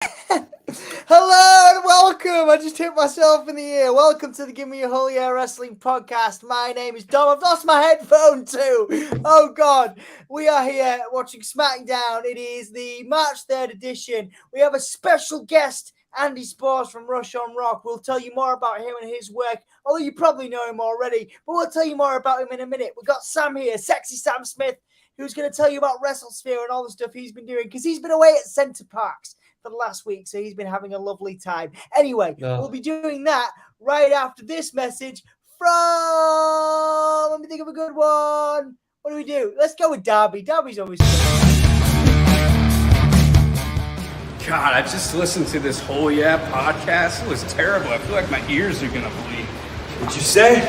Hello and welcome. I just hit myself in the ear. Welcome to the Give Me a Whole Year Wrestling podcast. My name is Dom. I've lost my headphone too. Oh God. We are here watching Smackdown. It is the March 3rd edition. We have a special guest, Andy Spores from Rush on Rock. We'll tell you more about him and his work, although you probably know him already, but we'll tell you more about him in a minute. We've got Sam here, Sexy Sam Smith, who's going to tell you about WrestleSphere and all the stuff he's been doing because he's been away at Center Parks for the last week, so he's been having a lovely time. Anyway, we'll be doing that right after this message from, let me think of a good one. What do we do? Let's go with Darby. Darby's always good. God, I just listened to this whole podcast. It was terrible. I feel like my ears are gonna bleed. What'd you say?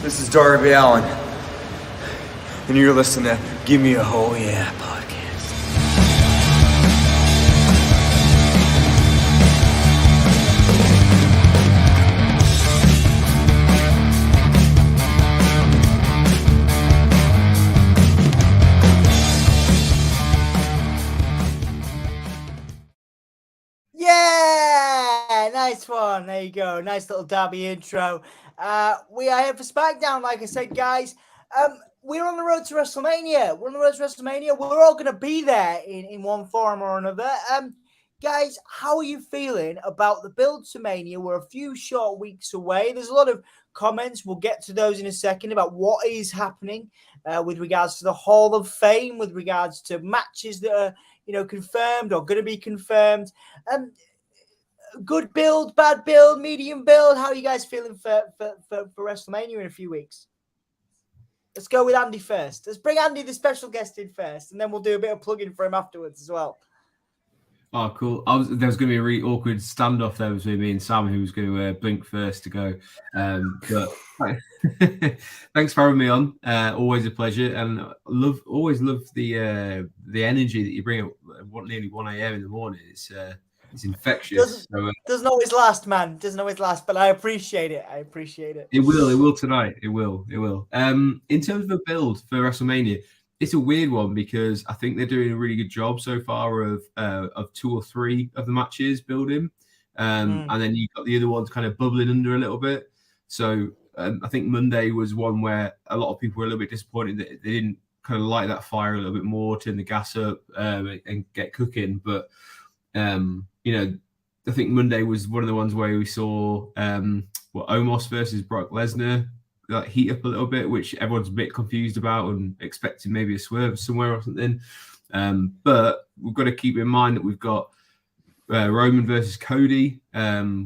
This is Darby Allin, and you're listening to Give Me a Whole Yeah podcast. Yeah, nice one. There you go. Nice little Darby intro. We are here for Smackdown, like I said, guys. We're on the road to WrestleMania. We're all going to be there in one form or another. Guys, how are you feeling about the build to Mania? We're a few short weeks away. There's a lot of comments. We'll get to those in a second about what is happening with regards to the Hall of Fame, with regards to matches that are, confirmed or going to be confirmed. Good build, bad build, medium build. How are you guys feeling for WrestleMania in a few weeks? Let's go with Andy first. Let's bring Andy, the special guest, in first, and then we'll do a bit of plugging for him afterwards as well. Oh, cool. There was going to be a really awkward standoff there between me and Sam, who was going to blink first to go. But thanks for having me on. Always a pleasure, and always love the energy that you bring at nearly 1 a.m. in the morning. It's infectious. Doesn't always last, man. Doesn't always last, but I appreciate it. It will tonight. It will. In terms of the build for WrestleMania, it's a weird one because I think they're doing a really good job so far of 2 or 3 of the matches building. And then you've got the other ones kind of bubbling under a little bit. So I think Monday was one where a lot of people were a little bit disappointed that they didn't kind of light that fire a little bit more, turn the gas up and get cooking. But I think Monday was one of the ones where we saw Omos versus Brock Lesnar heat up a little bit, which everyone's a bit confused about and expecting maybe a swerve somewhere or something. But we've got to keep in mind that we've got Roman versus Cody,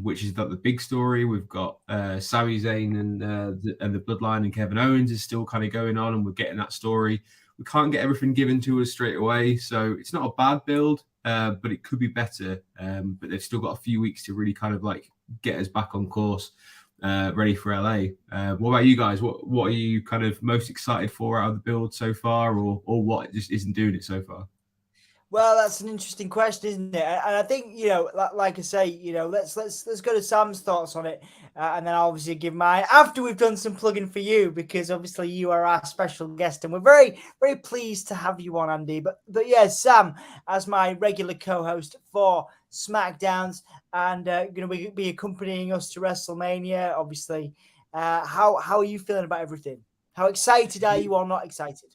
which is the big story. We've got Sami Zayn and the Bloodline and Kevin Owens is still kind of going on, and we're getting that story. We can't get everything given to us straight away, so it's not a bad build. But it could be better. But they've still got a few weeks to really kind of get us back on course, ready for LA. What about you guys? What are you kind of most excited for out of the build so far, or what just isn't doing it so far? Well, that's an interesting question, isn't it? And I think, like I say, let's go to Sam's thoughts on it, and then I'll obviously give mine after we've done some plugging for you, because obviously you are our special guest, and we're very, very pleased to have you on, Andy. But yeah, Sam, as my regular co-host for SmackDowns, and going to be accompanying us to WrestleMania, obviously. How are you feeling about everything? How excited are you or not excited?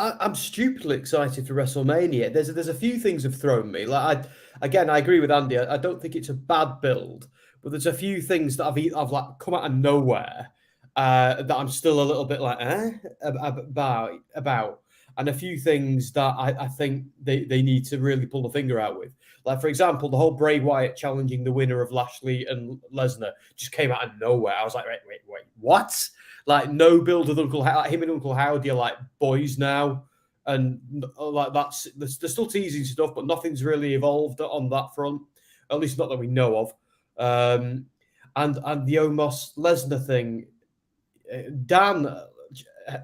I'm stupidly excited for WrestleMania. There's a few things have thrown me. I agree with Andy. I don't think it's a bad build, but there's a few things that I've come out of nowhere that I'm still a little bit about, and a few things that I think they need to really pull the finger out with. Like, for example, the whole Bray Wyatt challenging the winner of Lashley and Lesnar just came out of nowhere. I was like, wait, what? Like, no build with him and Uncle Howdy are like boys now, and they're still teasing stuff, but nothing's really evolved on that front, at least not that we know of. And the Omos Lesnar thing, Dan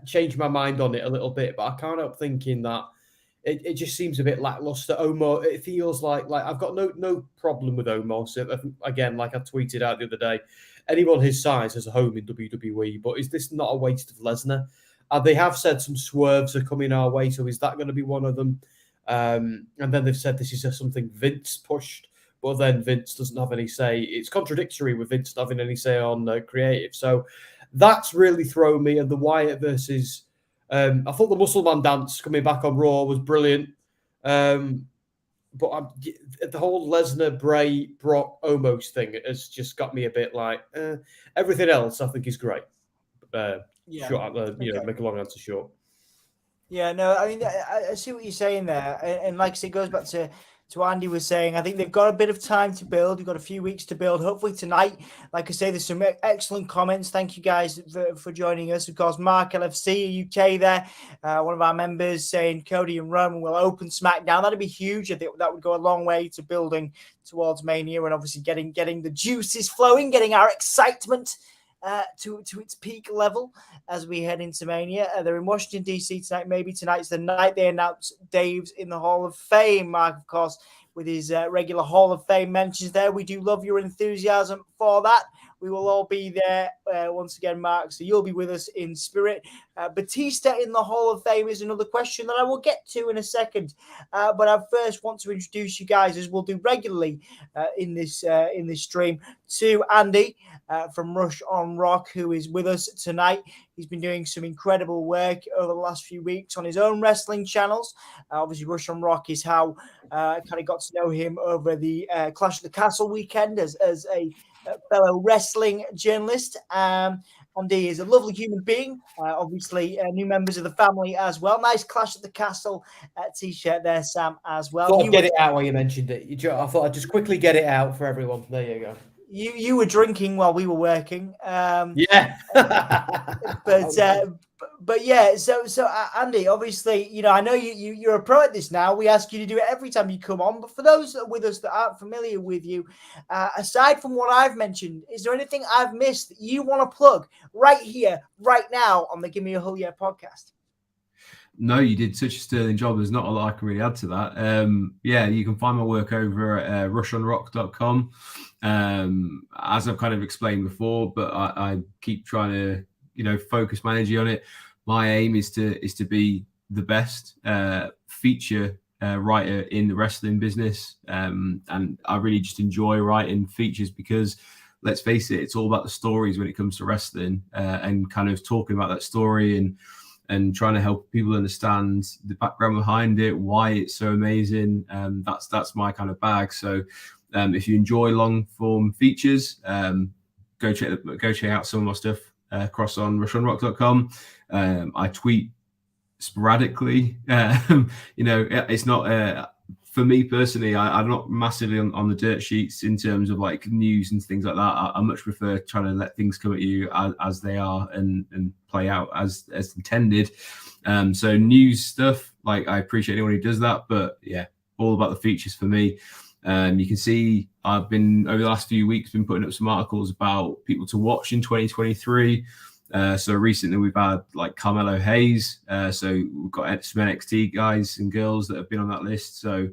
changed my mind on it a little bit, but I can't help thinking that it just seems a bit lackluster. Omos, it feels like I've got no problem with Omos. Again, like I tweeted out the other day, anyone his size has a home in WWE, but is this not a waste of Lesnar? They have said some swerves are coming our way, so is that going to be one of them? And then they've said this is something Vince pushed, but then Vince doesn't have any say. It's contradictory with Vince not having any say on creative. So that's really thrown me. And the Wyatt versus, I thought the Muscle Man dance coming back on Raw was brilliant. But the whole Lesnar, Bray, Brock, Omos thing has just got me a bit like, everything else I think is great. Short, make a long answer short. Yeah, no, I mean, I see what you're saying there. And like I said, it goes back to Andy was saying, I think they've got a bit of time to build. We've got a few weeks to build. Hopefully tonight, like I say, there's some excellent comments. Thank you guys for joining us. Of course, Mark LFC UK there, one of our members saying Cody and Roman will open Smackdown. That'd be huge. I think that would go a long way to building towards Mania and obviously getting the juices flowing, getting our excitement to its peak level as we head into Mania. They're in Washington, D.C. tonight. Maybe tonight's the night they announce Dave's in the Hall of Fame. Mark, of course, with his regular Hall of Fame mentions there. We do love your enthusiasm for that. We will all be there once again, Mark, so you'll be with us in spirit. Batista in the Hall of Fame is another question that I will get to in a second. But I first want to introduce you guys, as we'll do regularly in this stream, to Andy from Rush on Rock, who is with us tonight. He's been doing some incredible work over the last few weeks on his own wrestling channels. Obviously, Rush on Rock is how I kind of got to know him over the Clash of the Castle weekend as a fellow wrestling journalist. Andy is a lovely human being. Obviously, new members of the family as well. Nice Clash at the Castle t-shirt there, Sam, as well. Thought I'd get it out while you mentioned it. I thought I'd just quickly get it out for everyone. There you go. You were drinking while we were working. Yeah. But yeah, so Andy, obviously, I know you're a pro at this now. We ask you to do it every time you come on. But for those with us that aren't familiar with you, aside from what I've mentioned, is there anything I've missed that you want to plug right here, right now on the Give Me a Whole Year podcast? No, you did such a sterling job. There's not a lot I can really add to that. Yeah, you can find my work over at rushonrock.com. As I've kind of explained before, but I keep trying to, focus my energy on it. My aim is to be the best feature writer in the wrestling business. And I really just enjoy writing features because, let's face it, it's all about the stories when it comes to wrestling, and kind of talking about that story and trying to help people understand the background behind it, why it's so amazing. That's my kind of bag. So if you enjoy long form features, go check out some of my stuff across on rushonrock.com. I tweet sporadically. It's not for me personally. I'm not massively on the dirt sheets in terms of like news and things like that. I much prefer trying to let things come at you as they are and play out as intended. So news stuff, like I appreciate anyone who does that, but yeah, all about the features for me. You can see I've been over the last few weeks been putting up some articles about people to watch in 2023. So recently we've had like Carmelo Hayes. So we've got some NXT guys and girls that have been on that list. So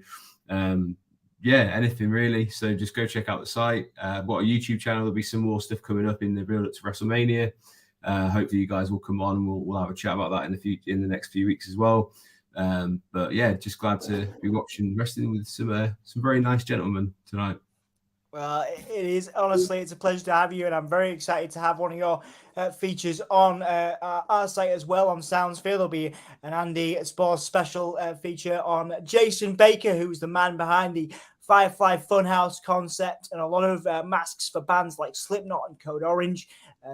anything really. So just go check out the site. I've got a YouTube channel. There'll be some more stuff coming up in the build up to WrestleMania. Hopefully you guys will come on and we'll have a chat about that in the next few weeks as well. But yeah, just glad to be watching wrestling with some very nice gentlemen tonight. Well, it is honestly, it's a pleasure to have you, and I'm very excited to have one of your features on our site as well on Soundsphere. There'll be an Andy Sports special feature on Jason Baker, who's the man behind the Firefly Funhouse concept and a lot of masks for bands like Slipknot and Code Orange.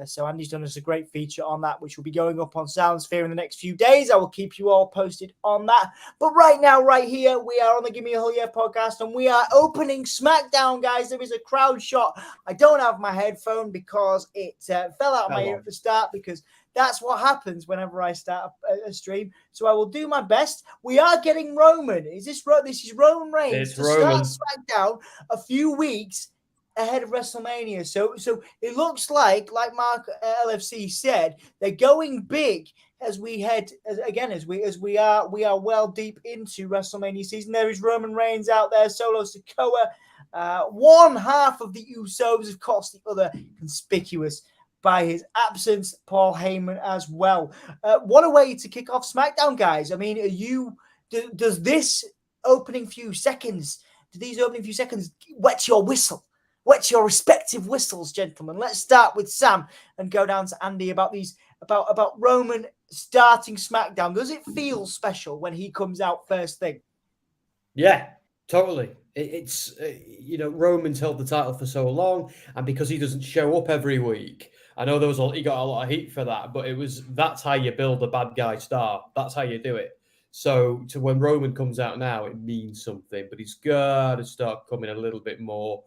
So Andy's done us a great feature on that, which will be going up on Soundsphere in the next few days. I will keep you all posted on that. But right now, right here, we are on the Give Me a Whole Year podcast, and we are opening Smackdown, guys. There is a crowd shot. I don't have my headphone because it fell out of my ear at the start, because that's what happens whenever I start a stream. So I will do my best. We are getting Roman. This is Roman Reigns to start Smackdown a few weeks ahead of WrestleMania. So it looks like Mark LFC said, they're going big as we head as we are well deep into WrestleMania season. There is Roman Reigns out there, Solo Sikoa, one half of the Usos, of course, the other conspicuous by his absence, Paul Heyman as well. What a way to kick off SmackDown, guys. I mean, does this opening few seconds, wet your whistle? Wet your respective whistles, gentlemen. Let's start with Sam and go down to Andy about Roman starting SmackDown. Does it feel special when he comes out first thing? Yeah, totally. It's Roman's held the title for so long, and because he doesn't show up every week, I know he got a lot of heat for that, but that's how you build a bad guy star. That's how you do it. So when Roman comes out now, it means something, but he's got to start coming a little bit more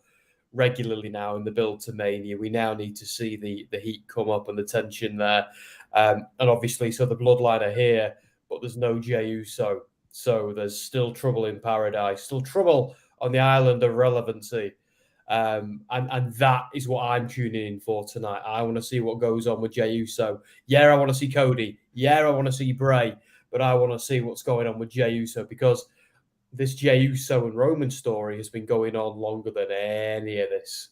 regularly now in the build to Mania. We now need to see the heat come up and the tension there. And obviously, so the Bloodline are here, but there's no Jey Uso. So there's still trouble in paradise, still trouble on the island of relevancy. And that is what I'm tuning in for tonight. I want to see what goes on with Jey Uso. Yeah, I want to see Cody. Yeah, I want to see Bray. But I want to see what's going on with Jey Uso, because this Jey Uso and Roman story has been going on longer than any of this.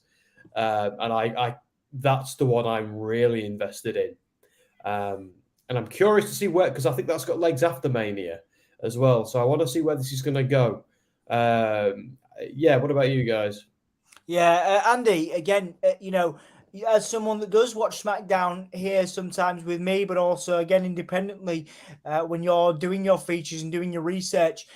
And I that's the one I'm really invested in. And I'm curious to see where, because I think that's got legs after Mania as well. So I want to see where this is going to go. What about you guys? Yeah, Andy, again, as someone that does watch SmackDown here sometimes with me, but also, again, independently, when you're doing your features and doing your research,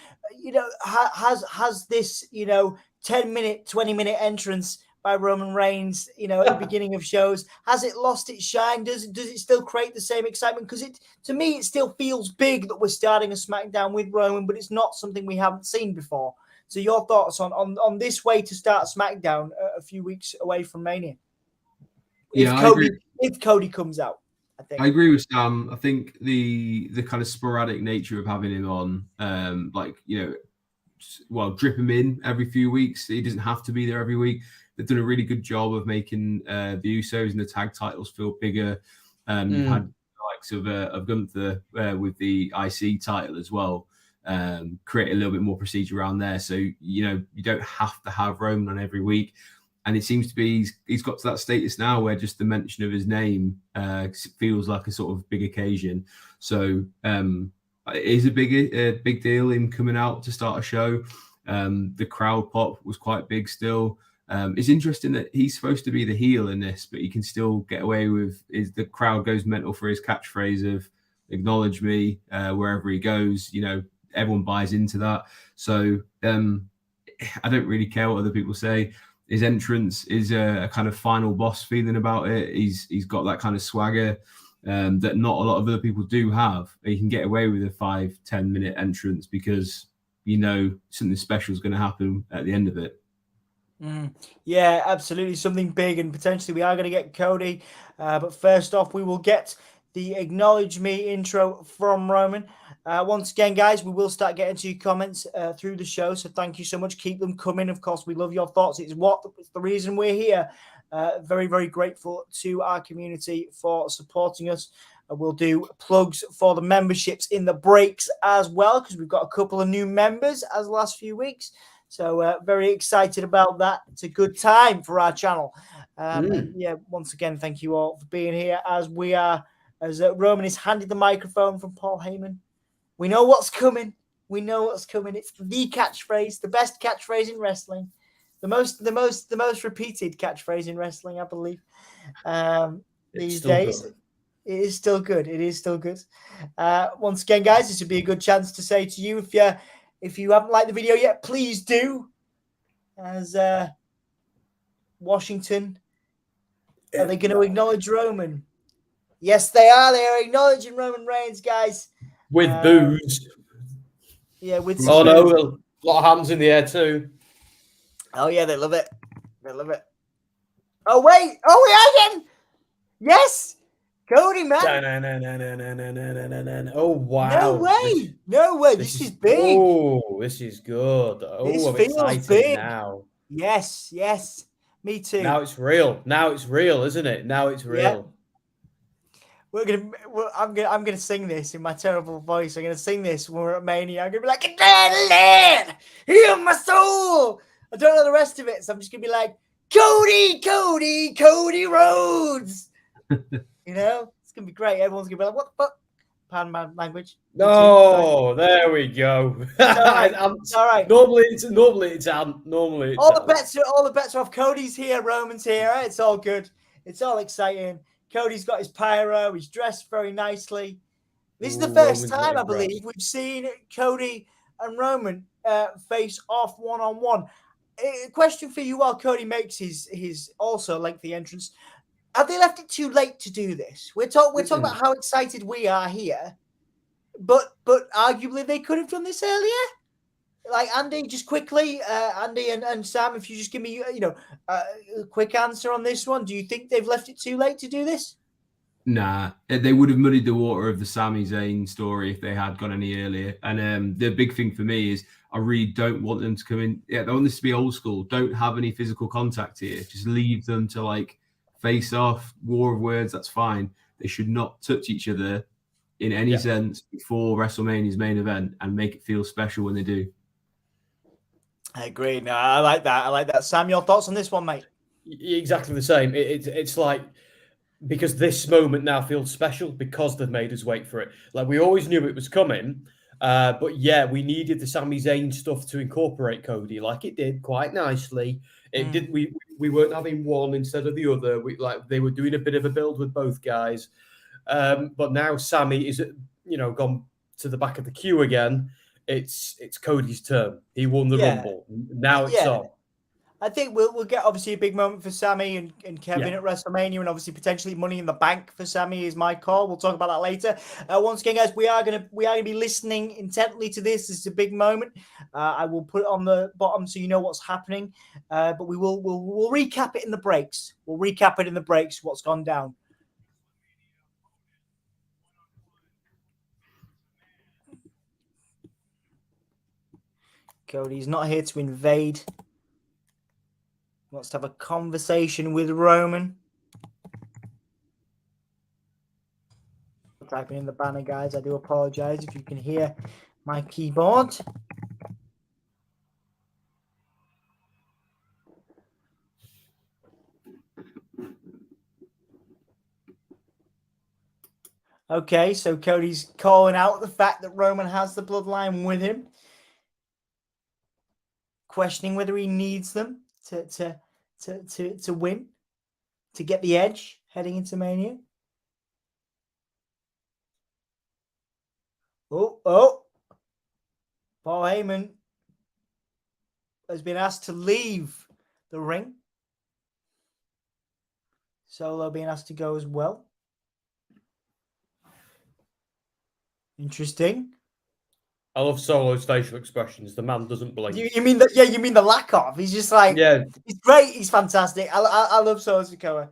has this, 10-minute, 20-minute entrance by Roman Reigns, at the beginning of shows, has it lost its shine? Does it still create the same excitement? Because to me, it still feels big that we're starting a SmackDown with Roman, but it's not something we haven't seen before. So your thoughts on this way to start SmackDown a few weeks away from Mania? If Cody comes out, I think. I agree with Sam. I think the kind of sporadic nature of having him on, drip him in every few weeks. He doesn't have to be there every week. They've done a really good job of making the Usos and the tag titles feel bigger. You've had the likes of Gunther with the IC title as well. Create a little bit more procedure around there. So, you don't have to have Roman on every week. And it seems to be he's got to that status now where just the mention of his name feels like a sort of big occasion. So it is a big deal him coming out to start a show. The crowd pop was quite big still. It's interesting that he's supposed to be the heel in this, but he can still get away with the crowd goes mental for his catchphrase of "acknowledge me" wherever he goes. Everyone buys into that. So I don't really care what other people say. His entrance is a kind of final boss feeling about it. He's got that kind of swagger that not a lot of other people do have. He can get away with a 5-10 minute entrance because something special is going to happen at the end of it. Yeah, absolutely. Something big, and potentially we are going to get Cody. But first off, we will get the Acknowledge Me intro from Roman. Once again, guys, we will start getting to your comments through the show. So thank you so much. Keep them coming. Of course, we love your thoughts. It's the reason we're here. Very, very grateful to our community for supporting us. We'll do plugs for the memberships in the breaks as well, because we've got a couple of new members as the last few weeks. So very excited about that. It's a good time for our channel. And once again, thank you all for being here as Roman is handed the microphone from Paul Heyman. We know what's coming. It's the catchphrase, the best catchphrase in wrestling, the most repeated catchphrase in wrestling, I believe. These days, good. It is still good. Once again, guys, this would be a good chance to say to you, if you haven't liked the video yet, please do. As Washington, are they going to acknowledge Roman? Yes, they are. They are acknowledging Roman Reigns, guys. With booze. Yeah, with some a lot of hands in the air too. Oh, yeah, they love it. Oh, wait. Oh, we are again. Yes. Cody, man. Oh, wow. No way. This is big. Oh, this is good. Oh, this I'm feels excited big. now. Yes. Me too. Now it's real, isn't it? Now it's real. I'm gonna sing this in my terrible voice. I'm gonna sing this when we're at Mania. I'm gonna be like, "Adrenaline, heal my soul." I don't know the rest of it, so I'm just gonna be like, Cody Rhodes. You know, it's gonna be great. Everyone's gonna be like, "What the fuck?" Pardon my language. No, there we go. All right. All right. Normally it's Ant. All the bets are off. Cody's here. Roman's here. It's all good. It's all exciting. Cody's got his pyro. He's dressed very nicely. This is the first time, I believe, we've seen Cody and Roman face off one-on-one. A question for you while Cody makes his also lengthy entrance. Have they left it too late to do this? We're talking about how excited we are here, but arguably they could have done this earlier. Like Andy, just quickly, Andy and Sam, if you just give me a quick answer on this one. Do you think they've left it too late to do this? Nah, they would have muddied the water of the Sami Zayn story if they had gone any earlier. And the big thing for me is I really don't want them to come in. Yeah, they want this to be old school. Don't have any physical contact here. Just leave them to like face off, war of words. That's fine. They should not touch each other in any sense before WrestleMania's main event and make it feel special when they do. I agree. No, I like that. Sam, your thoughts on this one, mate? Exactly the same. It's like, because this moment now feels special because they've made us wait for it. Like, we always knew it was coming, but yeah, we needed the Sami Zayn stuff to incorporate Cody, like it did quite nicely. It did. We weren't having one instead of the other. They were doing a bit of a build with both guys, but now Sami is gone to the back of the queue again. It's Cody's turn. He won the Rumble. Now it's on. I think we'll get obviously a big moment for Sami and Kevin at WrestleMania, and obviously potentially Money in the Bank for Sami is my call. We'll talk about that later. Once again, guys, we are gonna be listening intently to this. This is a big moment. I will put it on the bottom so you know what's happening. But we'll recap it in the breaks. We'll recap it in the breaks. What's gone down. Cody's not here to invade. Wants to have a conversation with Roman. Typing in the banner, guys. I do apologize if you can hear my keyboard. Okay, so Cody's calling out the fact that Roman has the bloodline with him. Questioning whether he needs them to win, to get the edge heading into Mania. Paul Heyman has been asked to leave the ring. Solo being asked to go as well. Interesting. I love Solo's facial expressions. The man doesn't blink. You mean that? Yeah, you mean the lack of? He's just like, he's great. He's fantastic. I love Solo Sikoa.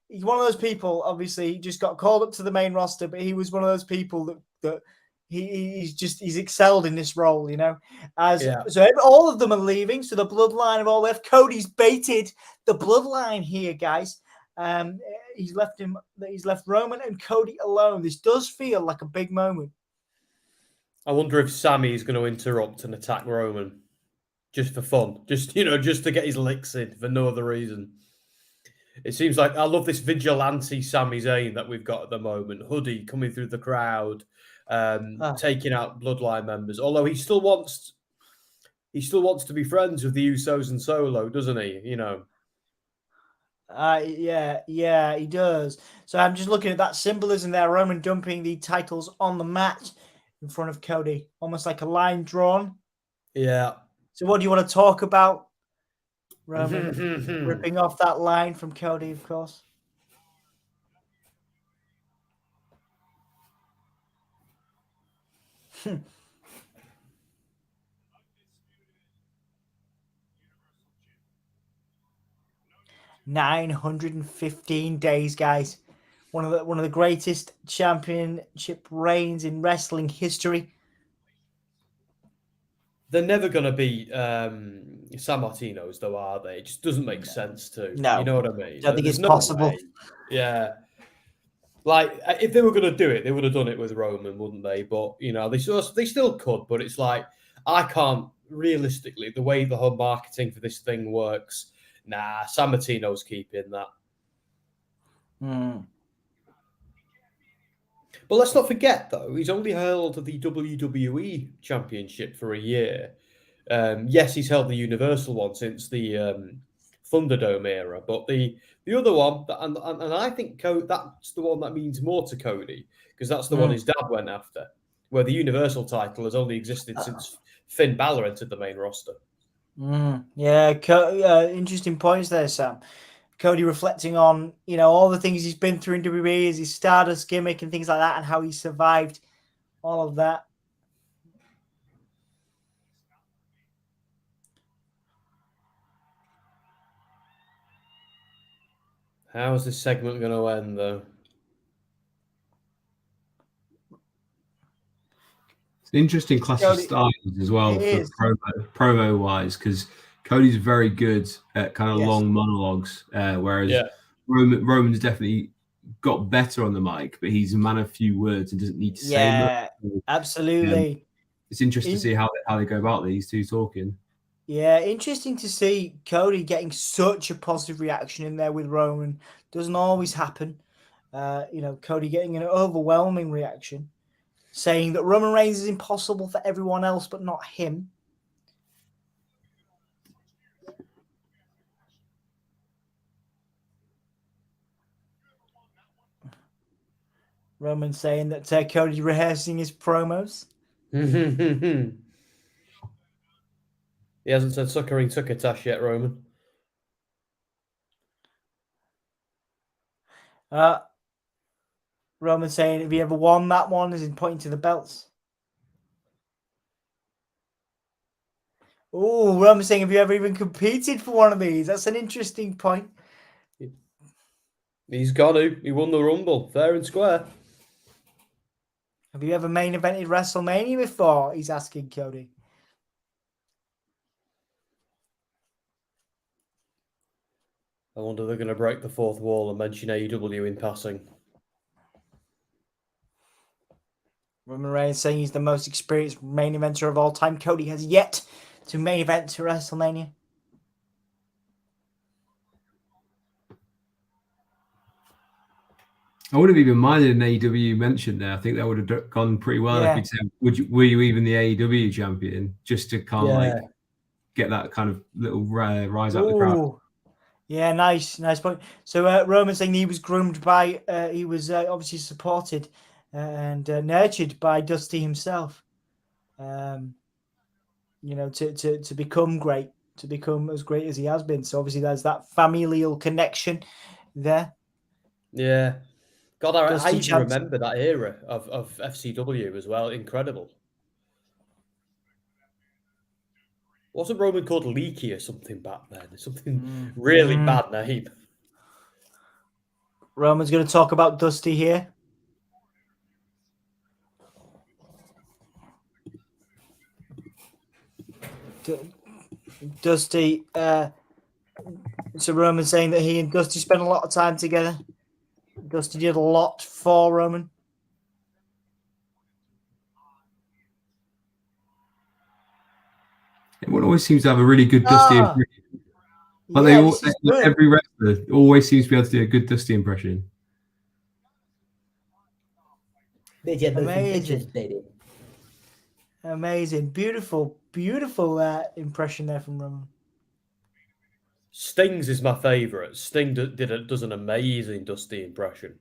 He's one of those people. Obviously, he just got called up to the main roster, but he was one of those people that he's excelled in this role. So all of them are leaving. So the bloodline have all left. Cody's baited the bloodline here, guys. He's left Roman and Cody alone. This does feel like a big moment. I wonder if Sami is going to interrupt and attack Roman just for fun, just to get his licks in for no other reason. It seems like I love this vigilante Sami Zayn that we've got at the moment. Hoodie coming through the crowd, taking out bloodline members. Although he still wants to be friends with the Usos and Solo, doesn't he? Yeah, he does. So I'm just looking at that symbolism there. Roman dumping the titles on the mat in front of Cody, almost like a line drawn. Yeah. So what do you want to talk about? Roman ripping off that line from Cody, of course. $915 days, guys. One of the greatest championship reigns in wrestling history. They're never going to be San Martino's, though, are they? It just doesn't make sense to. No. You know what I mean? I don't think it's possible. Way. Yeah. Like, if they were going to do it, they would have done it with Roman, wouldn't they? But, they still could. But it's like, I can't, realistically, the way the whole marketing for this thing works, Nah, Sammartino's keeping that. But let's not forget, though, he's only held the WWE Championship for a year. Yes, he's held the Universal one since the Thunderdome era, but the other one, and I think that's the one that means more to Cody, because that's the one his dad went after, where the Universal title has only existed since Finn Balor entered the main roster. Yeah, interesting points there, Sam. Cody reflecting on, all the things he's been through in WWE, his Stardust gimmick and things like that, and how he survived all of that. How is this segment going to end, though? It's an interesting clash of styles as well, promo wise, because Cody's very good at kind of long monologues, whereas Roman's definitely got better on the mic, but he's a man of few words and doesn't need to say much. Absolutely. It's interesting to see how they go about these two talking. Yeah, interesting to see Cody getting such a positive reaction in there with Roman. Doesn't always happen. Cody getting an overwhelming reaction, saying that Roman Reigns is impossible for everyone else, but not him. Roman saying that Cody's rehearsing his promos. He hasn't said suckering succotash yet, Roman. Roman saying, have you ever won that one? As in pointing to the belts. Oh, Roman saying, have you ever even competed for one of these? That's an interesting point. He's got to. He won the Rumble, fair and square. Have you ever main evented WrestleMania before? He's asking Cody. I wonder if they're going to break the fourth wall and mention AEW in passing. Roman Reigns saying he's the most experienced main eventer of all time. Cody has yet to main event to WrestleMania. I would have even minded an AEW mention there. I think that would have gone pretty well if you'd said, were you even the AEW champion? Just to kind of like get that kind of little rise out of the crowd. Yeah, nice point. So Roman saying he was groomed by, he was obviously supported and nurtured by Dusty himself. To become great, to become as great as he has been. So obviously there's that familial connection there. Yeah. God, I even remember that era of FCW as well. Incredible. Wasn't Roman called Leaky or something back then? Something really bad name. Roman's going to talk about Dusty here. Dusty, so Roman saying that he and Dusty spent a lot of time together. Dusty did a lot for Roman. Everyone always seems to have a really good Dusty impression. But every wrestler always seems to be able to do a good Dusty impression. Amazing. Beautiful impression there from Roman. Sting's is my favourite. Sting does an amazing Dusty impression.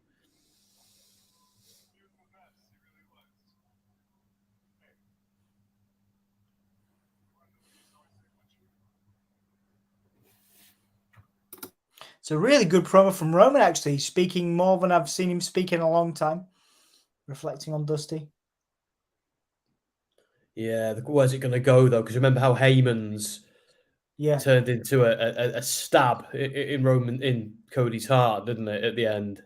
It's a really good promo from Roman, actually, speaking more than I've seen him speak in a long time, reflecting on Dusty. Yeah, where's it going to go, though? Because remember how Heyman's turned into a stab in Cody's heart, didn't it, at the end?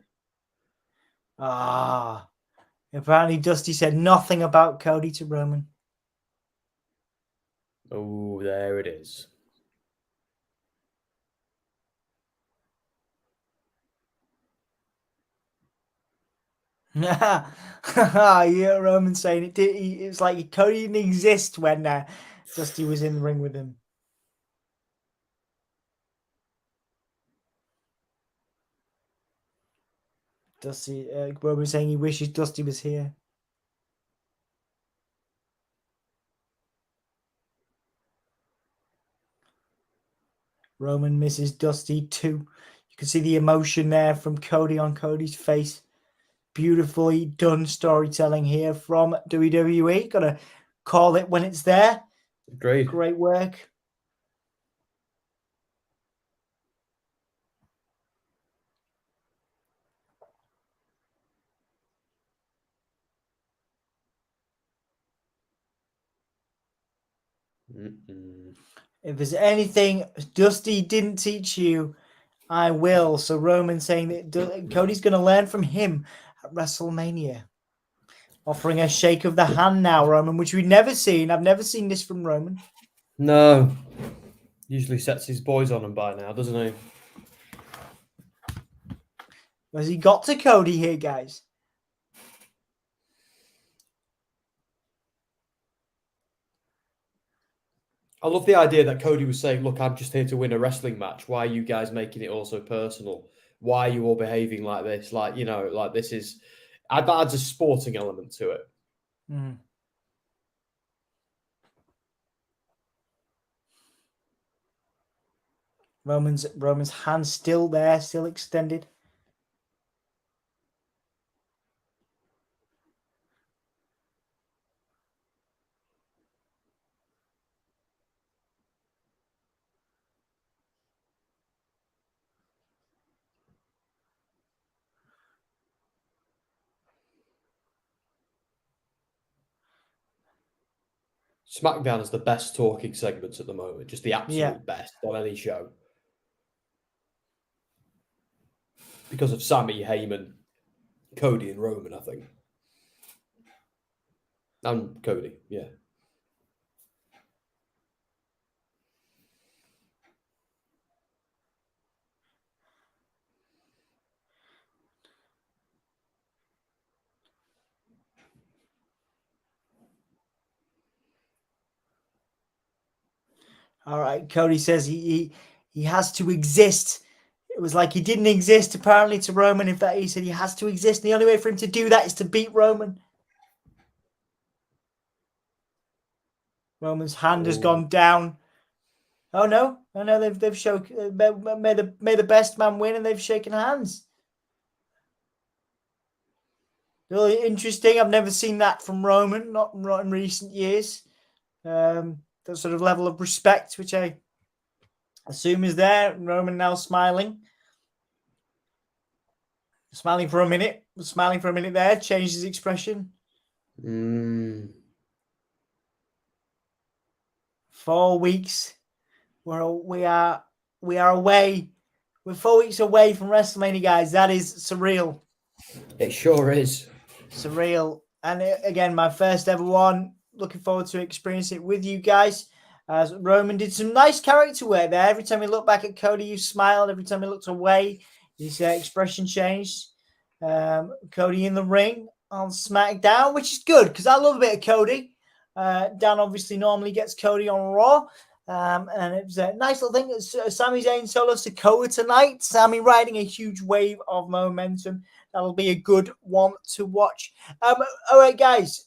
Apparently Dusty said nothing about Cody to Roman. Oh, there it is. Roman saying it was like Cody didn't exist when Dusty was in the ring with him. Dusty, Roman saying he wishes Dusty was here. Roman misses Dusty too. You can see the emotion there from Cody on Cody's face. Beautifully done storytelling here from WWE. Gotta call it when it's there. Great. Great work. If there's anything Dusty didn't teach you, I will. So Roman saying that Cody's going to learn from him at WrestleMania. Offering a shake of the hand now, Roman, which we've never seen. I've never seen this from Roman. No. Usually sets his boys on him by now, doesn't he? Has he got to Cody here, guys? I love the idea that Cody was saying, look, I'm just here to win a wrestling match. Why are you guys making it all so personal? Why are you all behaving like this? Like, you know, like this is... That adds a sporting element to it. Mm. Roman's hand still there, still extended. Smackdown has the best talking segments at the moment, just the absolute best on any show. Because of Sami, Heyman, Cody, and Roman, I think. And Cody, yeah. All right, Cody says he has to exist. It was like he didn't exist apparently to Roman. In fact, he said he has to exist. And the only way for him to do that is to beat Roman. Roman's hand has gone down. Oh no! They've shown made the best man win, and they've shaken hands. Really interesting. I've never seen that from Roman, not in recent years. That sort of level of respect, which I assume is there. Roman now smiling. Smiling for a minute there, changed his expression. 4 weeks. We are away. We're 4 weeks away from WrestleMania, guys. That is surreal. It sure is. Surreal. And again, my first ever one. Looking forward to experiencing it with you guys. As Roman did some nice character work there. Every time he looked back at Cody, you smiled. Every time he looked away, his expression changed. Cody in the ring on SmackDown, which is good because I love a bit of Cody. Dan obviously normally gets Cody on Raw. And it was a nice little thing. Sami Zayn solo Sikoa tonight. Sami riding a huge wave of momentum. That'll be a good one to watch. All right, guys.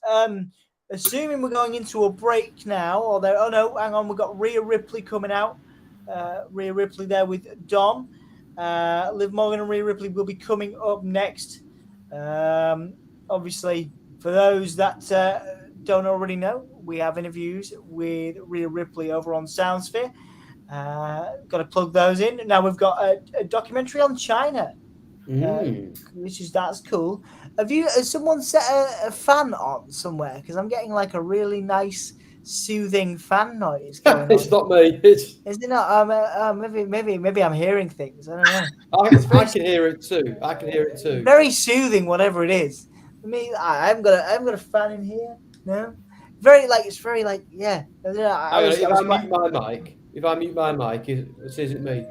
Assuming we're going into a break now, although, oh no, hang on, we've got Rhea Ripley coming out. Rhea Ripley there with Dom. Liv Morgan and Rhea Ripley will be coming up next. Obviously, for those that don't already know, we have interviews with Rhea Ripley over on Soundsphere. Got to plug those in. Now we've got a documentary on China. That's cool. Has someone set a fan on somewhere? Because I'm getting like a really nice, soothing fan noise going It's not me. Is it not? Maybe I'm hearing things. I don't know. I can hear it too. Very soothing, whatever it is. I mean, I've got a fan in here. No, it's very yeah. If I mute my mic, it says it me.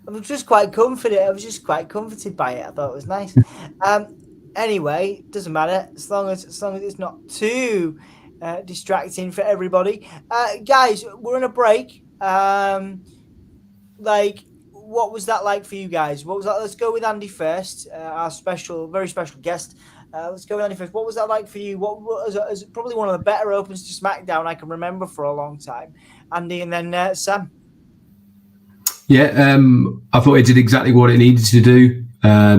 I was just quite comforted. I was just quite comforted by it. I thought it was nice. Anyway, doesn't matter as long as it's not too distracting for everybody. Guys, we're on a break. what was that like for you guys? What was that? Let's go with Andy first, our very special guest. Let's go with Andy first. What was that like for you? What was probably one of the better opens to SmackDown I can remember for a long time? Andy, and then Sam. Yeah, I thought it did exactly what it needed to do.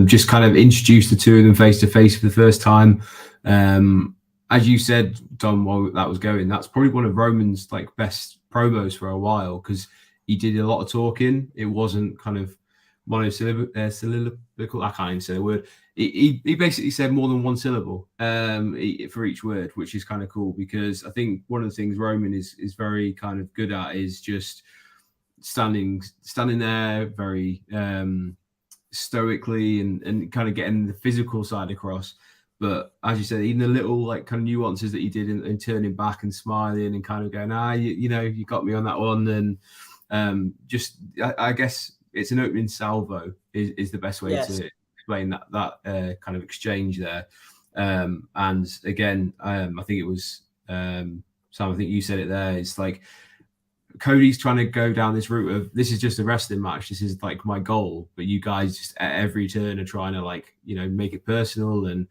Just kind of introduce the two of them face to face for the first time. As you said, Tom, while that was going, that's probably one of Roman's best promos for a while, because he did a lot of talking. It wasn't kind of monosyllabical. I can't even say the word. He basically said more than one syllable for each word, which is kind of cool, because I think one of the things Roman is very kind of good at is just standing there very stoically and kind of getting the physical side across. But as you said, even the little kind of nuances that he did in turning back and smiling and kind of going, you got me on that one. And I guess it's an opening salvo is the best way to explain that kind of exchange there. And again, I think it was Sam, I think you said it there. It's like Cody's trying to go down this route of, this is just a wrestling match, this is my goal, but you guys just at every turn are trying to make it personal and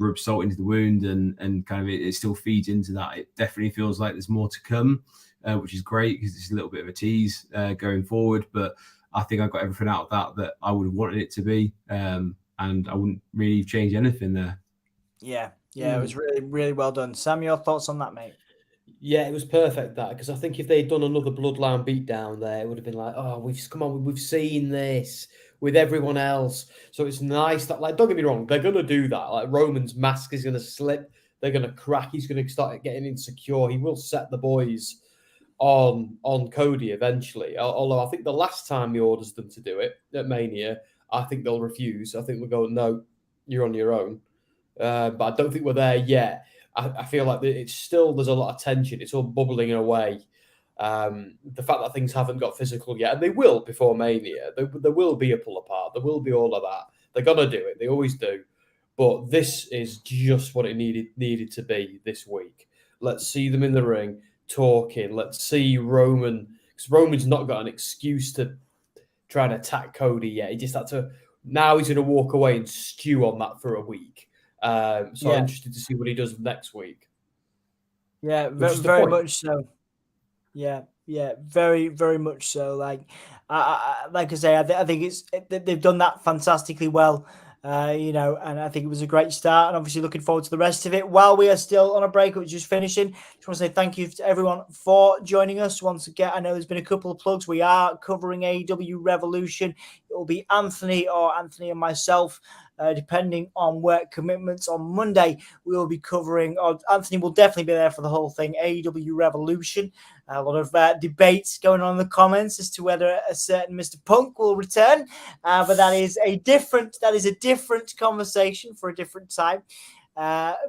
rub salt into the wound, and kind of it still feeds into that. It definitely feels like there's more to come, which is great, because it's a little bit of a tease going forward. But I think I got everything out of that I would have wanted it to be, and I wouldn't really change anything there. Yeah, it was really, really well done. Sam, your thoughts on that, mate? Yeah, it was perfect, that, because I think if they'd done another Bloodline beatdown there, it would have been like, oh, we've seen this with everyone else. So it's nice that, don't get me wrong, they're going to do that. Roman's mask is going to slip. They're going to crack. He's going to start getting insecure. He will set the boys on Cody eventually. Although I think the last time he orders them to do it at Mania, I think they'll refuse. I think they'll go, no, you're on your own. But I don't think we're there yet. I feel like it's still, there's a lot of tension. It's all bubbling away. The fact that things haven't got physical yet, and they will before Mania. There will be a pull apart. There will be all of that. They're gonna do it. They always do. But this is just what it needed to be this week. Let's see them in the ring talking. Let's see Roman, because Roman's not got an excuse to try and attack Cody yet. He just had to. Now he's going to walk away and stew on that for a week. I'm interested to see what he does next week. Yeah, very much so. Yeah, very, very much so. Like I say, I think they've done that fantastically well. And I think it was a great start, and obviously looking forward to the rest of it. While we are still on a break, which is finishing, just want to say thank you to everyone for joining us once again. I know there's been a couple of plugs. We are covering AEW Revolution. It will be Anthony and myself. Depending on work commitments on Monday, we will be covering, Anthony will definitely be there for the whole thing, AEW Revolution. A lot of debates going on in the comments as to whether a certain Mr. Punk will return, but that is a different conversation for a different time.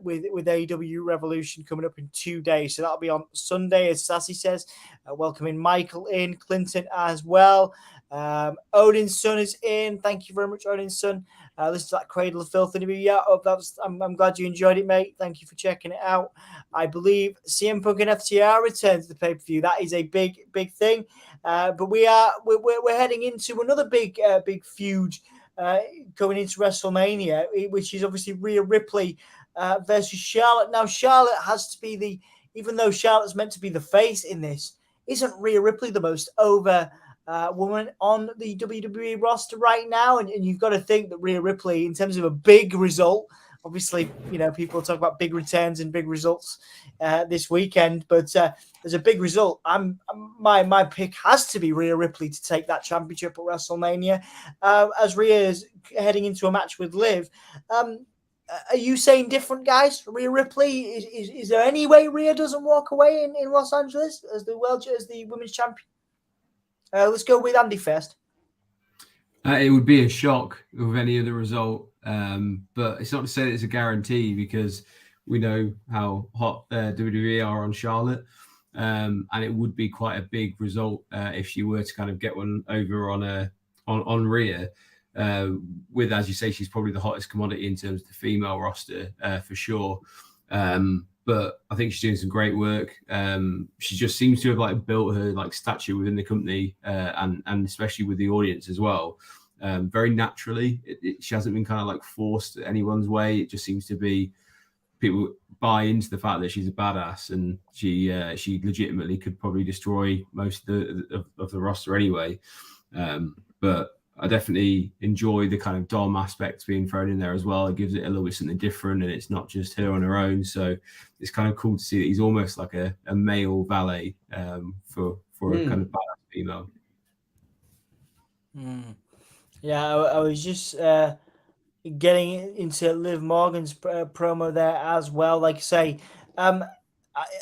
With AEW Revolution coming up in 2 days, so that'll be on Sunday, as Sassy says. Welcoming Michael in, Clinton as well. Odin's son is in. Thank you very much, Odin's son. Listen to that Cradle of Filth interview. Yeah, I'm glad you enjoyed it, mate. Thank you for checking it out. I believe CM Punk and FTR return to the pay-per-view. That is a big thing. But we're heading into another big feud going into WrestleMania, which is obviously Rhea Ripley versus Charlotte. Now, Charlotte has to be even though Charlotte's meant to be the face in this, isn't Rhea Ripley the most over woman on the WWE roster right now? And you've got to think that Rhea Ripley, in terms of a big result, obviously, people talk about big returns and big results this weekend, but there's a big result. My pick has to be Rhea Ripley to take that championship at WrestleMania, as Rhea is heading into a match with Liv. Are you saying different, guys? Rhea Ripley, is there any way Rhea doesn't walk away in Los Angeles as the women's champion? Let's go with Andy first. It would be a shock with any other result, but it's not to say that it's a guarantee, because we know how hot WWE are on Charlotte, and it would be quite a big result if she were to kind of get one over on Rhea. With, as you say, she's probably the hottest commodity in terms of the female roster for sure. But I think she's doing some great work. She just seems to have like built her like stature within the company, and especially with the audience as well. Very naturally, she hasn't been kind of like forced anyone's way. It just seems to be people buy into the fact that she's a badass, and she legitimately could probably destroy most of the roster anyway. But I definitely enjoy the kind of Dom aspects being thrown in there as well. It gives it a little bit something different, and it's not just her on her own. So it's kind of cool to see that he's almost like a male valet for a kind of badass female. Yeah, I was just getting into Liv Morgan's promo there as well. Like I say,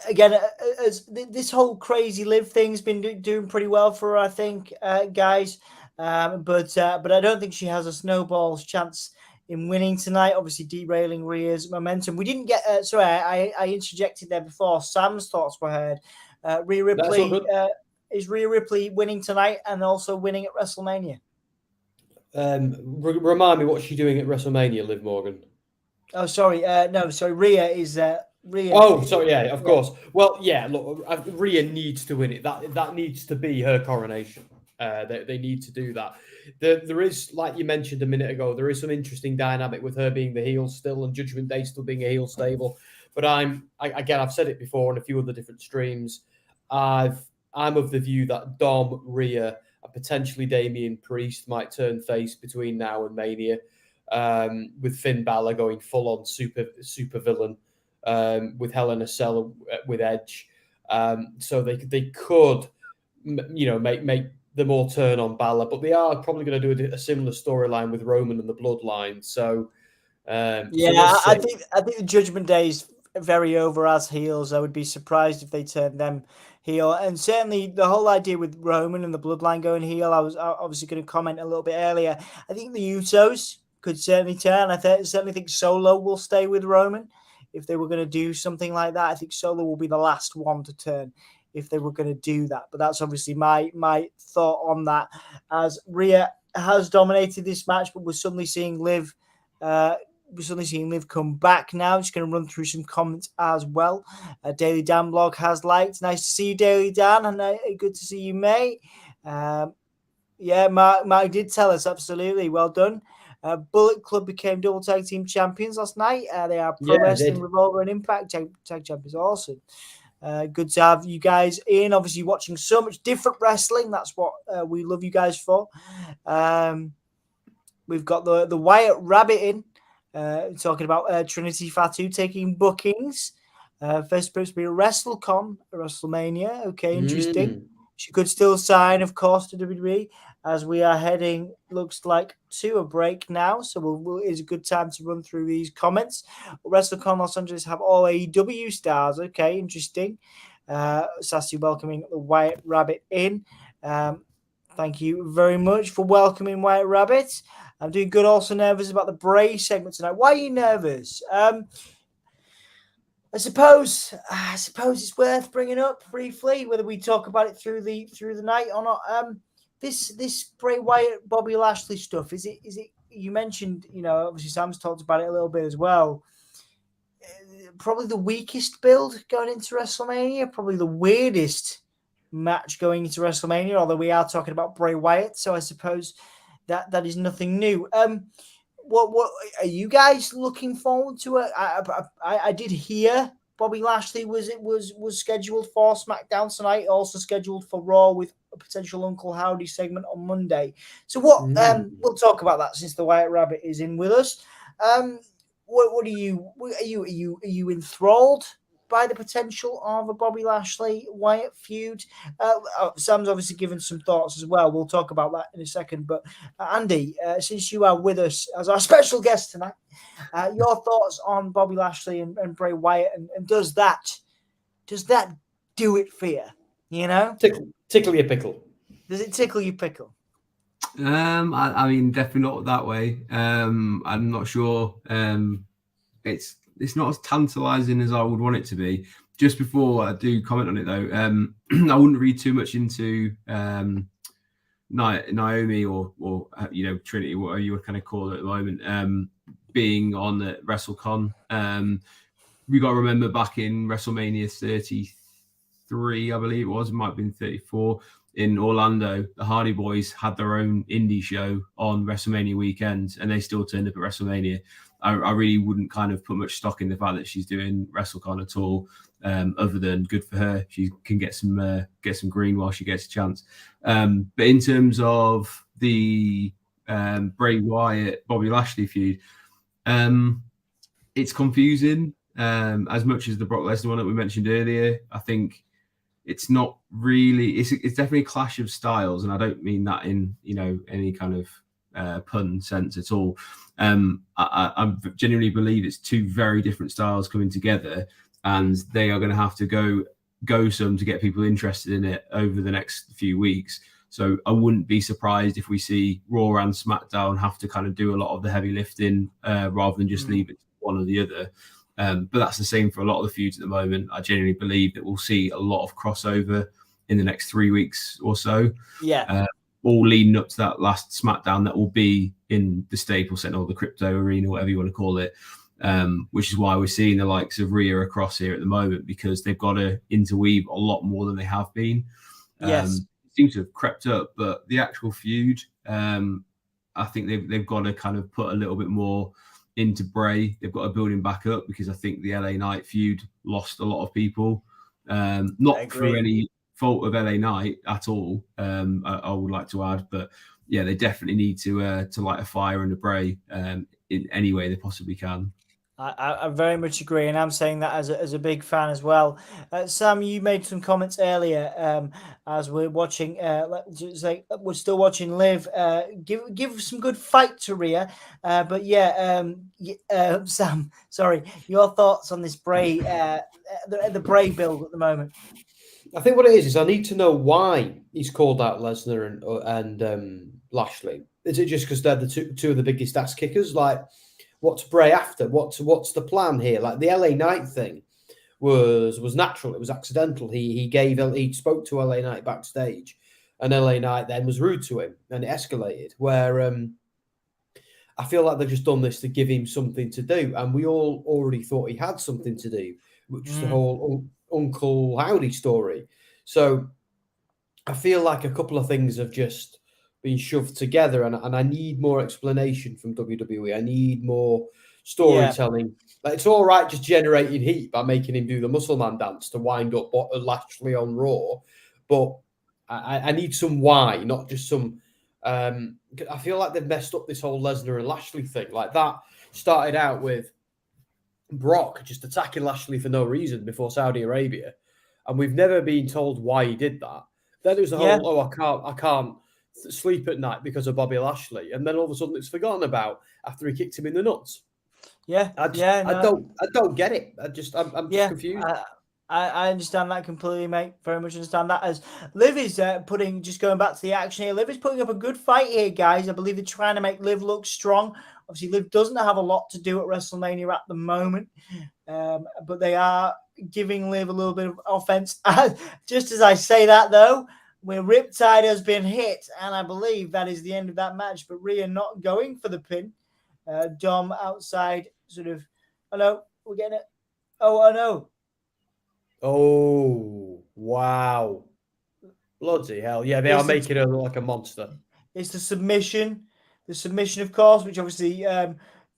again, as this whole crazy Liv thing's been doing pretty well for her, I think, guys. But I don't think she has a snowball's chance in winning tonight. Obviously, derailing Rhea's momentum. We didn't get. Sorry, I interjected there before. Sam's thoughts were heard. Rhea Ripley is Rhea Ripley winning tonight and also winning at WrestleMania. Remind me, what's she doing at WrestleMania, Liv Morgan? Oh, sorry. No, sorry. Rhea is Rhea. Oh, sorry. Yeah, of course. Well, yeah. Look, Rhea needs to win it. That needs to be her coronation. They need to do that. There is, like you mentioned a minute ago, there is some interesting dynamic with her being the heel still and Judgment Day still being a heel stable. But I've said it before on a few other different streams. I'm of the view that Dom, Rhea, and potentially Damian Priest might turn face between now and Mania, with Finn Balor going full on super villain, with Hell in a Cell with Edge. So they could, make them all turn on Balor, but they are probably going to do a similar storyline with Roman and the Bloodline. So I think the Judgment Day is very over as heels. I would be surprised if they turned them heel. And certainly the whole idea with Roman and the Bloodline going heel, I was obviously going to comment a little bit earlier. I think the Usos could certainly turn. I certainly think Solo will stay with Roman if they were going to do something like that. I think Solo will be the last one to turn if they were going to do that. But that's obviously my thought on that, as Rhea has dominated this match, but we're suddenly seeing Liv come back now. Just going to run through some comments as well. Daily Dan blog has liked. Nice to see you, Daily Dan, and good to see you, mate. Mark did tell us, absolutely. Well done. Bullet Club became double tag team champions last night. They are Pro Wrestling, Revolver, and Impact tag champions. Awesome. Good to have you guys in. Obviously, watching so much different wrestling. That's what we love you guys for. We've got the Wyatt Rabbit in, talking about Trinity Fatu taking bookings. First supposed to be a WrestleCon, a WrestleMania. Okay, interesting. She could still sign, of course, to WWE, as we are heading, looks like, to a break now. So it's a good time to run through these comments. WrestleCon Los Angeles have all AEW stars. Okay, interesting. Sassy welcoming the Wyatt Rabbit in. Thank you very much for welcoming Wyatt Rabbit. I'm doing good. Also nervous about the Bray segment tonight. Why are you nervous? I suppose it's worth bringing up briefly, whether we talk about it through the night or not. This Bray Wyatt, Bobby Lashley stuff, is it? You mentioned, obviously Sam's talked about it a little bit as well. Probably the weakest build going into WrestleMania, probably the weirdest match going into WrestleMania, although we are talking about Bray Wyatt, so I suppose that is nothing new. What are you guys looking forward to? I did hear Bobby Lashley was scheduled for SmackDown tonight, also scheduled for Raw with a potential Uncle Howdy segment on Monday. So we'll talk about that since the Wyatt Rabbit is in with us. What are you enthralled by the potential of a Bobby Lashley Wyatt feud? Sam's obviously given some thoughts as well. We'll talk about that in a second. But Andy, since you are with us as our special guest tonight, your thoughts on Bobby Lashley and Bray Wyatt, and does that do it for you? Tickle your pickle. Does it tickle your pickle? I mean, definitely not that way. I'm not sure. It's not as tantalizing as I would want it to be. Just before I do comment on it, though, I wouldn't read too much into Naomi or Trinity, whatever you would kind of call it at the moment, being on the WrestleCon. we got to remember back in WrestleMania 33, I believe it was, it might have been 34, in Orlando, the Hardy Boys had their own indie show on WrestleMania weekend, and they still turned up at WrestleMania. I really wouldn't kind of put much stock in the fact that she's doing WrestleCon at all, other than good for her. She can get some green while she gets a chance. But in terms of the Bray Wyatt Bobby Lashley feud, it's confusing. As much as the Brock Lesnar one that we mentioned earlier, I think it's not really. It's definitely a clash of styles, and I don't mean that in any kind of pun sense at all. I genuinely believe it's two very different styles coming together, and they are going to have to go some to get people interested in it over the next few weeks. So I wouldn't be surprised if we see Raw and SmackDown have to kind of do a lot of the heavy lifting rather than just leave it to one or the other. But that's the same for a lot of the feuds at the moment. I genuinely believe that we'll see a lot of crossover in the next 3 weeks or so. Yeah. All leading up to that last SmackDown that will be in the Staples Center or the Crypto Arena, whatever you want to call it, which is why we're seeing the likes of Rhea across here at the moment, because they've got to interweave a lot more than they have been. Yes. It seems to have crept up, but the actual feud, I think they've got to kind of put a little bit more into Bray. They've got to build him back up, because I think the LA Knight feud lost a lot of people, not through any fault of LA Knight at all. I would like to add, but yeah, they definitely need to light a fire under Bray in any way they possibly can. I very much agree, and I'm saying that as a big fan as well. Sam, you made some comments earlier as we're watching. We're still watching Liv. Give some good fight to Rhea, but Sam, sorry, your thoughts on this Bray, the Bray build at the moment? I think what it is I need to know why he's called out Lesnar and Lashley. Is it just because they're the two of the biggest ass kickers? Like, what's Bray after? What's the plan here? Like, the LA Knight thing was natural. It was accidental. He spoke to LA Knight backstage, and LA Knight then was rude to him, and it escalated. Where I feel like they've just done this to give him something to do, and we all already thought he had something to do, which is the whole Uncle Howdy story. So I feel like a couple of things have just been shoved together, and I need more explanation from WWE. I need more storytelling. Yeah. Like, it's all right just generating heat by making him do the Muscle Man dance to wind up Lashley on Raw, but I need some why, not just some. I feel like they've messed up this whole Lesnar and Lashley thing. Like, that started out with Brock just attacking Lashley for no reason before Saudi Arabia, and we've never been told why he did that. Then there was the whole, I can't sleep at night because of Bobby Lashley, and then all of a sudden it's forgotten about after he kicked him in the nuts. I don't get it. I'm just confused. I understand that completely, mate. Very much understand that. As Liv is just going back to the action here, Liv is putting up a good fight here, guys. I believe they're trying to make Liv look strong. Obviously, Liv doesn't have a lot to do at WrestleMania at the moment, but they are giving Liv a little bit of offense. Just as I say that, though, where Riptide has been hit, and I believe that is the end of that match, but Rhea not going for the pin. Dom outside, sort of, oh no, we're getting it. Oh no. Oh, wow. Bloody hell. Yeah, they are making her look like a monster. It's the submission. The submission, of course, which obviously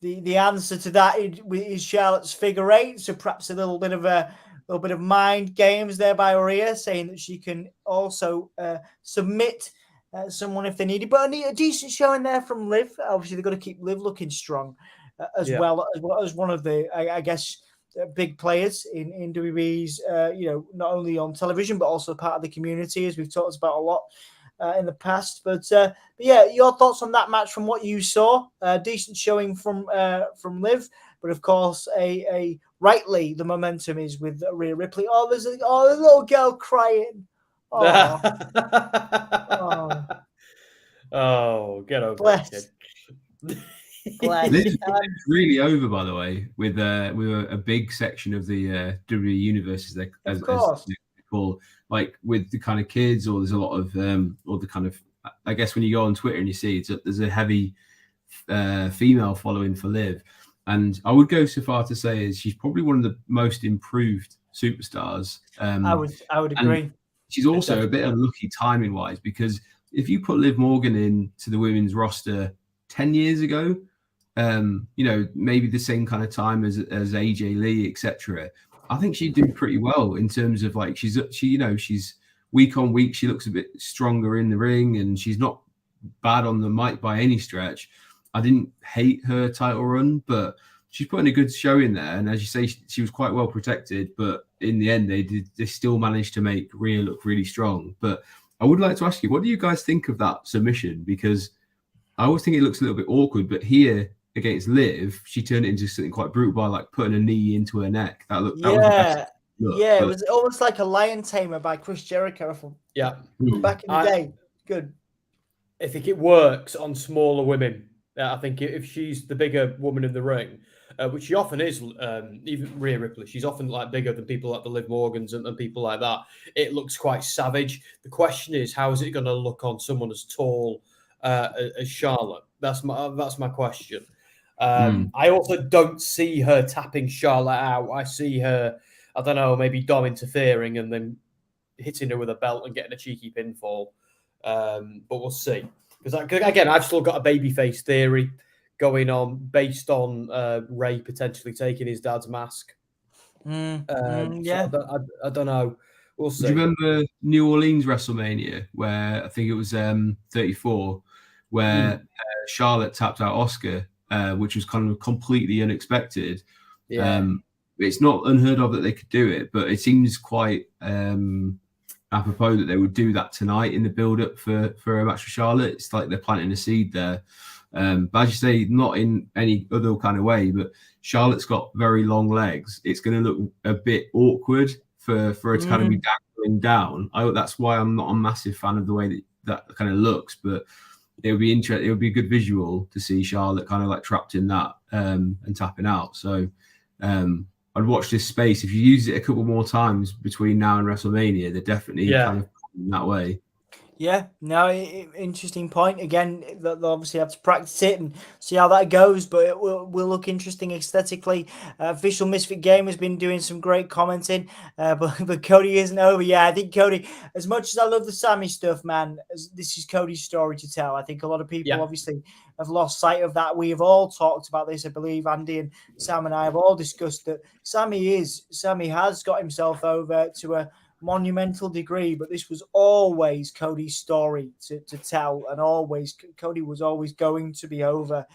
the answer to that is Charlotte's figure eight. So perhaps a little bit of mind games there by Rhea, saying that she can also submit someone if they need it. But a decent showing there from Liv. Obviously, they've got to keep Liv looking strong well as one of the, I guess, big players in WWE's, not only on television, but also part of the community, as we've talked about a lot in the past. But yeah, your thoughts on that match from what you saw? Decent showing from Liv, but of course, a rightly the momentum is with Rhea Ripley. Oh, there's a little girl crying. Oh, get over it. It's really over, by the way, with a big section of the WWE universe, as they call, like with the kind of kids, or there's a lot of or the kind of, I guess when you go on Twitter and you see there's a heavy female following for Liv. And I would go so far to say is she's probably one of the most improved superstars. I would agree. She's also a bit unlucky timing wise, because if you put Liv Morgan into the women's roster 10 years ago, maybe the same kind of time as AJ Lee, etc., I think she'd do pretty well in terms of like she's week on week, she looks a bit stronger in the ring, and she's not bad on the mic by any stretch. I didn't hate her title run, but she's putting a good show in there. And as you say, she was quite well protected, but in the end, they still managed to make Rhea look really strong. But I would like to ask you, what do you guys think of that submission? Because I always think it looks a little bit awkward, but here against Liv, she turned it into something quite brutal by like putting a knee into her neck. That was the best look, it was almost like a lion tamer by Chris Jericho from back in the day. Good. I think it works on smaller women. I think if she's the bigger woman in the ring, which she often is, even Rhea Ripley, she's often like bigger than people like the Liv Morgans and people like that. It looks quite savage. The question is, how is it going to look on someone as tall as Charlotte? That's my question. I also don't see her tapping Charlotte out. I see her, I don't know, maybe Dom interfering and then hitting her with a belt and getting a cheeky pinfall. But we'll see. Because again, I've still got a babyface theory going on based on Ray potentially taking his dad's mask. Yeah. So I don't know. We'll see. Do you remember New Orleans WrestleMania, where I think it was 34, where Charlotte tapped out Oscar, which was kind of completely unexpected. Yeah. It's not unheard of that they could do it, but it seems quite apropos that they would do that tonight in the build-up for a match with Charlotte. It's like they're planting a seed there. But as you say, not in any other kind of way, but Charlotte's got very long legs. It's going to look a bit awkward for her to kind of be dangling down. That's why I'm not a massive fan of the way that kind of looks, but it would be interesting. It would be a good visual to see Charlotte kind of like trapped in that and tapping out. So I'd watch this space. If you use it a couple more times between now and WrestleMania, they're definitely kind of in that way. Yeah, no, interesting point. Again, they'll obviously have to practice it and see how that goes, but it will look interesting aesthetically. Official Misfit Game has been doing some great commenting, but Cody isn't over. Yeah, I think Cody, as much as I love the Sami stuff, man, this is Cody's story to tell. I think a lot of people obviously have lost sight of that. We have all talked about this, I believe. Andy and Sam and I have all discussed that Sami has got himself over to a monumental degree, but this was always Cody's story to tell, and always Cody was always going to be over.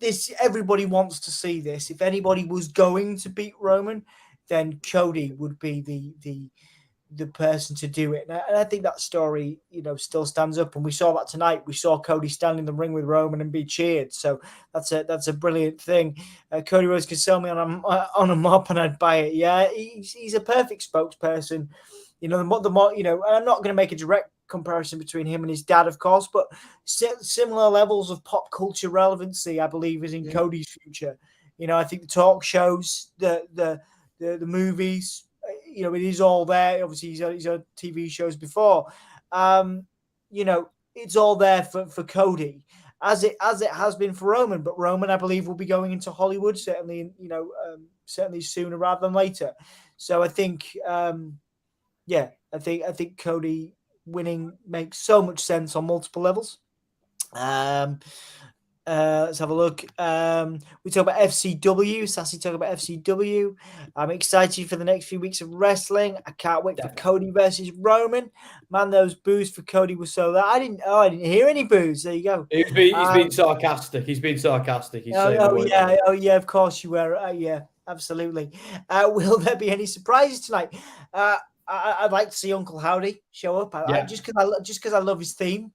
This everybody wants to see this. If anybody was going to beat Roman, then Cody would be the person to do it. And I think that story, still stands up. And we saw that tonight. We saw Cody stand in the ring with Roman and be cheered. So that's a brilliant thing. Cody Rhodes can sell me on a mop and I'd buy it. Yeah, he's a perfect spokesperson. The more, and I'm not going to make a direct comparison between him and his dad, of course, but similar levels of pop culture relevancy, I believe, is in Cody's future. I think the talk shows, the movies, it is all there. Obviously, he's on TV shows before. It's all there for Cody, as it has been for Roman. But Roman, I believe, will be going into Hollywood certainly sooner rather than later. So I think, I think Cody winning makes so much sense on multiple levels. Let's have a look. We talk about FCW. Sassy talk about FCW. I'm excited for the next few weeks of wrestling. I can't wait for Cody versus Roman. Man, those boos for Cody were so that I didn't hear any boos. There you go. He's been sarcastic. He's been sarcastic. Of course you were. Yeah, absolutely. Will there be any surprises tonight? I'd like to see Uncle Howdy show up. Just because I love his theme.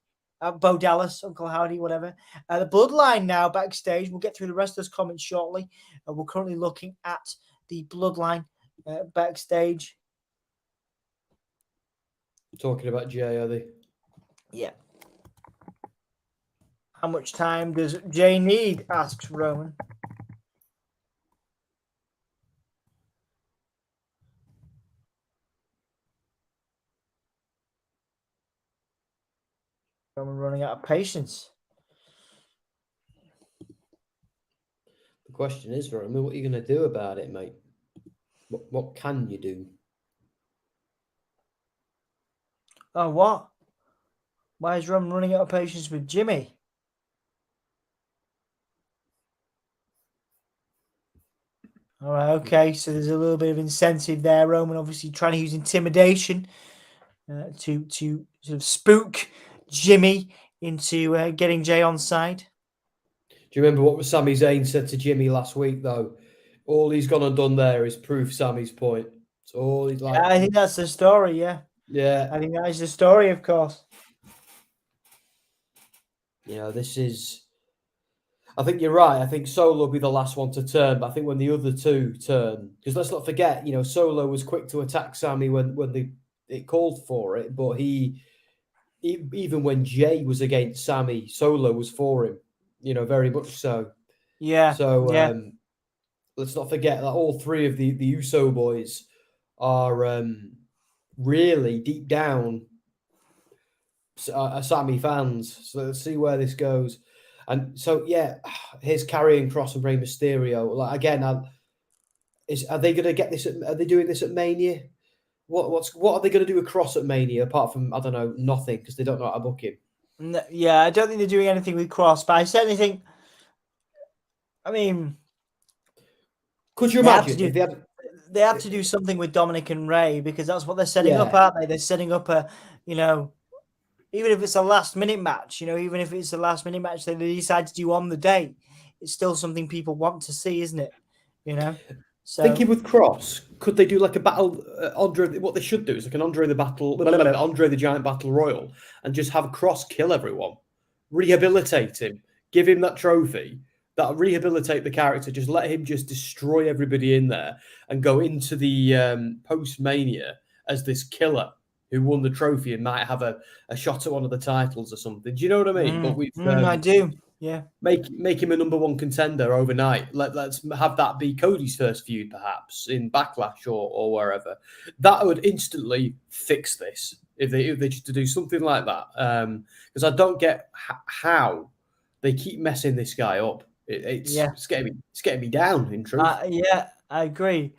Bo Dallas, Uncle Howdy, whatever. The Bloodline now backstage. We'll get through the rest of those comments shortly. We're currently looking at the Bloodline backstage. Talking about Jey, are they? Yeah. How much time does Jey need? Asks Roman. Roman running out of patience. question is for him. What are you going to do about it, mate? What can you do? Oh, what? Why is Roman running out of patience with Jimmy? All right, okay. So there's a little bit of incentive there. Roman obviously trying to use intimidation to sort of spook Jimmy into getting Jey on side. Do you remember what Sami Zayn said to Jimmy last week, though? All he's gone and done there is prove Sami's point. It's all he's like. Yeah, I think that's the story, yeah. Yeah. I think that is the story, of course. You know, this is... I think you're right. I think Solo will be the last one to turn, but I think when the other two turn... Because let's not forget, you know, Solo was quick to attack Sami when it called for it, but even when Jey was against Sami, Solo was for him, you know, very much so. Yeah. So yeah. Let's not forget that all three of the Uso boys are really deep down Sami fans. So let's see where this goes. And so, yeah, here's Karrion Kross and Rey Mysterio. Like again, are they going to get this? Are they doing this at Mania? What are they going to do across at Mania apart from, I don't know, nothing, because they don't know how to book him? No, yeah, I don't think they're doing anything with Cross, but I certainly think. I mean, could you imagine if they have to do something with Dominic and Ray, because that's what they're setting up, aren't they? They're setting up a, you know, even if it's a last minute match, you know, even if it's a last minute match that they decide to do on the day, it's still something people want to see, isn't it? You know. So, thinking with Cross, could they do like a battle? Andre, what they should do is like an Andre the Giant Battle Royal, and just have Cross kill everyone, rehabilitate him, give him that trophy, that rehabilitate the character, just let him just destroy everybody in there, and go into the post-Mania as this killer who won the trophy and might have a shot at one of the titles or something. Do you know what I mean? But I do. Yeah. Make him a number one contender overnight. Let's have that be Cody's first feud, perhaps in Backlash or wherever. That would instantly fix this if they just to do something like that. Because I don't get how they keep messing this guy up. It's getting me down. In truth, yeah, I agree.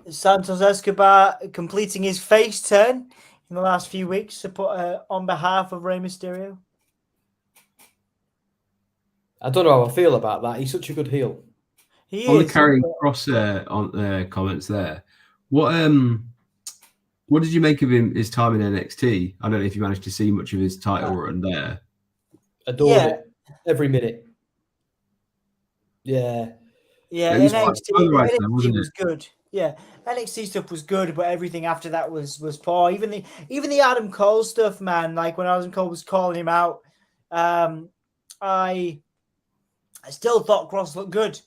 Santos Escobar completing his face turn in the last few weeks to put on behalf of Rey Mysterio. I don't know how I feel about that. He's such a good heel. He on is. The Karrion Kross on comments there. What did you make of his time in NXT? I don't know if you managed to see much of his title run there. Adored it every minute. Yeah. Yeah, it was NXT was good. Yeah, NXT stuff was good, but everything after that was poor. Even the Adam Cole stuff, man. Like when Adam Cole was calling him out, I still thought Cross looked good.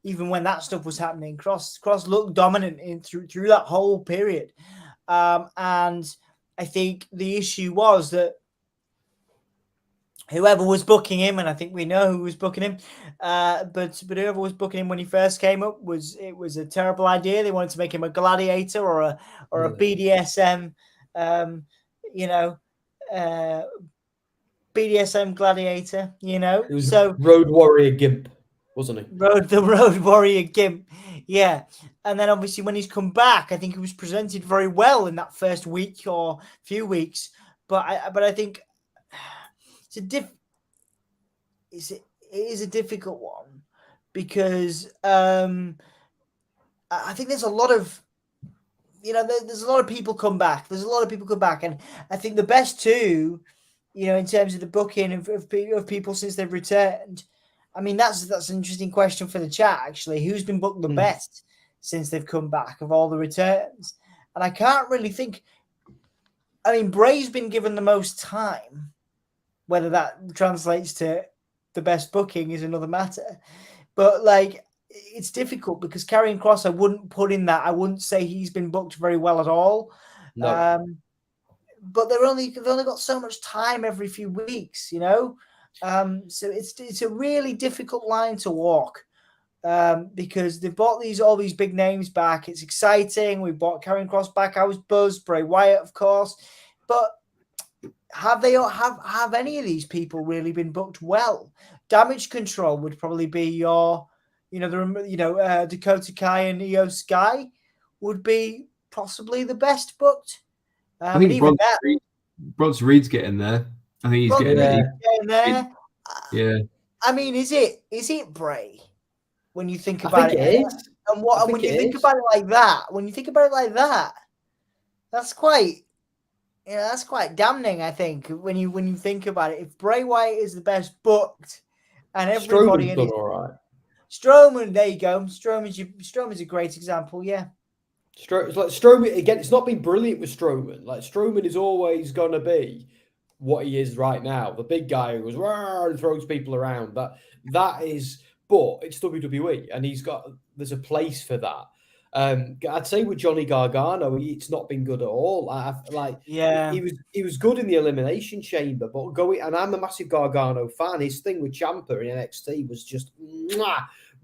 Even when that stuff was happening, Cross looked dominant through that whole period. And I think the issue was that whoever was booking him, and I think we know who was booking him, but whoever was booking him when he first came up was a terrible idea. They wanted to make him a gladiator or a BDSM, BDSM gladiator, you know. It was Road Warrior Gimp, wasn't he? The Road Warrior Gimp, yeah. And then obviously when he's come back, I think he was presented very well in that first week or few weeks. But I think it is a difficult one because I think there's a lot of there's a lot of people come back. And I think the best two, in terms of the booking of people since they've returned. I mean, that's an interesting question for the chat, actually. Who's been booked the best since they've come back of all the returns? And I can't really think. I mean, Bray's been given the most time. Whether that translates to the best booking is another matter. But, it's difficult because Karrion Kross, I wouldn't put in that. I wouldn't say he's been booked very well at all. No. But they've only got so much time every few weeks, So it's a really difficult line to walk because they've brought all these big names back. It's exciting. We brought Karrion Kross back. I was buzzed. Bray Wyatt, of course. But have any of these people really been booked well? Damage Control would probably be your, Dakota Kai and Io Sky would be possibly the best booked. I think Bronson Reed's getting there. I think he's getting there. Yeah. I mean, is it Bray when you think about it? It is. And when you think about it like that, that's quite damning. I think when you think about it, if Bray Wyatt is the best booked, and everybody Strowman's done all right. Strowman, there you go. Strowman's a great example. Yeah. Strowman again. It's not been brilliant with Strowman. Like Strowman is always going to be what he is right now, the big guy who goes and throws people around. That is, but it's WWE, and there's a place for that. I'd say with Johnny Gargano, it's not been good at all. He was good in the Elimination Chamber, but and I'm a massive Gargano fan. His thing with Ciampa in NXT was just,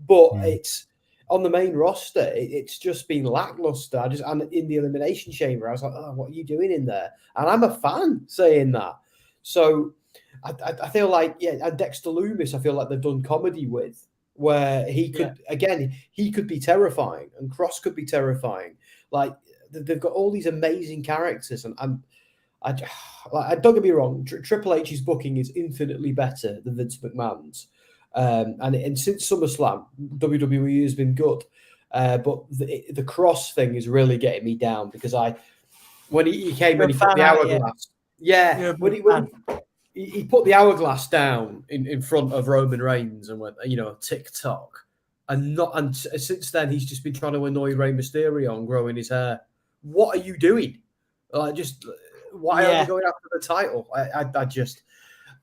but it's on the main roster. It's just been lackluster. And in the Elimination Chamber, I was like, oh, what are you doing in there? And I'm a fan saying that. So I feel like, and Dexter Lumis, I feel like they've done comedy with, where he could be terrifying, and Cross could be terrifying. Like they've got all these amazing characters, and don't get me wrong, Triple H's booking is infinitely better than Vince McMahon's, and since SummerSlam, WWE has been good, but the Cross thing is really getting me down because when he came and he put the hourglass, he put the hourglass down in front of Roman Reigns and went, TikTok. And since then, he's just been trying to annoy Rey Mysterio and growing his hair. What are you doing? Why are you going after the title?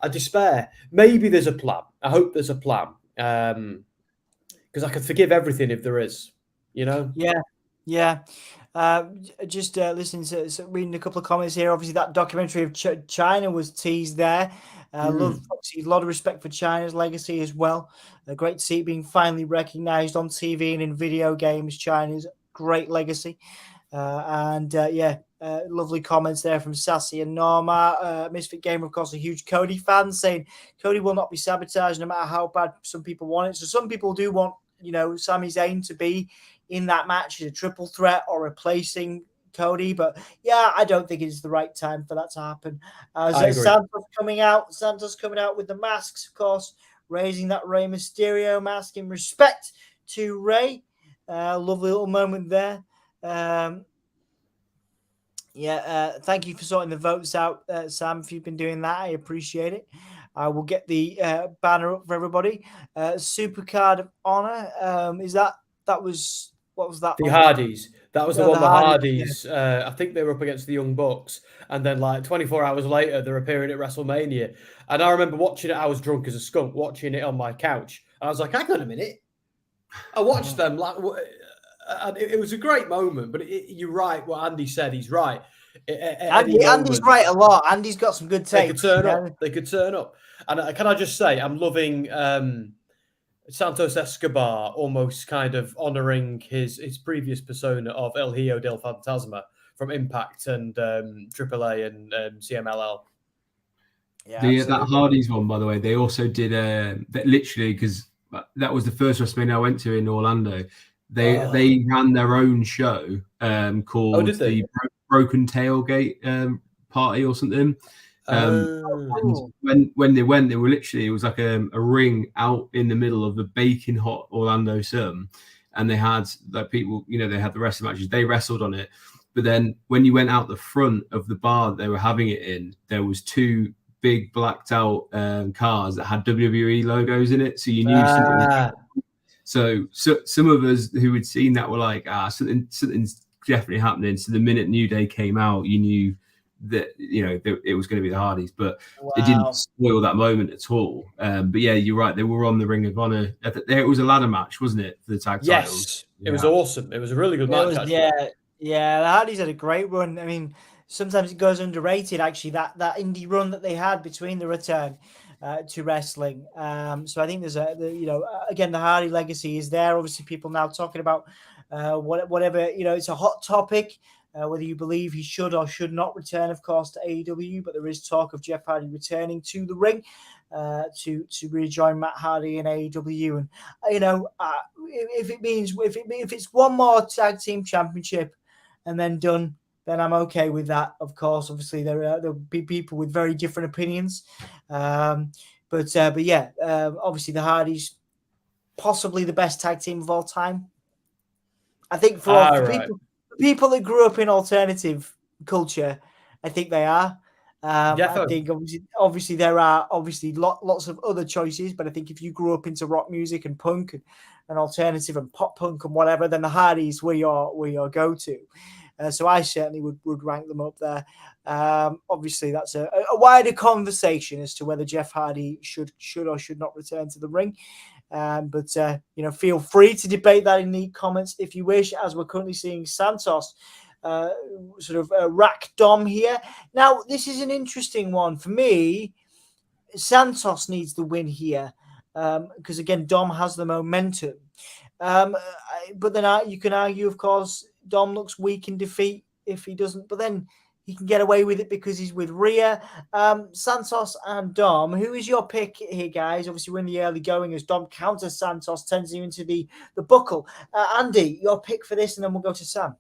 I despair. Maybe there's a plan. I hope there's a plan. Because I could forgive everything if there is, Yeah. Just listening to reading a couple of comments here. Obviously, that documentary of China was teased there. Love, obviously, a lot of respect for China's legacy as well. Great to see it being finally recognized on TV and in video games. China's great legacy. Lovely comments there from Sassy and Norma. Misfit Gamer, of course, a huge Cody fan, saying Cody will not be sabotaged no matter how bad some people want it. So some people do want, Sami Zayn to be in that match as a triple threat or replacing Cody. But yeah, I don't think it's the right time for that to happen. Santos coming out with the masks, of course, raising that Rey Mysterio mask in respect to Rey. Lovely little moment there. Thank you for sorting the votes out, Sam. If you've been doing that, I appreciate it. I will get the banner up for everybody. Supercard of Honor. What was that? The Hardys. That was the one. The Hardys. I think they were up against the Young Bucks, and then 24 hours later, they're appearing at WrestleMania. And I remember watching it. I was drunk as a skunk, watching it on my couch. And I was like, hang on a minute. I watched them. And it was a great moment. But you're right. What Andy said, he's right. Andy's right a lot. Andy's got some good takes. They could turn up. And can I just say, I'm loving Santos Escobar almost kind of honouring his previous persona of El Hijo del Fantasma from Impact and AAA and CMLL. Yeah, that Hardy's one, by the way, they also did that literally because that was the first WrestleMania I went to in Orlando. They ran their own show called the Broken Tailgate Party or something. And when they went, they were literally, it was like a ring out in the middle of the baking hot Orlando sun, and they had people, they had the wrestling matches. They wrestled on it, but then when you went out the front of the bar that they were having it in, there was two big blacked out cars that had WWE logos in it, so you knew something. So some of us who had seen that were like, something's definitely happening. So the minute New Day came out, you knew that it was going to be the Hardys, but it didn't spoil that moment at all. But yeah, you're right. They were on the Ring of Honor. It was a ladder match, wasn't it, for the tag titles? It was awesome. It was a really good match. The Hardys had a great run. I mean, sometimes it goes underrated. Actually, that indie run that they had between the return to wrestling. So I think there's again, the Hardy legacy is there. Obviously, people now talking about whatever, it's a hot topic. whether you believe he should or should not return, of course, to AEW. But there is talk of Jeff Hardy returning to the ring to rejoin Matt Hardy in AEW. And if it's one more tag team championship and then done, then I'm okay with that. Of course, obviously there'll be people with very different opinions, but yeah, obviously the Hardys, possibly the best tag team of all time. I think for people that grew up in alternative culture, I think they are. I think obviously there are lots of other choices, but I think if you grew up into rock music and punk and alternative and pop punk and whatever, then the Hardys were your go-to. So I certainly would rank them up there. Obviously, that's a wider conversation as to whether Jeff Hardy should or should not return to the ring. But feel free to debate that in the comments if you wish, as we're currently seeing Santos rack Dom here. Now, this is an interesting one. For me, Santos needs the win here because, again, Dom has the momentum. But then you can argue, of course, Dom looks weak in defeat if he doesn't, but then he can get away with it because he's with Rhea. Santos and Dom, who is your pick here, guys? Obviously, we're in the early going as Dom counters Santos, turns him into the buckle. Andy, your pick for this, and then we'll go to Sam.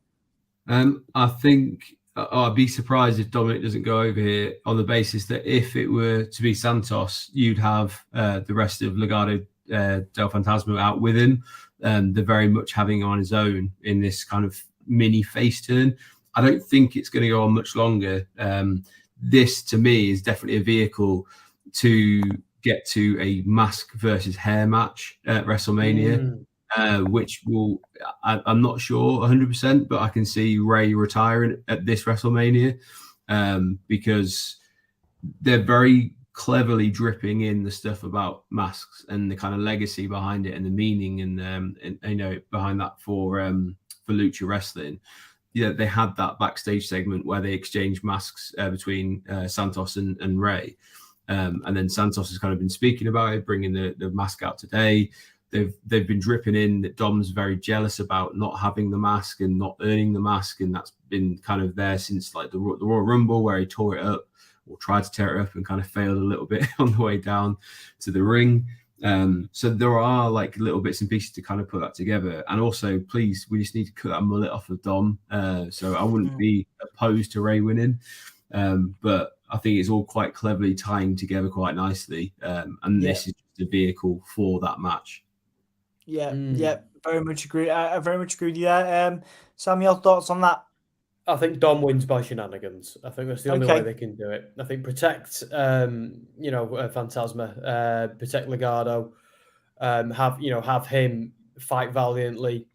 I think I'd be surprised if Dominic doesn't go over here on the basis that if it were to be Santos, you'd have the rest of Legado del Fantasma out with him. They're very much having on his own in this kind of mini face turn. I don't think it's going to go on much longer. This, to me, is definitely a vehicle to get to a mask versus hair match at WrestleMania, which will, I'm not sure 100%, but I can see Ray retiring at this WrestleMania because they're very cleverly dripping in the stuff about masks and the kind of legacy behind it and the meaning and behind that for lucha wrestling. Yeah, they had that backstage segment where they exchanged masks between Santos and Ray, and then Santos has kind of been speaking about it, bringing the mask out today. They've been dripping in that Dom's very jealous about not having the mask and not earning the mask, and that's been kind of there since like the Royal Rumble where he tore it up or tried to tear it up and kind of failed a little bit on the way down to the ring. So there are like little bits and pieces to kind of put that together. And also, please, we just need to cut that mullet off of Dom. So I wouldn't be opposed to Ray winning, but I think it's all quite cleverly tying together quite nicely. And this is just a vehicle for that match. Yeah, very much agree. I very much agree with you there. Sam, your thoughts on that? I think Dom wins by shenanigans. I think that's the only way they can do it. I think protect, Fantasma, protect Legado, have him fight valiantly,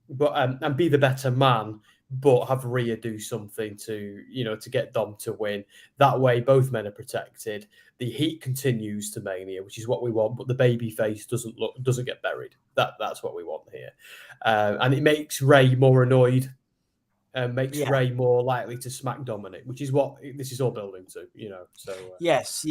but and be the better man, but have Rhea do something to get Dom to win. That way, both men are protected. The heat continues to Mania, which is what we want, but the baby face doesn't get buried. That's what we want here, and it makes Ray more annoyed. Makes Ray more likely to smack Dominic, which is what this is all building to, So yes,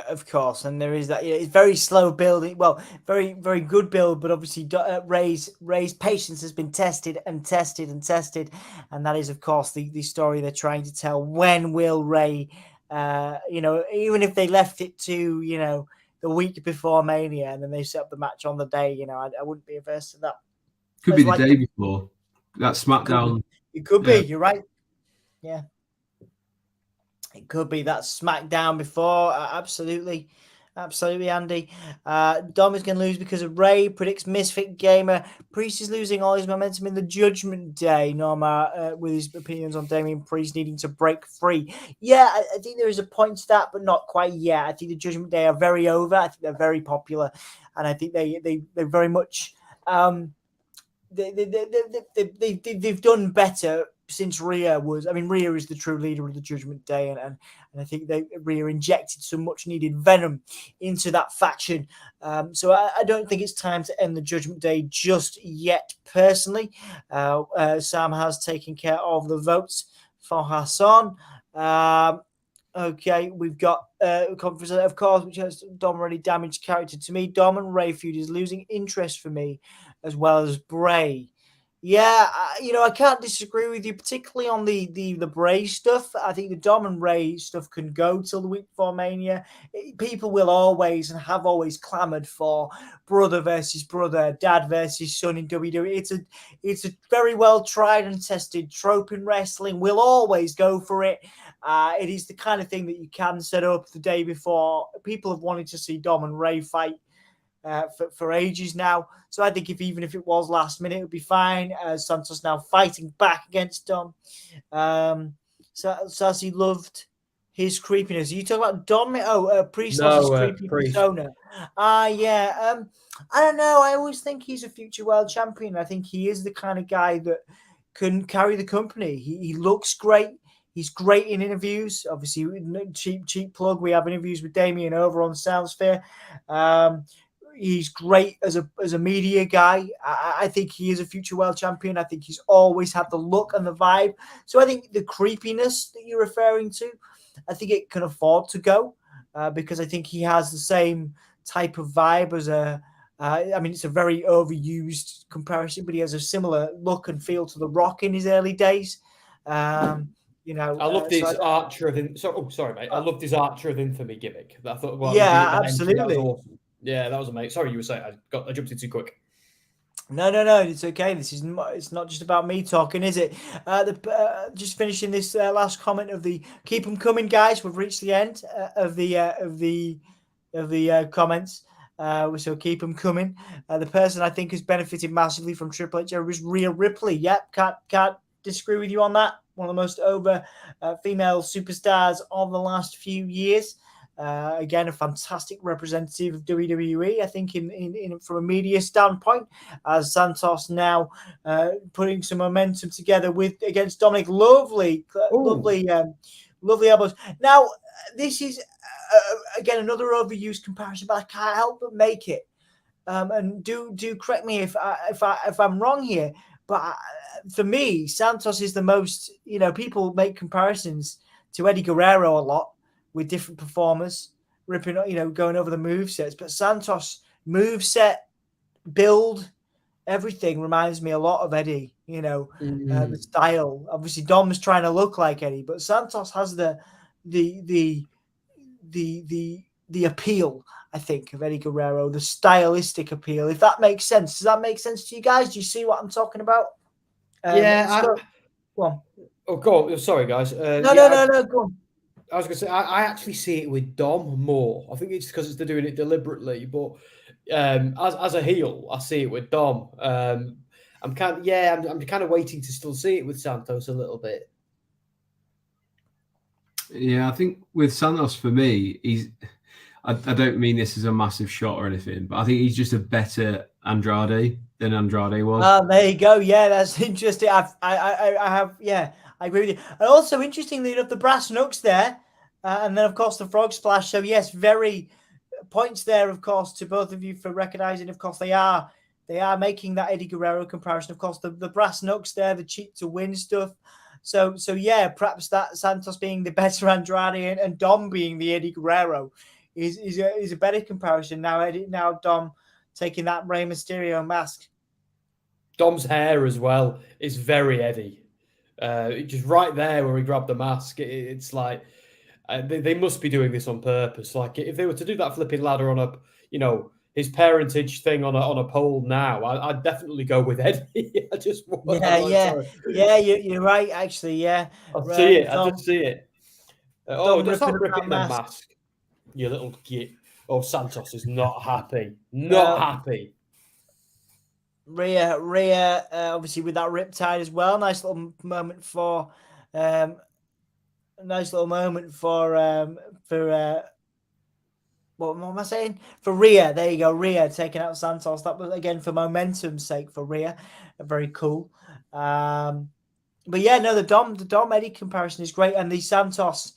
of course, and there is that. It's very slow building. Well, very very good build, but obviously Ray's patience has been tested, and that is, of course, the story they're trying to tell. When will Ray, even if they left it to the week before Mania and then they set up the match on the day, I wouldn't be averse to that. Could be the day before that Smackdown. It could be. You're right. Yeah. It could be that Smackdown before. Absolutely, Andy. Dom is going to lose because of Ray. Predicts Misfit Gamer. Priest is losing all his momentum in the Judgment Day. Norma with his opinions on Damian Priest needing to break free. Yeah, I think there is a point to that, but not quite yet. I think the Judgment Day are very over. I think they're very popular, and I think they're very much. They've done better since Rhea was. I mean, Rhea is the true leader of the Judgment Day, and I think Rhea injected some much needed venom into that faction. So I don't think it's time to end the Judgment Day just yet. Personally, Sam has taken care of the votes for Hassan. Okay, we've got conference, of course, which has Dom already damaged character to me. Dom and Ray feud is losing interest for me, as well as Bray. Yeah, I can't disagree with you, particularly on the Bray stuff. I think the Dom and Ray stuff can go till the week before Mania. People will always and have always clamored for brother versus brother, dad versus son in WWE. It's a very well tried and tested trope in wrestling. We'll always go for it. It is the kind of thing that you can set up the day before. People have wanted to see Dom and Ray fight for ages now. So I think even if it was last minute, it would be fine. Santos now fighting back against Dom. Sassy loved his creepiness. Are you talking about Dom? Priest's creepy persona. Yeah. I don't know. I always think he's a future world champion. I think he is the kind of guy that can carry the company. He looks great. He's great in interviews. Obviously, cheap plug. We have interviews with Damien over on Soundsphere. He's great as a media guy. I think he is a future world champion. I think he's always had the look and the vibe. So I think the creepiness that you're referring to, I think it can afford to go because I think he has the same type of vibe as it's a very overused comparison, but he has a similar look and feel to The Rock in his early days. I loved his Archer of sorry, mate. I loved his Archer of Infamy gimmick. I thought, absolutely. That was awesome. Yeah, that was amazing. Sorry, you were saying I jumped in too quick. No, it's okay. It's not just about me talking, is it? Just finishing this last comment of the keep them coming, guys. We've reached the end of the comments. So keep them coming. The person I think has benefited massively from Triple H was Rhea Ripley. Yep, can't disagree with you on that. One of the most over female superstars of the last few years. Again, a fantastic representative of WWE, I think, in from a media standpoint, as Santos now putting some momentum together against Dominic. Lovely elbows. Now, this is again another overused comparison, but I can't help but make it. And do correct me if I'm wrong here, but for me, Santos is the most. People make comparisons to Eddie Guerrero a lot, with different performers, going over the movesets. But Santos' moveset, build, everything reminds me a lot of Eddie, the style. Obviously, Dom's trying to look like Eddie, but Santos has the appeal, I think, of Eddie Guerrero, the stylistic appeal, if that makes sense. Does that make sense to you guys? Do you see what I'm talking about? Go on. Oh, go on. Sorry, guys. No, go on. I was going to say, I actually see it with Dom more. I think it's because they're doing it deliberately, but as a heel, I see it with Dom. I'm kind of waiting to still see it with Santos a little bit. Yeah, I think with Santos, for me, I don't mean this as a massive shot or anything, but I think he's just a better Andrade than Andrade was. Oh, there you go. Yeah, that's interesting. I agree with you. And also, interestingly enough, the brass knucks there, and then, of course, the frog splash. So, yes, very points there, of course, to both of you for recognizing, of course, they are making that Eddie Guerrero comparison. Of course, the brass knucks there, the cheat to win stuff. So yeah, perhaps that Santos being the better Andrade and Dom being the Eddie Guerrero is a better comparison. Now Dom taking that Rey Mysterio mask. Dom's hair as well is very Eddie. Just right there where he grabbed the mask, it's like they must be doing this on purpose. Like if they were to do that flipping ladder on his parentage thing on a pole now, I'd definitely go with Eddie. You're right. Actually, yeah, I see it. I just see it. Just not ripping the mask, you little git. Oh, Santos is not happy. Happy. Rhea, obviously with that riptide as well. Nice little moment for what am I saying? For Rhea, there you go. Rhea taking out Santos. That was again for momentum's sake for Rhea. Very cool. But yeah, no, the Dom Eddie comparison is great, and the Santos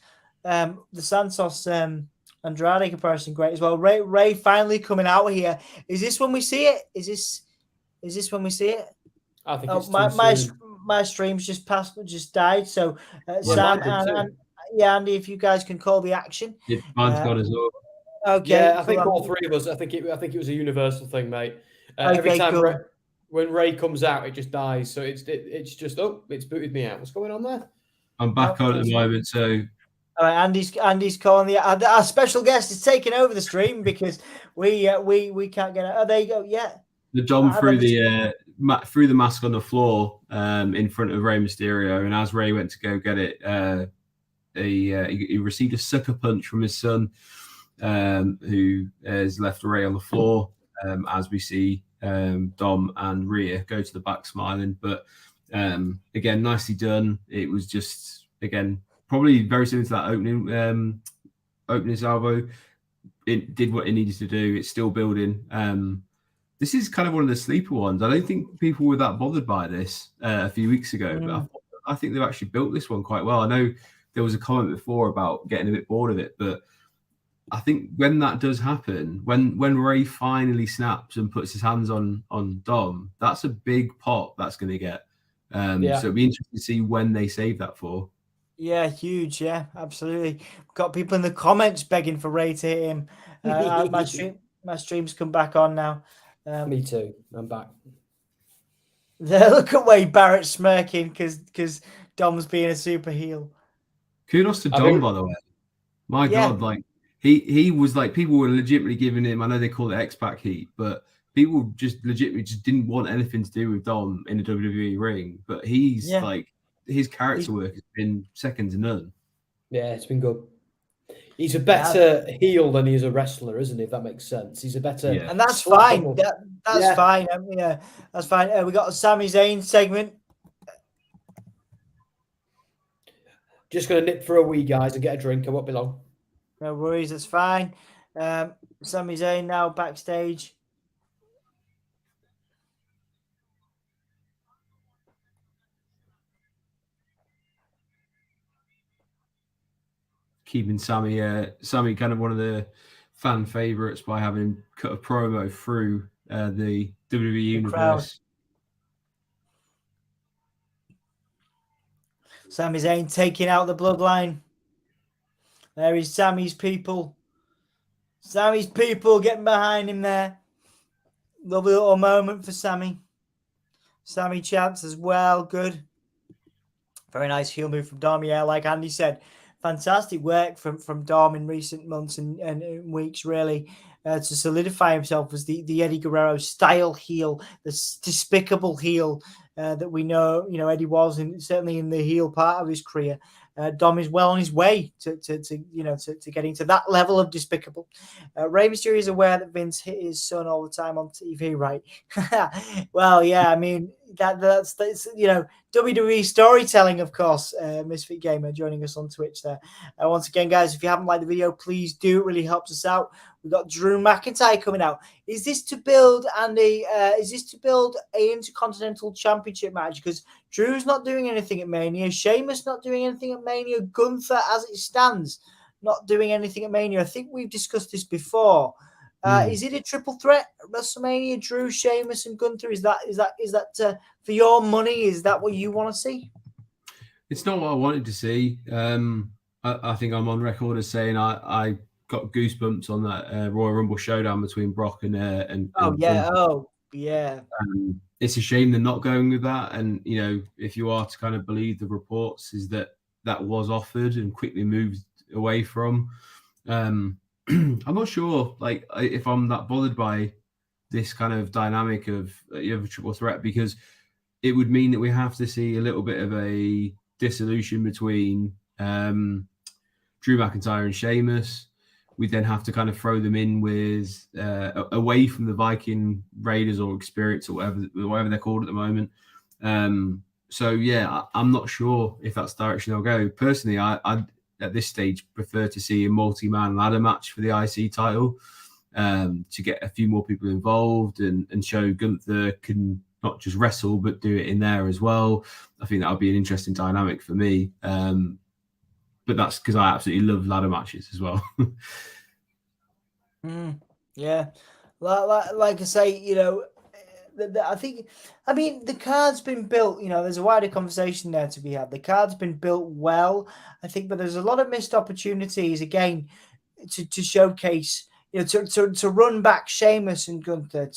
Andrade comparison great as well. Ray finally coming out here. Is this when we see it? Is this when we see it? I think it's my stream's just died. So Sam and Andy, if you guys can call the action. Yeah, mine's gone as well. Okay. Yeah, I think all three of us. I think it was a universal thing, mate. Okay, when Ray comes out, it just dies. So it's just it's booted me out. What's going on there? I'm back on at the moment, so. All right, Andy's calling our special guest is taking over the stream because we can't get out. Oh, there you go. Yeah, The Dom threw the mask on the floor in front of Rey Mysterio, and as Ray went to go get it, he received a sucker punch from his son, who has left Ray on the floor. As we see Dom and Rhea go to the back smiling, but again, nicely done. It was just probably very similar to that opening salvo. It did what it needed to do. It's still building. This is kind of one of the sleeper ones. I don't think people were that bothered by this a few weeks ago, but I think they've actually built this one quite well. I know there was a comment before about getting a bit bored of it, but I think when that does happen, when Ray finally snaps and puts his hands on Dom, that's a big pop that's going to get. So it'll be interesting to see when they save that for. Yeah, huge. Yeah, absolutely. We've got people in the comments begging for Ray to hit him. My stream's come back on now. Me too. I'm back. Look at Wade Barrett smirking because Dom's being a super heel. Kudos to Dom, by the way. My God, like he was like, people were legitimately giving him. I know they call it X-Pac heat, but people just legitimately just didn't want anything to do with Dom in the WWE ring. But he's like, his character work has been second to none. Yeah, it's been good. He's a better heel than he is a wrestler, isn't he? If that makes sense. He's a better... Yeah. And that's fine. That's fine. That's fine. We got a Sami Zayn segment. Just going to nip for a wee, guys, and get a drink. I won't be long. No worries. That's fine. Sami Zayn now backstage. Keeping Sami kind of one of the fan favorites by having him cut a promo through the WWE universe. Crowd. Sami Zayn taking out the Bloodline. There is Sami's people. Sami's people getting behind him there. Lovely little moment for Sami. Sami chants as well. Good. Very nice heel move from Dom. Yeah, like Andy said, fantastic work from Dom in recent months and weeks, really, to solidify himself as the Eddie Guerrero style heel, the despicable heel that we know. Eddie was certainly in the heel part of his career. Dom is well on his way to getting to that level of despicable. Rey Mysterio is aware that Vince hit his son all the time on TV, right? Well, yeah, I mean that's WWE storytelling, of course. Misfit Gamer joining us on Twitch there. Once again, guys, if you haven't liked the video, please do. It really helps us out. We've got Drew McIntyre coming out. Is this to build, Andy? Is this to build an Intercontinental Championship match? Because Drew's not doing anything at Mania. Sheamus not doing anything at Mania. Gunther, as it stands, not doing anything at Mania. I think we've discussed this before. Is it a triple threat? WrestleMania, Drew, Sheamus, and Gunther. Is that for your money? Is that what you want to see? It's not what I wanted to see. I think I'm on record as saying I got goosebumps on that Royal Rumble showdown between Brock and yeah. Oh yeah. It's a shame they're not going with that. And if you are to kind of believe the reports, is that was offered and quickly moved away from. I'm not sure, like, if I'm that bothered by this kind of dynamic of a triple threat, because it would mean that we have to see a little bit of a dissolution between Drew McIntyre and Sheamus. We then have to kind of throw them in with away from the Viking Raiders or Experience or whatever they're called at the moment. So yeah, I'm not sure if that's the direction they'll go. Personally, I at this stage prefer to see a multi-man ladder match for the IC title, to get a few more people involved and show Gunther can not just wrestle but do it in there as well. I think that would be an interesting dynamic for me. But that's because I absolutely love ladder matches as well. Yeah, like I say, I mean, the card's been built. There's a wider conversation there to be had. The card's been built well, I think, but there's a lot of missed opportunities again to showcase, to run back Sheamus and Gunther,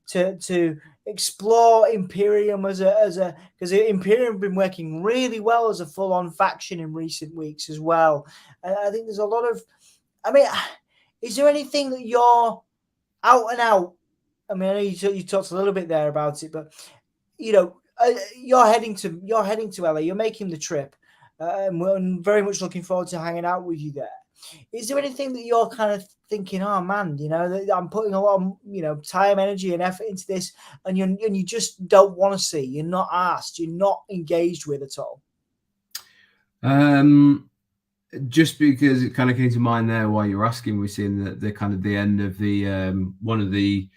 to explore Imperium as a because Imperium have been working really well as a full-on faction in recent weeks as well. And I think there's a lot of, I mean, is there anything that you're out and out? I mean, I know you talked a little bit there about it, but you're heading to LA. You're making the trip, and we're very much looking forward to hanging out with you there. Is there anything that you're kind of thinking, oh man, that I'm putting a lot of time, energy, and effort into this, and you just don't want to see? You're not asked. You're not engaged with at all. Just because it kind of came to mind there while you're asking, we're seeing the kind of the end of the one of the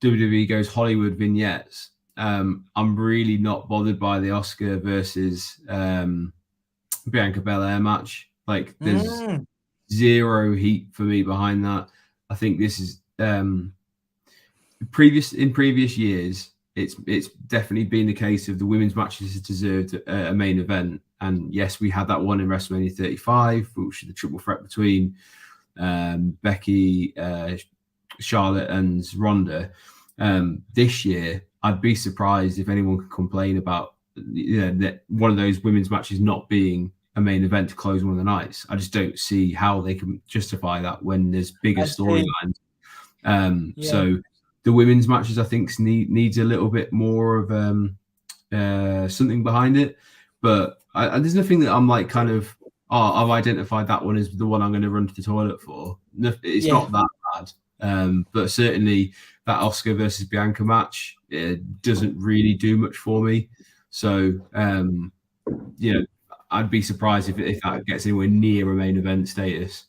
WWE Goes Hollywood vignettes. I'm really not bothered by the Asuka versus Bianca Belair match. Like, there's zero heat for me behind that. I think this is in previous years. It's definitely been the case of the women's matches has deserved a main event. And yes, we had that one in WrestleMania 35, which is the triple threat between Becky, Charlotte, and Ronda. This year, I'd be surprised if anyone could complain about that one of those women's matches not being a main event to close one of the nights. I just don't see how they can justify that when there's bigger storylines. So the women's matches, I think, needs a little bit more of something behind it. But there's nothing that I'm like kind of, I've identified that one as the one I'm going to run to the toilet for. It's not that bad. But certainly that Asuka versus Bianca match doesn't really do much for me. So, I'd be surprised if that gets anywhere near a main event status.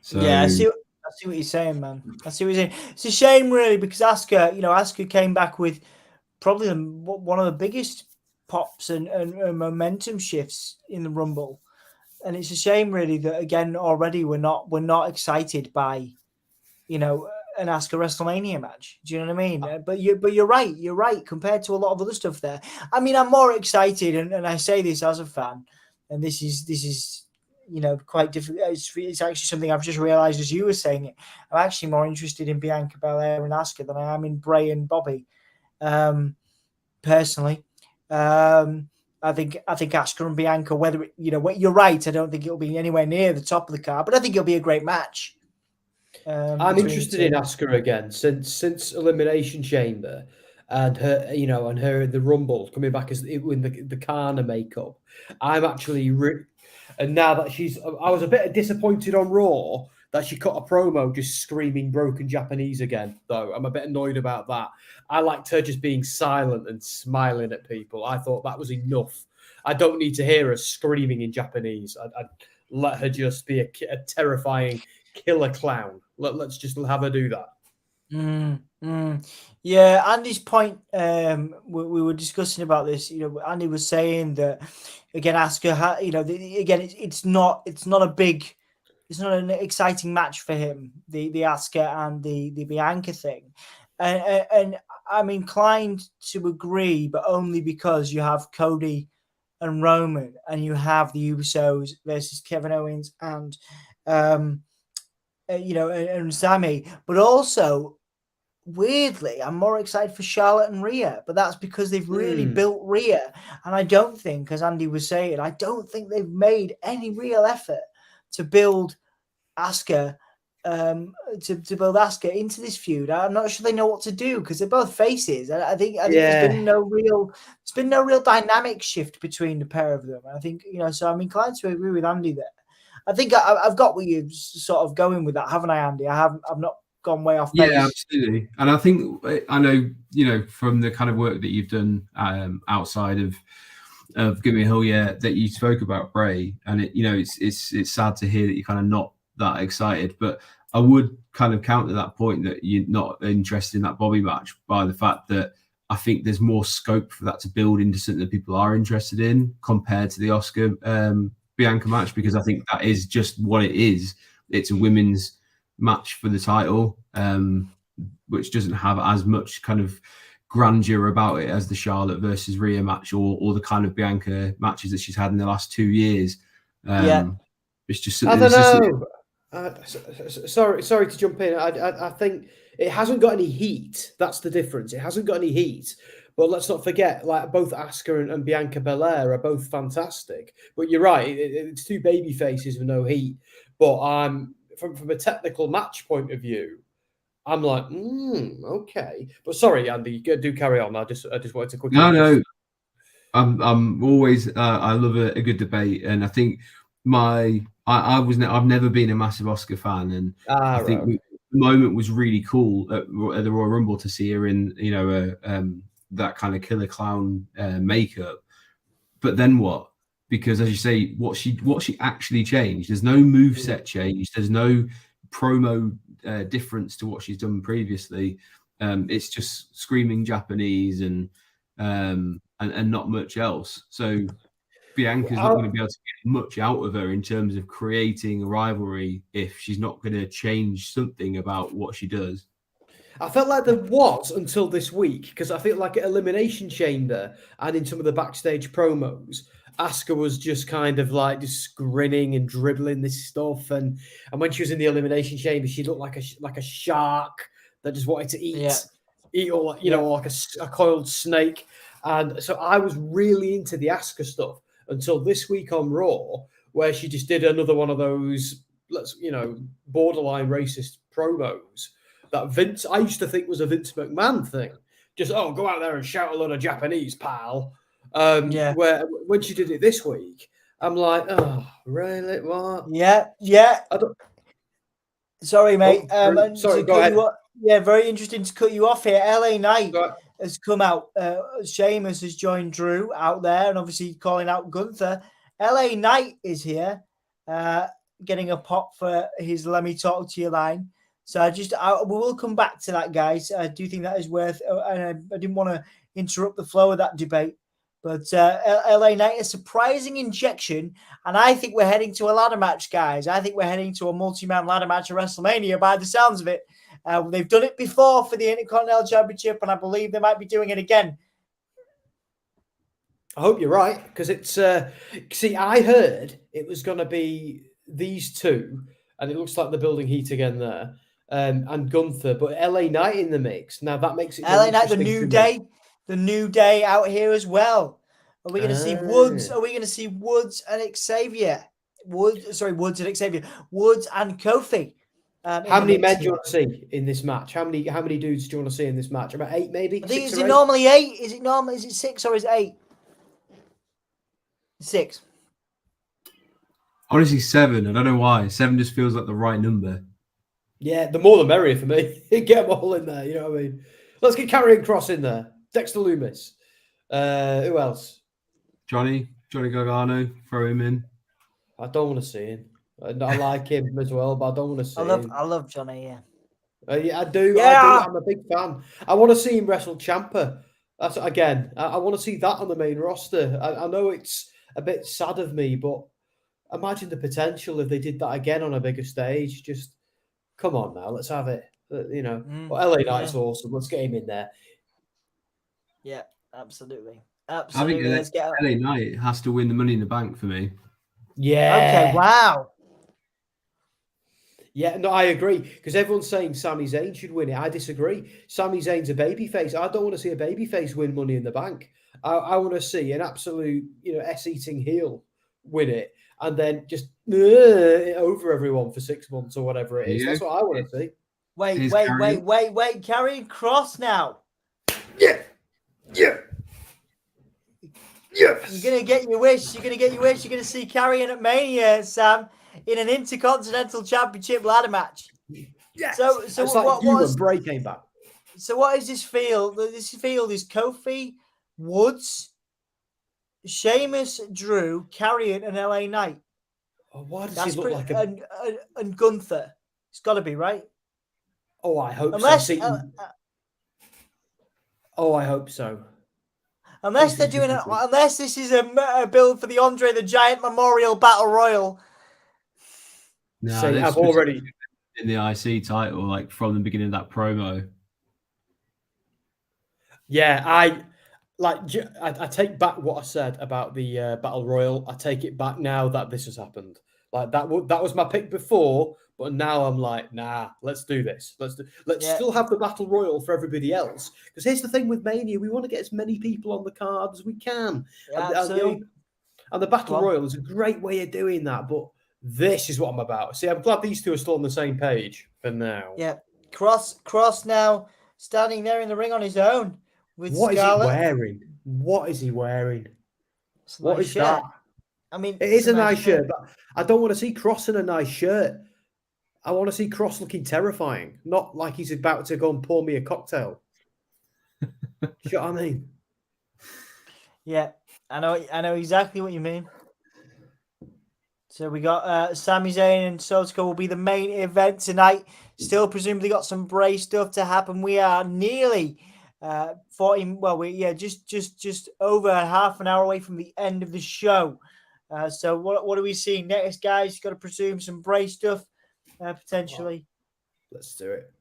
So yeah, I see what you're saying, man. I see what you're saying. It's a shame, really, because Asuka came back with probably one of the biggest pops and momentum shifts in the Rumble, and it's a shame, really, that again already we're not excited by, an Asuka WrestleMania match. Do you know what I mean? But you're right. You're right. Compared to a lot of other stuff there, I mean, I'm more excited, and I say this as a fan, and this is quite difficult. It's actually something I've just realized as you were saying it. I'm actually more interested in Bianca Belair and Asuka than I am in Bray and Bobby. Personally, I think Asuka and Bianca. Whether you're right. I don't think it'll be anywhere near the top of the card, but I think it'll be a great match. I'm interested in Asuka again since Elimination Chamber, and her, and her in the Rumble coming back as in the Kana makeup. I'm actually, and now that I was a bit disappointed on Raw that she cut a promo just screaming broken Japanese again. Though I'm a bit annoyed about that. I liked her just being silent and smiling at people. I thought that was enough. I don't need to hear her screaming in Japanese. I'd let her just be a terrifying killer clown. Let's just have her do that. Yeah, Andy's point. We were discussing about this. Andy was saying that again, Asuka. It's not an exciting match for him. The Asuka and the Bianca thing, and I'm inclined to agree, but only because you have Cody and Roman, and you have the Usos versus Kevin Owens and and Sami, but also, weirdly, I'm more excited for Charlotte and Rhea, but that's because they've really built Rhea. And I don't think, as Andy was saying, they've made any real effort to build Asuka, to build Asuka into this feud. I'm not sure they know what to do because they're both faces. I think there's been no real dynamic shift between the pair of them. I think, so I'm inclined to agree with Andy there. I think I've got what you're sort of going with that, haven't I, Andy? I've not gone way off base. Yeah, absolutely. And I think I know, from the kind of work that you've done outside of Give Me a Hell Yeah, that you spoke about Bray, and it's sad to hear that you're kind of not that excited. But I would kind of counter that point that you're not interested in that Bobby match by the fact that I think there's more scope for that to build into something that people are interested in compared to the Asuka Bianca match, because I think that is just what it is. It's a women's match for the title, which doesn't have as much kind of grandeur about it as the Charlotte versus Rhea match or the kind of Bianca matches that she's had in the last 2 years. It's just I don't know. Sorry to jump in. I think it hasn't got any heat. That's the difference. It hasn't got any heat. But let's not forget, like both Asuka and Bianca Belair are both fantastic. But you're right, it's two baby faces with no heat. But from a technical match point of view, I'm like, okay. But sorry, Andy, do carry on. I just wanted to quickly. No. I'm always I love a good debate, and I think I've never been a massive Oscar fan, and I think the moment was really cool at the Royal Rumble to see her in that kind of killer clown makeup. But then what? Because as you say, what she actually changed. There's no moveset change. There's no promo difference to what she's done previously. It's just screaming Japanese and not much else. So Bianca's not going to be able to get much out of her in terms of creating a rivalry if she's not going to change something about what she does. I felt like there was until this week, because I feel like at Elimination Chamber and in some of the backstage promos, Asuka was just kind of like just grinning and dribbling this stuff, and when she was in the Elimination Chamber, she looked like a shark that just wanted to eat all like a coiled snake. And so I was really into the Asuka stuff until this week on Raw, where she just did another one of those borderline racist promos that I used to think was a Vince McMahon thing. Just, go out there and shout a lot of Japanese, pal. Where when she did it this week, I'm like, oh, really? What? Yeah. Sorry, mate. Sorry, go ahead. Very interesting to cut you off here. LA Knight has come out. Sheamus has joined Drew out there, and obviously calling out Gunther. LA Knight is here, getting a pop for his "Let Me Talk to You" line. So we will come back to that, guys. I do think that is worth, and I didn't want to interrupt the flow of that debate. But LA Knight, a surprising injection, and I think we're heading to a ladder match, guys. I think we're heading to a multi-man ladder match at WrestleMania by the sounds of it. They've done it before for the Intercontinental Championship, and I believe they might be doing it again. I hope you're right, because it's... I heard it was going to be these two, and it looks like they're building heat again there, and Gunther, but LA Knight in the mix. Now, that makes it... LA Knight, the New Day out here as well. Are we going to see Woods? Are we going to see Woods and Xavier? Woods and Kofi. How many men do you want to see in this match? How many dudes do you want to see in this match? About 8, maybe? I think, is it normally 8? Is it 6 or is it 8? 6. Honestly, 7. I don't know why. 7 just feels like the right number. Yeah, the more the merrier for me. Get them all in there, you know what I mean? Let's get Karrion Kross in there. Dexter Lumis. Who else? Johnny Gargano. Throw him in. I don't want to see him. I like him as well, but I don't want to see him. I love Johnny, yeah. Yeah, I do. Yeah. I'm a big fan. I want to see him wrestle Ciampa. That's again. I want to see that on the main roster. I know it's a bit sad of me, but imagine the potential if they did that again on a bigger stage. Just come on now, let's have it. Well, LA Knight's awesome. Let's get him in there. Yeah, absolutely. I think LA Knight has to win the Money in the Bank for me. Yeah. Okay. Wow. Yeah, no, I agree, because everyone's saying Sami Zayn should win it. I disagree. Sami Zayn's a babyface. I don't want to see a babyface win Money in the Bank. I want to see an absolute, S-eating heel win it, and then just over everyone for 6 months or whatever it is. Yeah. That's what I want to see. Wait. Karrion Kross now. Yeah. Yes. You're gonna get your wish. You're gonna see Karrion at Mania, Sam, in an Intercontinental Championship ladder match. Yeah. So it's like when Bray came back. So what is this field? This field is Kofi, Woods, Sheamus, Drew, Karrion, and LA Knight. Oh, why does he look like and Gunther? It's got to be right. Oh, I hope so. I hope so. Unless they're doing it, unless this is a build for the Andre the Giant Memorial Battle Royal. No, I've already in the IC title, like from the beginning of that promo. Yeah, I take back what I said about the Battle Royal. I take it back now that this has happened. Like that was my pick before, But now I'm like, nah, let's do this. Let's Yeah. still have the battle royal for everybody else. Because here's the thing with Mania, we want to get as many people on the card as we can. Absolutely. And the battle royal is a great way of doing that. But this is what I'm about. See, I'm glad these two are still on the same page for now. Yeah. Cross now standing there in the ring on his own with What Scarlett. is he wearing? What is he wearing? What is shirt. that? I mean, it is a nice shirt, but I don't want to see Cross in a nice shirt. I want to see Cross looking terrifying, not like he's about to go and pour me a cocktail. Do you know what I mean? Yeah, I know exactly what you mean. So we got Sami Zayn and Sotoko will be the main event tonight. Still presumably got some Bray stuff to happen. We are nearly 40. Well, just over half an hour away from the end of the show. So what are we seeing next, guys? Got to presume some Bray stuff potentially. Let's do it.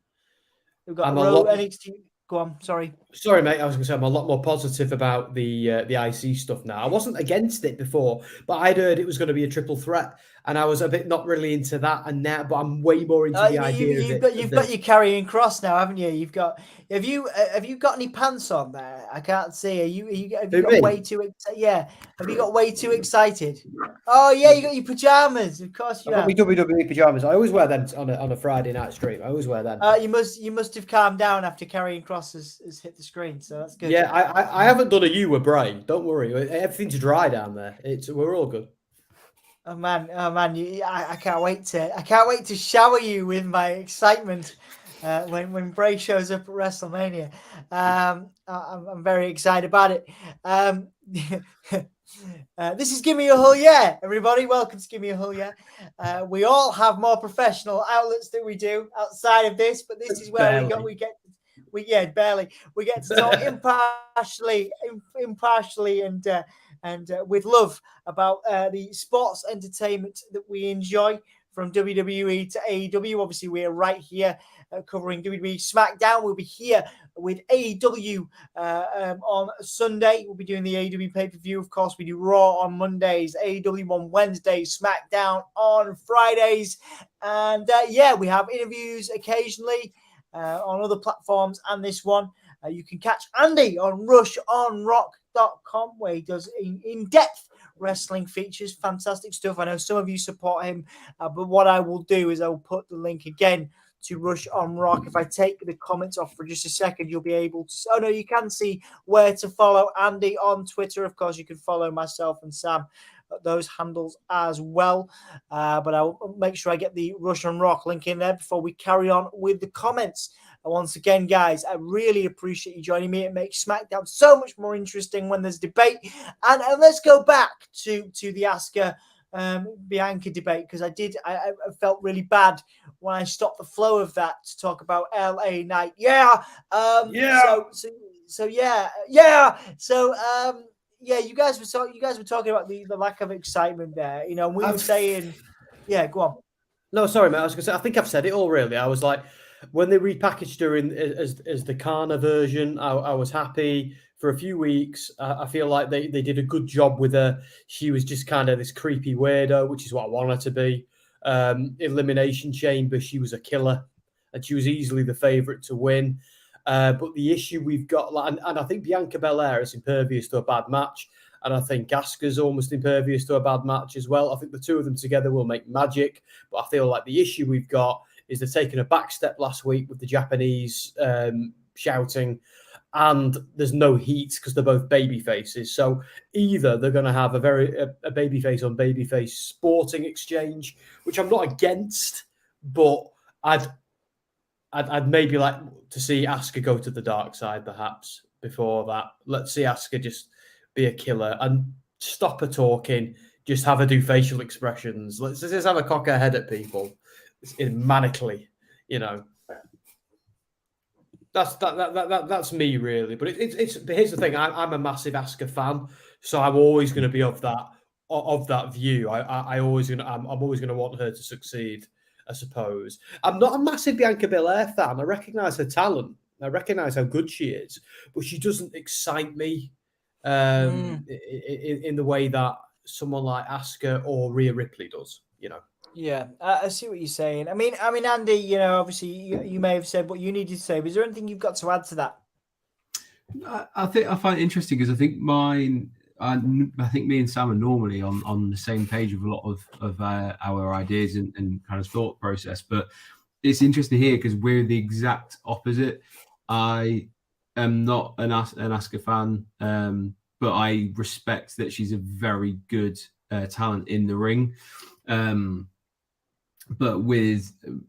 We've got NXT. Go on, sorry, mate. I was going to say I'm a lot more positive about the IC stuff now. I wasn't against it before, but I'd heard it was going to be a triple threat, and I was a bit not really into that. And now, but I'm way more into the idea of it. You've got your carrying cross now, haven't you? You've got. Have you got any pants on there? I can't see. Have you got way too? Yeah. Have you got way too excited? Oh yeah, you got your pajamas. Of course you have. I've got my WWE pajamas. I always wear them on a Friday night stream. I always wear them. You must have calmed down after carrying cross has hit the screen, so that's good. Yeah, I haven't done a you with Bray. Don't worry, everything's dry down there. We're all good. Oh man, I can't wait to shower you with my excitement when Bray shows up at WrestleMania. I'm very excited about it. This is Give Me a Hull Yeah, everybody. Welcome to Give Me a Hull Yeah. We all have more professional outlets than we do outside of this, but this is where we get to talk impartially and with love about the sports entertainment that we enjoy from WWE to AEW. Obviously, we're right here covering WWE Smackdown. We'll be here with AEW on Sunday. We'll be doing the AEW pay-per-view. Of course, we do Raw on Mondays, AEW on Wednesdays, Smackdown on Fridays. And we have interviews occasionally on other platforms and this one. You can catch Andy on rushonrock.com where he does in-depth wrestling features. Fantastic stuff. I know some of you support him, but what I will do is I will put the link again to Rush on Rock. If I take the comments off for just a second, you'll be able to... Oh, no, you can see where to follow Andy on Twitter. Of course, you can follow myself and Sam at those handles as well. But I'll make sure I get the Rush on Rock link in there before we carry on with the comments. And once again, guys, I really appreciate you joining me. It makes SmackDown so much more interesting when there's debate. And let's go back to the Asuka Bianca debate, because I felt really bad when I stopped the flow of that to talk about LA Knight. You guys were talking about the lack of excitement there, and we were saying, go on. No, sorry, mate. I was going to say, I think I've said it all. Really, I was like, when they repackaged her as the Kana version, I was happy. For a few weeks, I feel like they did a good job with her. She was just kind of this creepy weirdo, which is what I want her to be. Elimination Chamber, she was a killer, and she was easily the favourite to win. But the issue we've got, and I think Bianca Belair is impervious to a bad match, and I think Asuka's almost impervious to a bad match as well. I think the two of them together will make magic, but I feel like the issue we've got is they're taking a back step last week with the Japanese shouting, and there's no heat because they're both baby faces. So either they're going to have a babyface on babyface sporting exchange, which I'm not against, but I'd maybe like to see Asuka go to the dark side perhaps before that. Let's see Asuka just be a killer and stop her talking. Just have her do facial expressions. Let's just have her cock her head at people manically, That's me really, but it's. But here's the thing: I'm a massive Asuka fan, so I'm always going to be of that view. I'm always going to want her to succeed. I suppose I'm not a massive Bianca Belair fan. I recognise her talent. I recognise how good she is, but she doesn't excite me in the way that someone like Asuka or Rhea Ripley does. Yeah, I see what you're saying. I mean, Andy, you know, obviously you may have said what you needed to say, but is there anything you've got to add to that? I think I find it interesting because I think I think me and Sam are normally on the same page with a lot of our ideas and kind of thought process. But it's interesting here because we're the exact opposite. I am not an Asuka fan, but I respect that she's a very good talent in the ring. But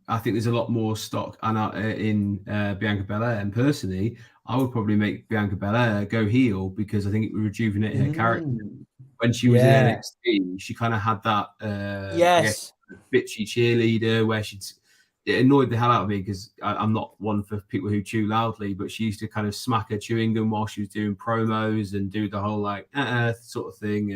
I think there's a lot more stock in Bianca Belair, and personally, I would probably make Bianca Belair go heel because I think it would rejuvenate her character. When she was in NXT, she kind of had that, I guess, bitchy cheerleader where it annoyed the hell out of me because I'm not one for people who chew loudly, but she used to kind of smack her chewing gum while she was doing promos and do the whole like sort of thing,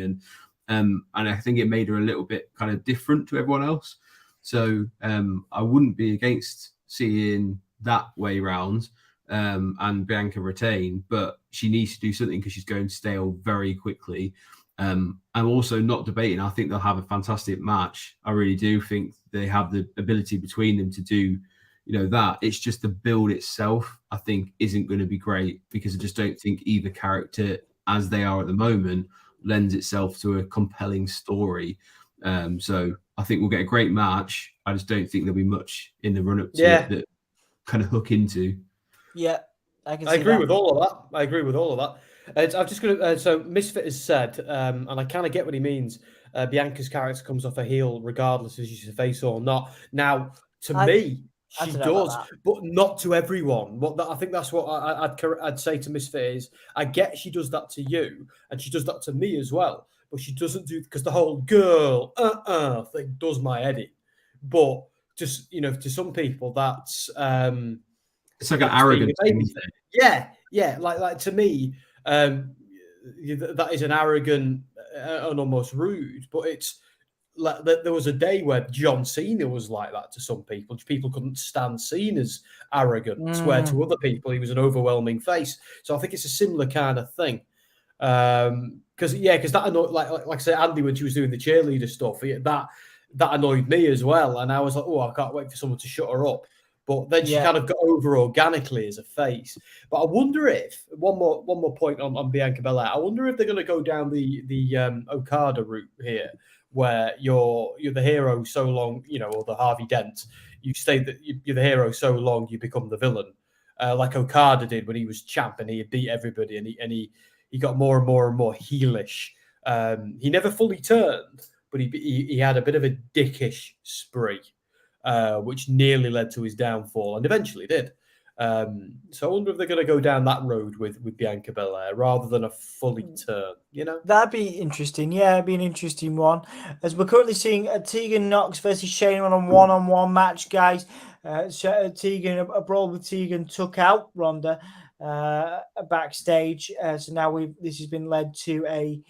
and I think it made her a little bit kind of different to everyone else. So I wouldn't be against seeing that way round and Bianca retain, but she needs to do something because she's going stale very quickly. I'm also not debating. I think they'll have a fantastic match. I really do think they have the ability between them to do, that. It's just the build itself, I think, isn't going to be great because I just don't think either character, as they are at the moment, lends itself to a compelling story. So I think we'll get a great match. I just don't think there'll be much in the run-up to it that kind of hook into. Yeah, I agree with all of that. I'm just going to... so Misfit has said, and I kind of get what he means, Bianca's character comes off a heel regardless if she's a face or not. Now, to me, she does, but not to everyone. I think that's what I'd say to Misfit is, I get she does that to you, and she does that to me as well, but she doesn't do... Because the whole girl, thing does my head in. But just, to some people, that's... it's like an arrogant thing. Yeah. Like to me, that is an arrogant and almost rude. But it's like there was a day where John Cena was like that to some people. People couldn't stand Cena's arrogance, where to other people he was an overwhelming face. So I think it's a similar kind of thing. Because that annoyed, like I said, Andy, when she was doing the cheerleader stuff, that annoyed me as well. And I was like, I can't wait for someone to shut her up. But then she kind of got over organically as a face. But I wonder if one more point on Bianca Belair. I wonder if they're going to go down the Okada route here, where you're the hero so long, or the Harvey Dent. You stay that you're the hero so long you become the villain, like Okada did when he was champ and he beat everybody and he got more and more and more heelish. He never fully turned, but he had a bit of a dickish spree. Which nearly led to his downfall and eventually did. So I wonder if they're going to go down that road with Bianca Belair rather than a fully turn, That'd be interesting. Yeah, it'd be an interesting one. As we're currently seeing Tegan Knox versus Shayna on a one-on-one match, guys. Tegan, a brawl with Tegan took out Ronda backstage. So now this has been led to a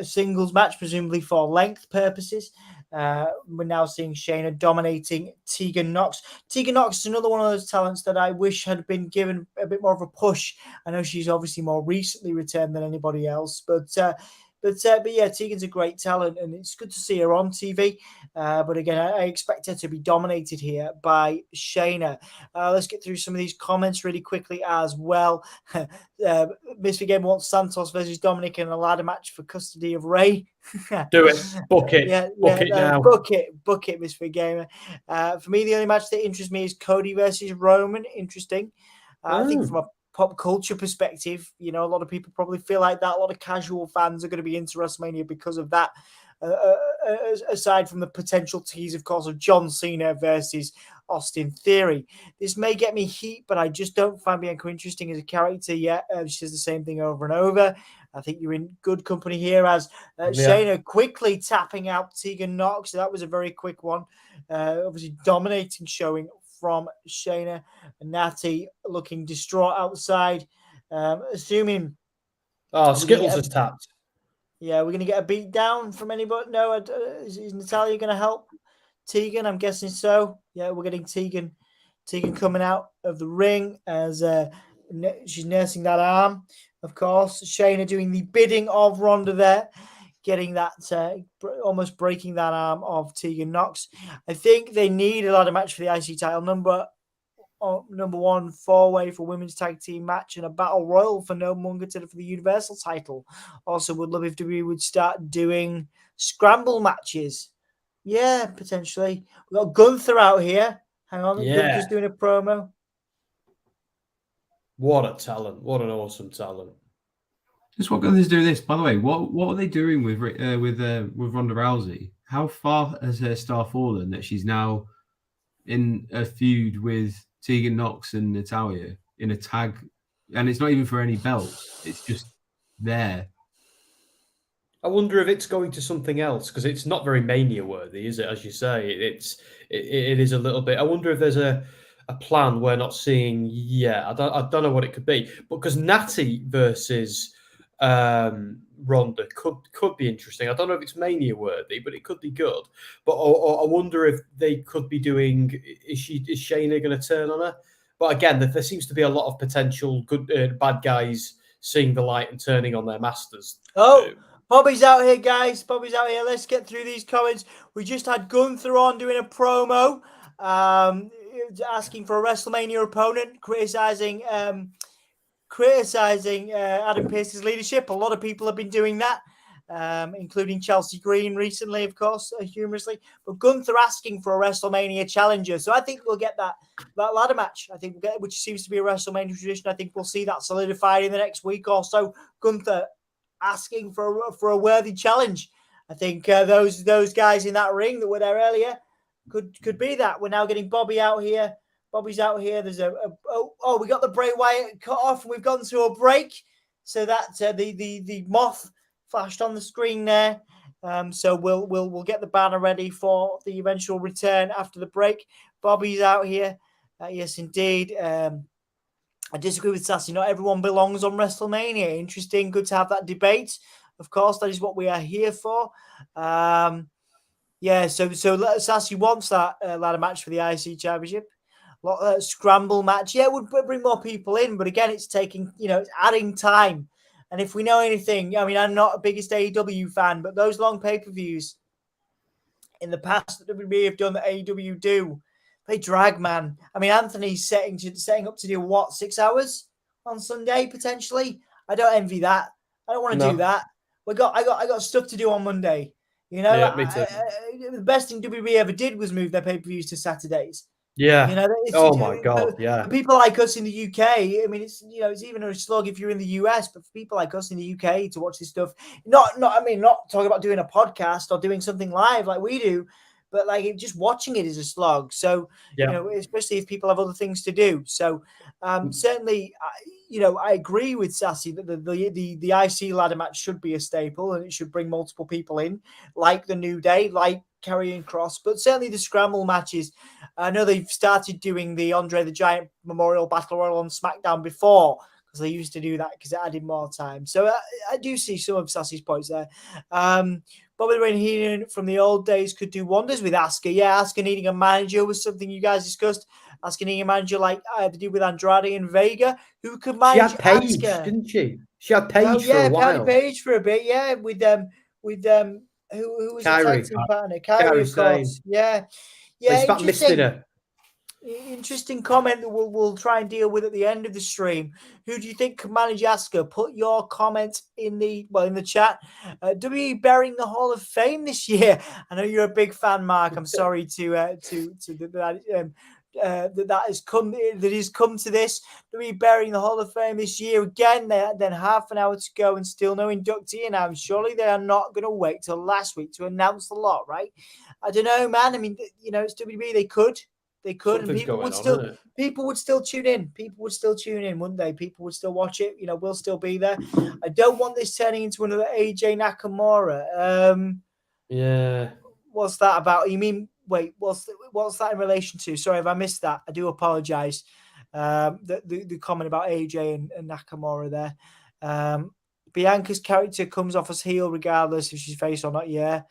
singles match, presumably for length purposes. We're now seeing Shayna dominating Tegan Knox. Tegan Knox is another one of those talents that I wish had been given a bit more of a push. I know she's obviously more recently returned than anybody else, but yeah, Tegan's a great talent, and it's good to see her on TV. But again, I expect her to be dominated here by Shayna. Let's get through some of these comments really quickly as well. Misfit Gamer wants Santos versus Dominic in a ladder match for custody of Ray. Do it. Book it. Book it now. Book it, Misfit Gamer. For me, the only match that interests me is Cody versus Roman. Interesting. I think from a pop culture perspective, a lot of people probably feel like that. A lot of casual fans are going to be into WrestleMania because of that. Aside from the potential tease, of course, of John Cena versus Austin Theory. This may get me heat, but I just don't find Bianca interesting as a character yet. She says the same thing over and over. I think you're in good company here as Shayna quickly tapping out Tegan Knox. That was a very quick one. Obviously dominating showing from Shayna. And Natty looking distraught outside. Assuming... Skittles is tapped. Yeah, we're going to get a beat down from anybody. No, is Natalya going to help Tegan? I'm guessing so. Yeah, we're getting Tegan coming out of the ring as she's nursing that arm, of course. Shayna doing the bidding of Ronda there, getting that, almost breaking that arm of Tegan Nox. I think they need a ladder match for the IC title, number 1 4-way for women's tag team match, and a battle royal for no one contender for the Universal title. Also, would love if WWE would start doing scramble matches. Yeah, potentially. We've got Gunther out here. Hang on, Yeah. Gunther's doing a promo. What a talent! What an awesome talent! Just what Gunther's doing this. By the way, what are they doing with Ronda Rousey? How far has her star fallen that she's now in a feud with Tegan Nox and Natalya in a tag, and it's not even for any belts. It's just there. I wonder if it's going to something else, because it's not very Mania worthy, is it? As you say, it is a little bit. I wonder if there's a plan we're not seeing yet. I don't know what it could be, but because Natty versus Ronda could be interesting. I don't know if it's Mania worthy, but it could be good. But I wonder if they could be doing. Is Shayna going to turn on her? But again, there seems to be a lot of potential good bad guys seeing the light and turning on their masters. Oh, Bobby's out here, guys. Bobby's out here. Let's get through these comments. We just had Gunther on doing a promo, asking for a WrestleMania opponent, criticizing Adam Pearce's leadership. A lot of people have been doing that, including Chelsea Green recently, of course, humorously. But Gunther asking for a WrestleMania challenger. So I think we'll get that ladder match. I think we'll get, which seems to be a WrestleMania tradition. I think we'll see that solidified in the next week or so. Gunther asking for a worthy challenge. I think those guys in that ring that were there earlier could be that. We're now getting Bobby out here. Bobby's out here. There's we got the Bray Wyatt cut off, and we've gone to a break. So that the moth flashed on the screen there. So we'll get the banner ready for the eventual return after the break. Bobby's out here. Yes, indeed. I disagree with Sassy. Not everyone belongs on WrestleMania. Interesting. Good to have that debate. Of course, that is what we are here for. So Sassy wants that ladder match for the IC Championship. Scramble match. Yeah, it would bring more people in, but again, it's taking, it's adding time. And if we know anything, I mean, I'm not a biggest AEW fan, but those long pay-per-views in the past that WWE have done that AEW do, they drag, man. I mean, Anthony's setting up to do what, 6 hours on Sunday potentially? I don't envy that. I don't want to do that. I got stuff to do on Monday. Yeah, me too. The best thing WWE ever did was move their pay-per-views to Saturdays. Yeah. Oh my God. Yeah. For people like us in the UK, I mean, it's even a slog if you're in the US, but for people like us in the UK to watch this stuff, not talking about doing a podcast or doing something live like we do, but like just watching it is a slog. So, especially if people have other things to do. So, certainly, I agree with Sassy that the IC ladder match should be a staple and it should bring multiple people in, like the New Day, like Karrion Kross, but certainly the scramble matches. I know they've started doing the Andre the Giant Memorial Battle Royal on SmackDown before, because they used to do that because it added more time. So I do see some of Sassy's points there. Bobby the Brain Heenan from the old days could do wonders with Asuka. Yeah, Asuka needing a manager was something you guys discussed. Asuka needing a manager like they did with Andrade and Vega, who could manage She had Paige, Asuka. didn't she? She had Paige for a while. Paige for a bit, yeah, with who was Kyrie. a tag team partner? Kyrie, of course. Yeah. It's about missing her. Interesting comment that we'll try and deal with at the end of the stream. Who do you think can manage Asuka? Put your comment in the chat. WWE burying the Hall of Fame this year. I know you're a big fan, Mark. I'm sorry that has come to this. WWE burying the Hall of Fame this year again. Then half an hour to go and still no inductee. And I'm surely they are not going to wait till last week to announce the lot, right? I don't know, man. I mean, it's WWE. They could. And people would still tune in. People would still tune in, wouldn't they? People would still watch it. We'll still be there. I don't want this turning into another AJ Nakamura. Yeah. What's that about? You mean, wait, what's that in relation to? Sorry if I missed that. I do apologize. The comment about AJ and Nakamura there. Bianca's character comes off as heel regardless if she's face or not. Yeah.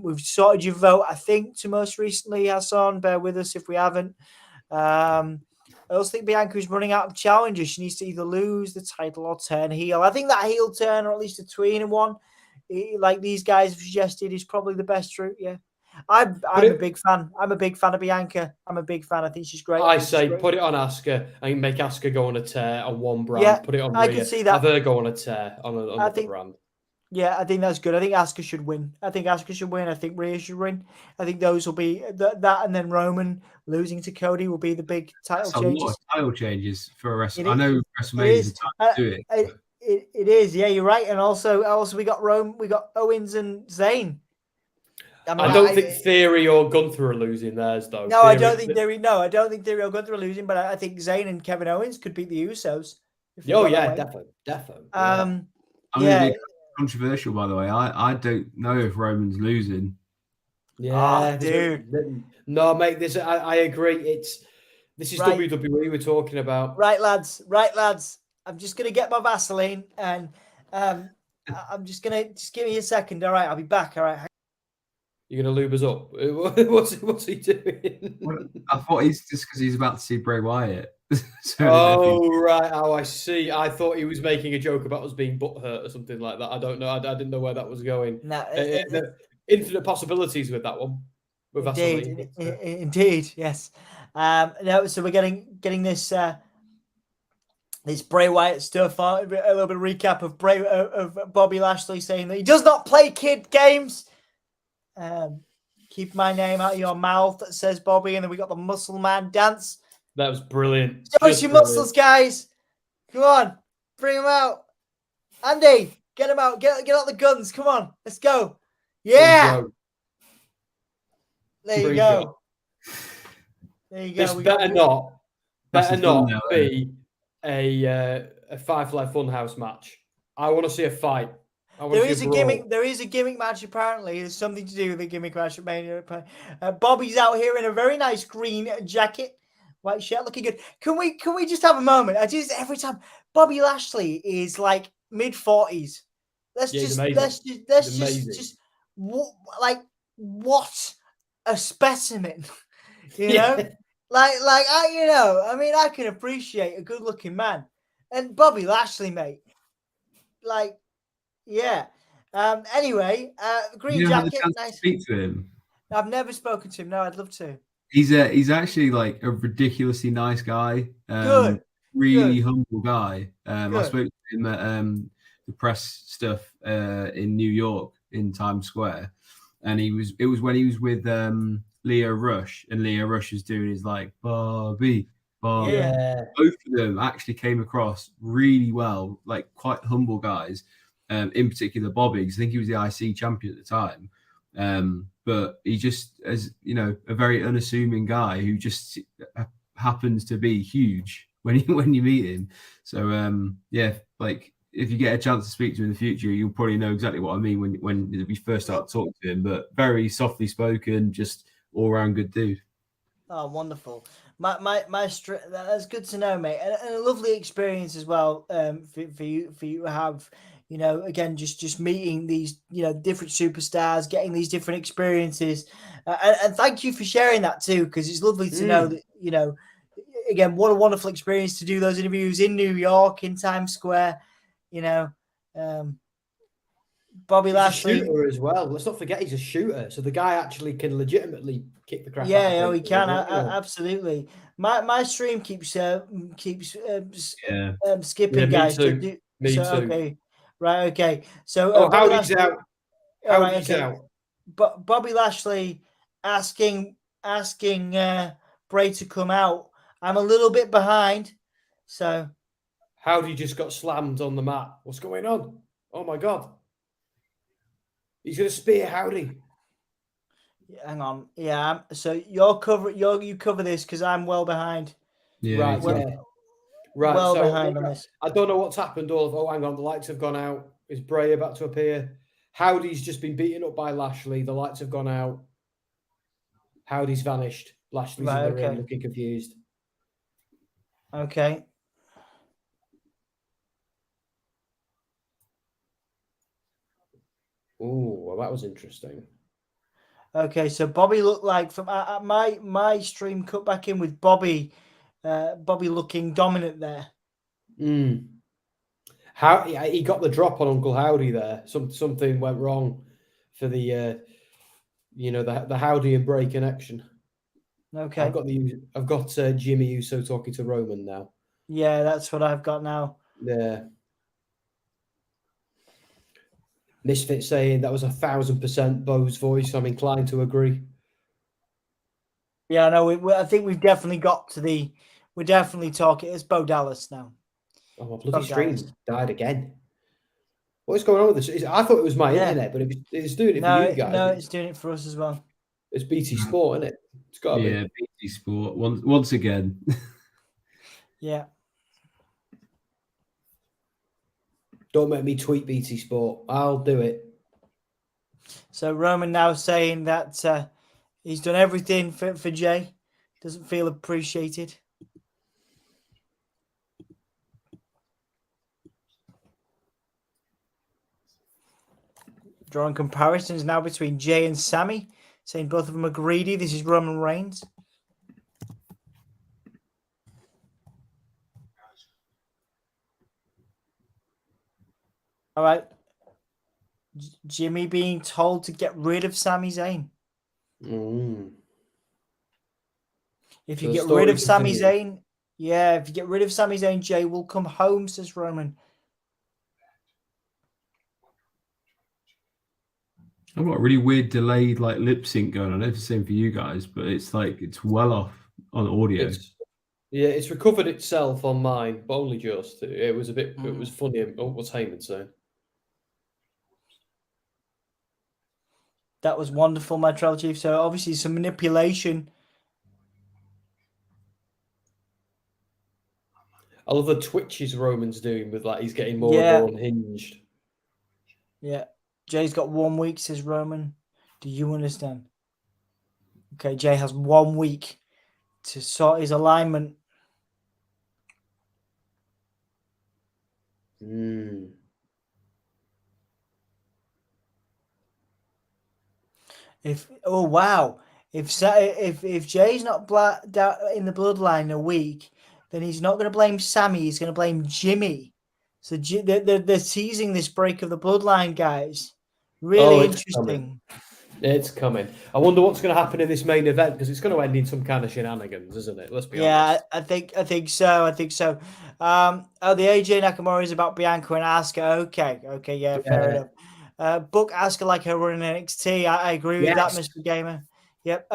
We've sorted your vote, I think, to most recently, Hassan. Bear with us if we haven't. I also think Bianca is running out of challenges. She needs to either lose the title or turn heel. I think that heel turn, or at least a tweener one, like these guys have suggested, is probably the best route. Yeah, I'm a big fan. I'm a big fan of Bianca. I'm a big fan. I think she's great. I say put it on Asuka and make Asuka go on a tear on one brand. Yeah, put it on I Rhea. can see that. Have her go on a tear on another brand. Yeah, I think that's good. I think Asuka should win. I think Rhea should win. I think those will be that, and then Roman losing to Cody will be the big title changes. A lot of title changes for a wrestler. I know WrestleMania is the time to do it. It is. Yeah, you're right. And also we got Owens and Zayn. I don't think Theory or Gunther are losing theirs though. No, I don't think Theory. No, I don't think Theory or Gunther are losing. But I think Zayn and Kevin Owens could beat the Usos. Oh yeah, definitely. I'm gonna be controversial, by the way. I don't know if Roman's losing. Yeah, dude. No, mate. I agree. This is right. WWE we're talking about. Right, lads. I'm just gonna get my Vaseline and I'm just give me a second. All right, I'll be back. All right. You're gonna lube us up. What's he doing? I thought he's just because he's about to see Bray Wyatt. Right. Oh, I see. I thought he was making a joke about us being butthurt or something like that. I don't know. I didn't know where that was going. No, infinite possibilities with that one. With indeed, yes. No, so we're getting this this Bray Wyatt stuff. A little bit of recap of Bobby Lashley saying that he does not play kid games. Keep my name out of your mouth, says Bobby, and then we got the Muscle Man dance. That was brilliant. Show us your muscles, guys. Come on, bring them out. Andy, get them out. Get out the guns. Come on, let's go. Yeah. There you go. This better not be a Five Live Funhouse match. I want to see a fight. There is a gimmick. There is a gimmick match. Apparently, there's something to do with the gimmick match at Mania. Bobby's out here in a very nice green jacket, white shirt, looking good. Can we just have a moment? Every time Bobby Lashley is like mid-40s. Let's just what a specimen, you know. I can appreciate a good-looking man, and Bobby Lashley, mate. Yeah. Anyway, green jacket. Nice. Speak to him. I've never spoken to him. No, I'd love to. He's actually like a ridiculously nice guy. Really humble guy. I spoke to him at the press stuff in New York in Times Square, and it was when he was with Leo Rush, and Leo Rush was doing his like Bobby. Yeah. Both of them actually came across really well, like quite humble guys. In particular, Bobby, because I think he was the IC champion at the time. But he just, as you know, a very unassuming guy who just happens to be huge when you meet him. So like if you get a chance to speak to him in the future, you'll probably know exactly what I mean when we first start talking to him. But very softly spoken, just all around good dude. Oh, wonderful! That's good to know, mate, and a lovely experience as well. For you to have. You know, again, just meeting these, different superstars, getting these different experiences. And thank you for sharing that too, because it's lovely to know that, again, what a wonderful experience to do those interviews in New York, in Times Square, Bobby Lashley. He's a shooter as well. Let's not forget he's a shooter. So the guy actually can legitimately kick the crap out of him. He can. Absolutely. My stream keeps skipping, guys. Me too. Okay. Right, okay. So Howdy's out. Howdy's out. But Bobby Lashley asking Bray to come out. I'm a little bit behind. So Howdy just got slammed on the mat. What's going on? Oh my god. He's gonna spear Howdy. Hang on. Yeah. So you cover this because I'm well behind. Yeah. Right, well behind on this. I don't know what's happened. Hang on, the lights have gone out. Is Bray about to appear? Howdy's just been beaten up by Lashley. The lights have gone out. Howdy's vanished. Lashley's in the ring, looking confused. Okay. Oh, well, that was interesting. Okay, so Bobby looked like from my stream cut back in with Bobby looking dominant there. How he got the drop on Uncle Howdy there. Something went wrong for the the Howdy and Bray connection. Okay. I've got Jimmy Uso talking to Roman now. Yeah, that's what I've got now. Yeah. Misfit saying that was 1,000% Bo's voice. I'm inclined to agree. Yeah, no, I think we've definitely got to the. We're definitely talking. It's Bo Dallas now. Oh, my bloody stream died again. What's going on with this? I thought it was my internet, but it's doing it for you guys. No, it's doing it for us as well. It's BT Sport, isn't it? It's got to be. Yeah, BT Sport once again. Yeah. Don't make me tweet BT Sport. I'll do it. So Roman now saying that he's done everything for Jey. Doesn't feel appreciated. Drawing comparisons now between Jey and Sami, saying both of them are greedy. This is Roman Reigns. All right. Jimmy being told to get rid of Sami Zayn. If you get rid of Sami Zayn, if you get rid of Sami Zayn, Jey will come home, says Roman. I've got a really weird delayed lip sync going on. It's the same for you guys, but it's it's well off on audio. It's recovered itself on mine, but only just. It was a bit. It was funny. What's Heyman saying? That was wonderful, my Travel Chief. So obviously some manipulation. I love the twitches Roman's doing with he's getting more and more unhinged. Yeah. Jay's got 1 week, says Roman. Do you understand? Okay, Jey has 1 week to sort his alignment. If Jay's not in the bloodline a week, then he's not going to blame Sami. He's going to blame Jimmy. So they're teasing this break of the bloodline, guys. Really interesting. It's coming. I wonder what's going to happen in this main event because it's going to end in some kind of shenanigans, isn't it? Let's be honest. Yeah, I think so. The AJ Nakamura is about Bianca and Asuka. Okay, yeah, fair enough. Book Asuka like her running NXT. I agree with that, Mr. Gamer. Yep.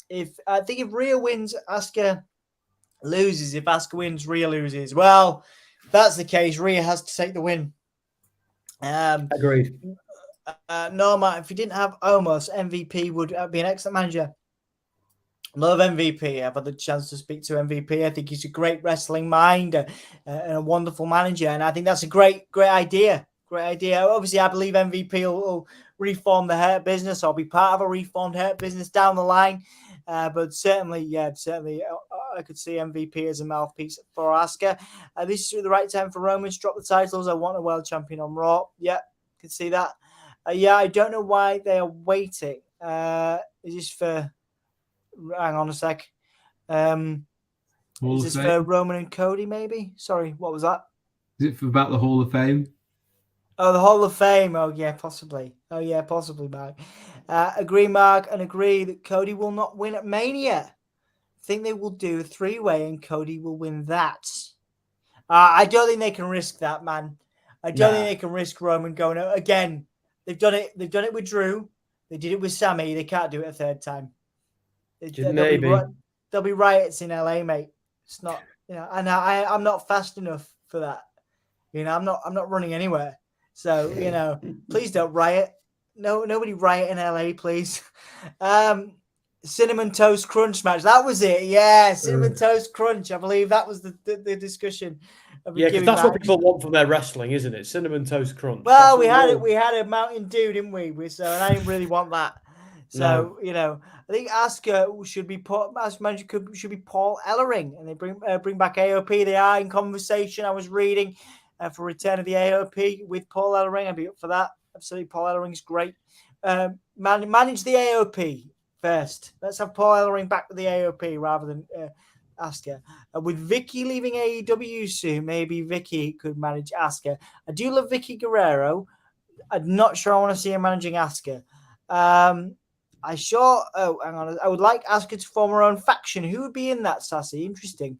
If Rhea wins, Asuka loses. If Asuka wins, Rhea loses. Well, if that's the case, Rhea has to take the win. Agreed. No, Matt, if you didn't have Omos, MVP would be an excellent manager. Love MVP. I've had the chance to speak to MVP. I think he's a great wrestling mind and a wonderful manager. And I think that's a great idea. Great idea. Obviously, I believe MVP will reform the Hurt business or be part of a reformed Hurt business down the line. But certainly, I could see MVP as a mouthpiece for Asuka. This is the right time for Roman to drop the titles. I want a world champion on Raw. Yeah, could see that. I don't know why they are waiting. Is this for... Hang on a sec. Is this for Roman and Cody, maybe? Sorry, what was that? Is it about the Hall of Fame? Oh, the Hall of Fame. Oh, yeah, possibly. Mark. Agree, Mark, and agree that Cody will not win at Mania. I think they will do a 3-way and Cody will win that. I don't think they can risk that, man. I don't think they can risk Roman going out again. They've done it with Drew. They did it with Sami. They can't do it a third time. There'll be riots in LA, mate. It's not, and I'm not fast enough for that. I'm not running anywhere. So, please don't riot. No, nobody riot in LA, please. Cinnamon Toast Crunch match. That was it. Yeah, Cinnamon Toast Crunch. I believe that was the discussion. Yeah, because that's what people want from their wrestling, isn't it? Cinnamon Toast Crunch. Well, we had a Mountain Dew, didn't we? And I didn't really want that. So, I think Asuka should be Paul Ellering, and they bring back AOP. They are in conversation. I was reading for return of the AOP with Paul Ellering. I'd be up for that. Absolutely, Paul Ellering's great. Manage the AOP first. Let's have Paul Ellering back with the AOP rather than Asuka. With Vicky leaving AEW soon, maybe Vicky could manage Asuka. I do love Vicky Guerrero. I'm not sure I want to see her managing Asuka. Hang on. I would like Asuka to form her own faction. Who would be in that, Sassy? Interesting.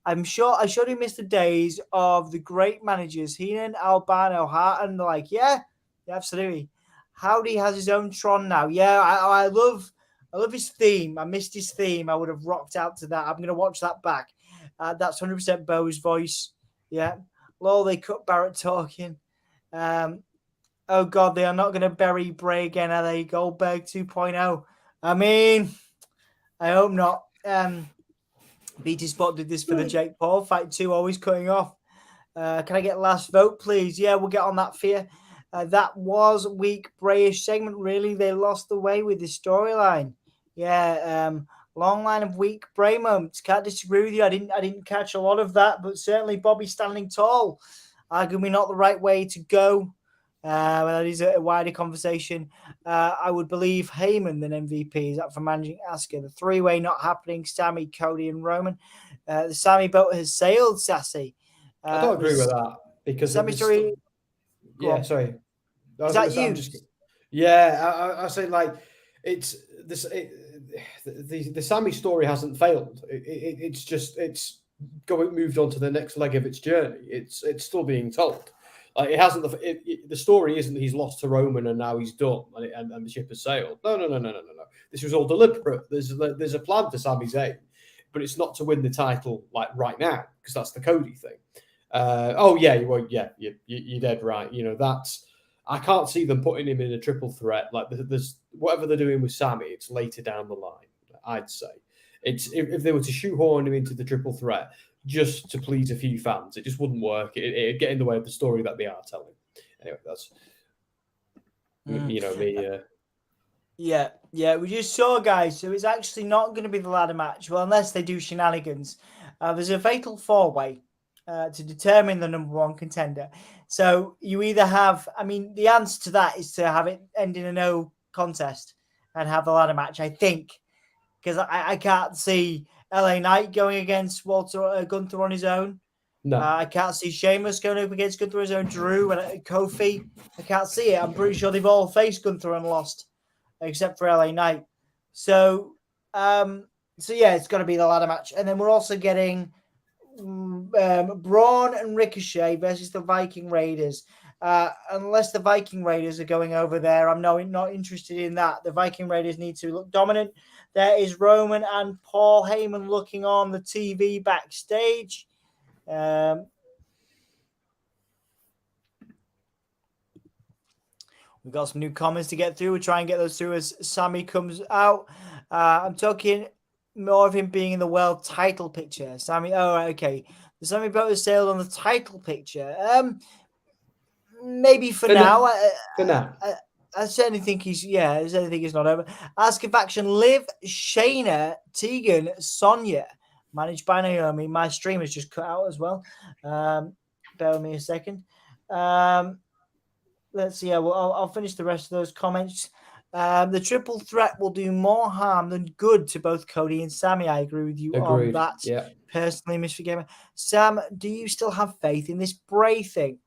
I do miss the days of the great managers, Heenan, Albano, Hart, and the like. Yeah, absolutely. Howdy has his own Tron now. Yeah, I love his theme. I missed his theme. I would have rocked out to that. I'm going to watch that back. That's 100% Bo's voice. Yeah. Lol, they cut Barrett talking. Oh, God, they are not going to bury Bray again, are they? Goldberg 2.0. I mean, I hope not. BT Spot did this for the Jake Paul fight 2, always cutting off. Can I get last vote, please? Yeah, we'll get on that for you. That was weak Brayish segment, really. They lost the way with the storyline. Yeah, long line of weak Bray moments. Can't disagree with you. I didn't catch a lot of that, but certainly Bobby standing tall. Arguably not the right way to go. That is a wider conversation. I would believe Heyman than MVP. Is that for managing Asuka? The 3-way not happening. Sami, Cody, and Roman. The Sami boat has sailed, Sassy. I don't agree with that because Sami story. Yeah, sorry. Is that you? I say like it's this. The Sami story hasn't failed. It's moved on to the next leg of its journey. It's still being told. Like it hasn't. The story isn't he's lost to Roman and now he's done and the ship has sailed. No. This was all deliberate. There's a plan for Sami Zayn, but it's not to win the title like right now because that's the Cody thing. You're dead right. You know that's. I can't see them putting him in a triple threat. Like there's whatever they're doing with Sami, it's later down the line. I'd say it's if they were to shoehorn him into the triple threat just to please a few fans, it just wouldn't work. It'd get in the way of the story that they are telling. Anyway, that's me. Yeah. We just saw, guys. So it's actually not going to be the ladder match. Well, unless they do shenanigans. There's a fatal 4-way. To determine the number 1 contender. So you either have, the answer to that is to have it end in a no contest and have the ladder match, I think, because I can't see LA Knight going against Gunther on his own. No. I can't see Sheamus going up against Gunther on his own. Drew and Kofi. I can't see it. I'm pretty sure they've all faced Gunther and lost, except for LA Knight. So it's got to be the ladder match. And then we're also getting Braun and Ricochet versus the Viking Raiders. Unless the Viking Raiders are going over there, I'm not interested in that. The Viking Raiders need to look dominant. There is Roman and Paul Heyman looking on the TV backstage. We've got some new comments to get through. We'll try and get those through as Sami comes out. I'm talking more of him being in the world title picture. Sami, okay. The Sami boat has sailed on the title picture. Maybe for now. For now. I certainly think he's not over. Asuka faction, Liv, Shayna, Tegan, Sonya, managed by Naomi. My stream has just cut out as well. Bear with me a second. Let's see. I'll finish the rest of those comments. The triple threat will do more harm than good to both Cody and Sami. I agree with you on that. Yeah. Personally, Mr. Gamer. Sam, do you still have faith in this Bray thing?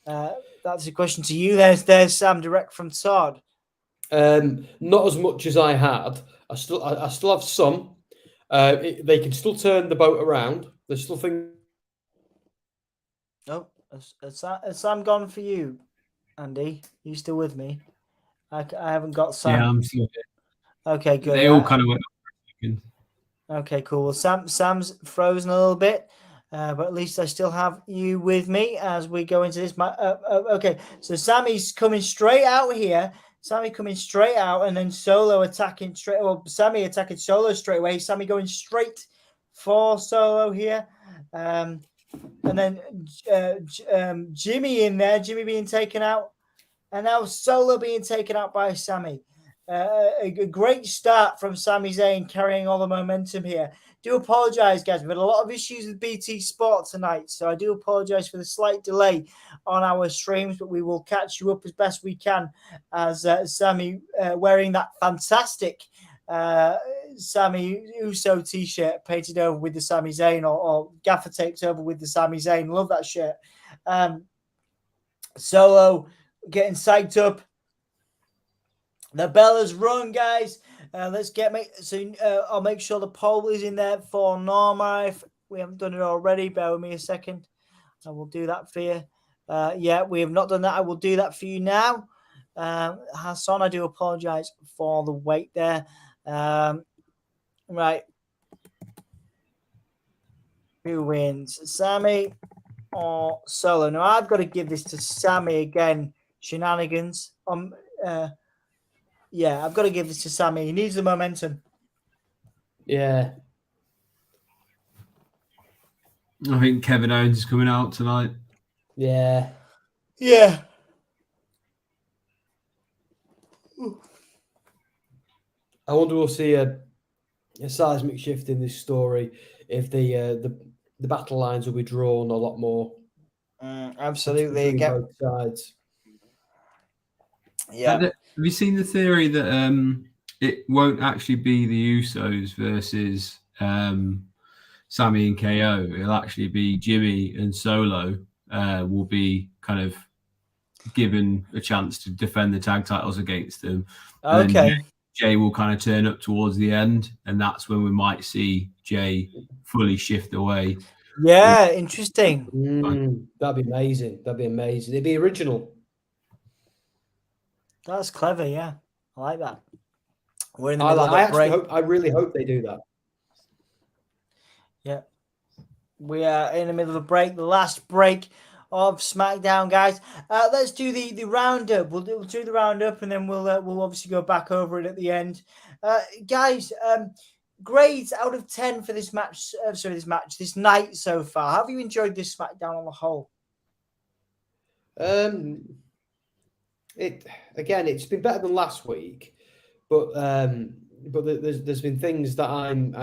That's a question to you. There's Sam, direct from Todd. Not as much as I had. I still have some. They can still turn the boat around. There's still things. Oh, has Sam gone for you, Andy? Are you still with me? I haven't got Sam. Yeah, I'm still here. Okay, good. They all kind of went up for a second. Okay, cool. Well, Sam's frozen a little bit, but at least I still have you with me as we go into this. Okay, so Sami's coming straight out here. Sami coming straight out, and then Solo attacking straight. Well, Sami attacking Solo straight away. Sami going straight for Solo here, and then Jimmy in there. Jimmy being taken out. And now Solo being taken out by Sami. A great start from Sami Zayn carrying all the momentum here. Do apologize, guys. We've had a lot of issues with BT Sport tonight, so I do apologize for the slight delay on our streams, but we will catch you up as best we can as Sami wearing that fantastic Sami Uso t-shirt painted over with the Sami Zayn or gaffer taped over with the Sami Zayn. Love that shirt. Solo getting psyched up. The bell has rung, guys. Let's I'll make sure the poll is in there for Norma. If we haven't done it already, bear with me a second. I will do that for you. Yeah, we have not done that. I will do that for you now. Hassan, I do apologize for the wait there. Right. Who wins? Sami or Solo? Now, I've got to give this to Sami again. Shenanigans. Yeah, I've got to give this to Sami. He needs the momentum. Yeah. I think Kevin Owens is coming out tonight. Yeah. Yeah. I wonder we'll see a seismic shift in this story if the battle lines will be drawn a lot more. Absolutely. Again, both sides. Yeah. Have you seen the theory that it won't actually be the Usos versus Sami and KO? It'll actually be Jimmy and Solo will be kind of given a chance to defend the tag titles against them. Okay. Jey will kind of turn up towards the end, and that's when we might see Jey fully shift away. Yeah, interesting. That'd be amazing. It'd be original. That's clever, yeah. I like that. We're in the middle of I a break. I really hope they do that. Yeah. We are in the middle of a break, the last break of SmackDown, guys. Let's do the roundup. We'll do the roundup, and then we'll obviously go back over it at the end. Guys, grades out of 10 for this match. This night so far. How have you enjoyed this SmackDown on the whole? It's been better than last week, but there's been things that I'm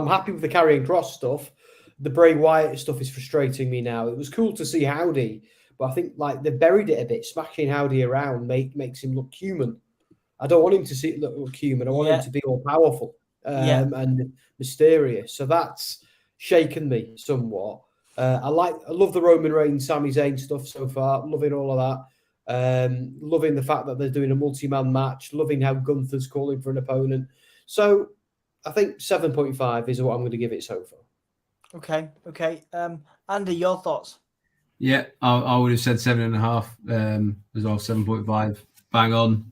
happy with the Karrion Kross stuff. The Bray Wyatt stuff is frustrating me now. It was cool to see Howdy, but I think like they buried it a bit. Smashing Howdy around makes him look human. I don't want him to look human. I want him to be all powerful and mysterious. So that's shaken me somewhat. I love the Roman Reigns, Sami Zayn stuff so far. Loving all of that. Loving the fact that they're doing a multi-man match. Loving how Gunther's calling for an opponent. So I think 7.5 is what I'm going to give it so far. Okay. Andy, your thoughts? Yeah, I would have said 7.5 as well. 7.5, bang on.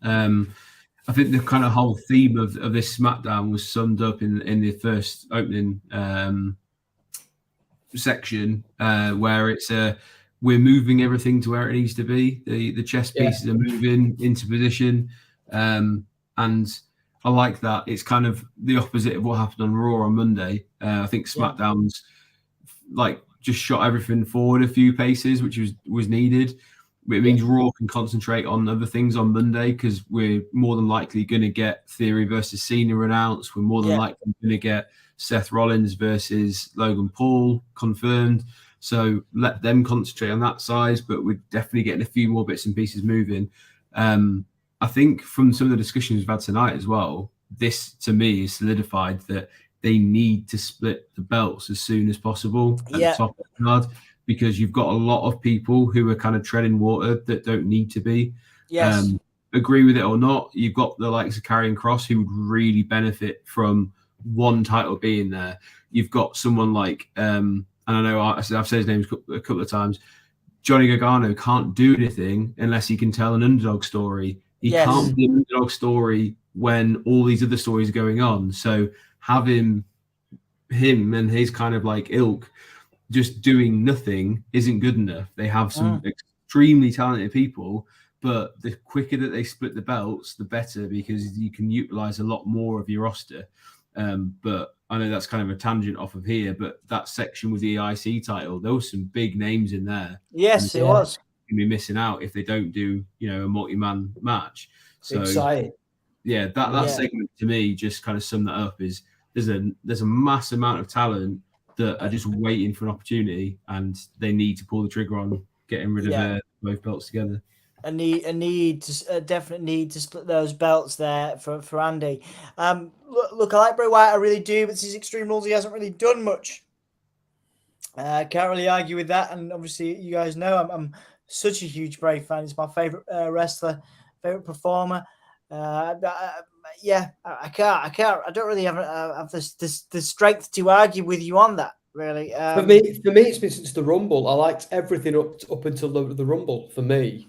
I think the kind of whole theme of this SmackDown was summed up in the first opening section, where it's we're moving everything to where it needs to be. The chess pieces are moving into position, and I like that. It's kind of the opposite of what happened on Raw on Monday. I think SmackDown's like just shot everything forward a few paces, which was needed. It means Raw can concentrate on other things on Monday because we're more than likely going to get Theory versus Cena announced. We're more than likely going to get Seth Rollins versus Logan Paul confirmed. So let them concentrate on that side, but we're definitely getting a few more bits and pieces moving. I think from some of the discussions we've had tonight as well, this to me is solidified that they need to split the belts as soon as possible at the top of the card, because you've got a lot of people who are kind of treading water that don't need to be. Yes. Agree with it or not, you've got the likes of Karrion Kross who would really benefit from one title being there. You've got someone like, and I know I've said his name a couple of times, Johnny Gargano can't do anything unless he can tell an underdog story. He can't be an underdog story when all these other stories are going on. So having him and his kind of like ilk just doing nothing isn't good enough. They have some extremely talented people, but the quicker that they split the belts, the better, because you can utilize a lot more of your roster. But I know that's kind of a tangent off of here, but that section with the IC title, there was some big names in there. Yes, it was. Going to be missing out if they don't do, a multi-man match. So exciting. Yeah, that segment to me just kind of summed that up. Is there's a mass amount of talent that are just waiting for an opportunity, and they need to pull the trigger on getting rid of both belts together. a definite need to split those belts there for Andy. Look, I like Bray Wyatt, I really do, but since Extreme Rules, he hasn't really done much. Can't really argue with that, and obviously, you guys know I'm such a huge Bray fan. He's my favorite wrestler, favorite performer. Yeah, I can't. I don't really have the strength to argue with you on that. Really, for me, it's been since the Rumble. I liked everything up until the Rumble. For me,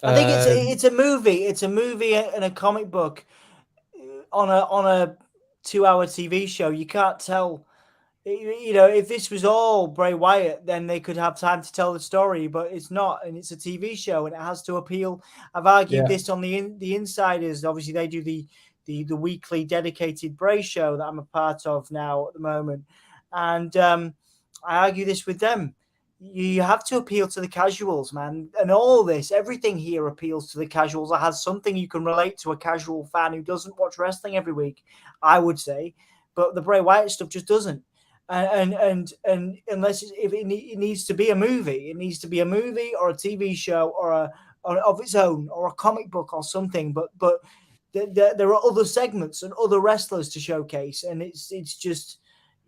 I think it's a movie. It's a movie and a comic book on a 2-hour TV show. You can't tell. You know, if this was all Bray Wyatt, then they could have time to tell the story, but it's not, and it's a TV show, and it has to appeal. I've argued this on the Insiders. Obviously, they do the weekly dedicated Bray show that I'm a part of now at the moment, and I argue this with them. You have to appeal to the casuals, man, and all this, everything here appeals to the casuals. That has something you can relate to a casual fan who doesn't watch wrestling every week, I would say, but the Bray Wyatt stuff just doesn't. And unless it needs to be a movie, it needs to be a movie or a TV show or of its own, or a comic book or something. But there are other segments and other wrestlers to showcase, and it's just,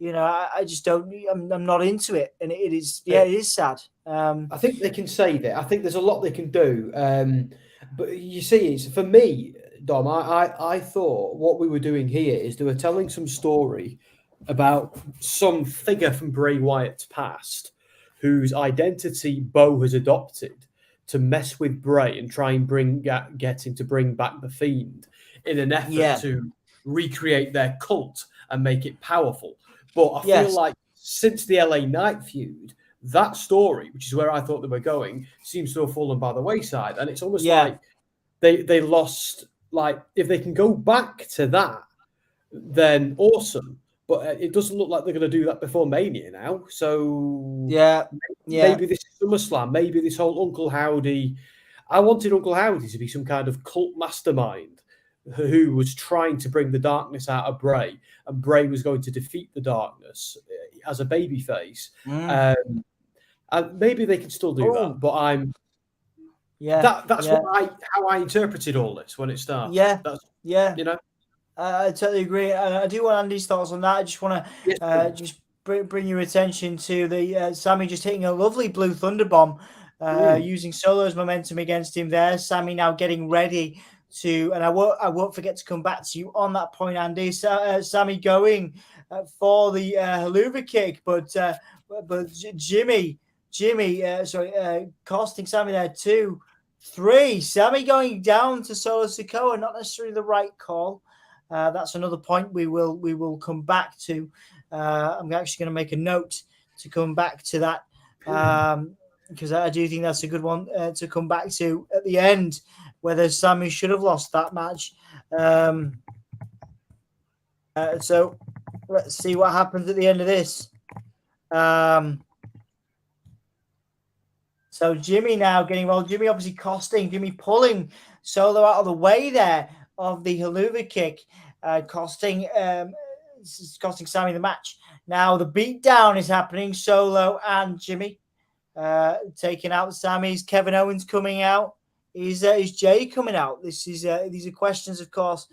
you know, I just don't. I'm not into it, and it is it is sad. I think they can say that. I think there's a lot they can do. But you see, it's for me, Dom. I thought what we were doing here is they were telling some story about some figure from Bray Wyatt's past whose identity Bo has adopted to mess with Bray and try and get him to bring back the Fiend in an effort to recreate their cult and make it powerful. But I feel like since the LA Knight feud, that story, which is where I thought they were going, seems to have fallen by the wayside. And it's almost like they lost, like, if they can go back to that, then awesome. But it doesn't look like they're going to do that before Mania now. So maybe this is SummerSlam. Maybe this whole Uncle Howdy. I wanted Uncle Howdy to be some kind of cult mastermind who was trying to bring the darkness out of Bray, and Bray was going to defeat the darkness as a babyface. And maybe they can still do that. But that's how I interpreted all this when it started. You know. I totally agree, and I do want Andy's thoughts on that. I just want to just bring your attention to the Sami just hitting a lovely blue thunder bomb, using Solo's momentum against him there. Sami now getting ready to, and I won't forget to come back to you on that point, Andy. Sami going for the haluva kick, but Jimmy, costing Sami there 2, 3. Sami going down to Solo Sikoa, not necessarily the right call. That's another point we will come back to. I'm actually going to make a note to come back to that, because I do think that's a good one to come back to at the end, whether Sami should have lost that match. So let's see what happens at the end of this. So Jimmy now getting involved. Jimmy obviously costing. Jimmy pulling Solo out of the way there of the haluva kick, costing Sami the match. Now the beatdown is happening. Solo and Jimmy taking out Sami's. Kevin Owens coming out. Is Jey coming out? These are questions, of course.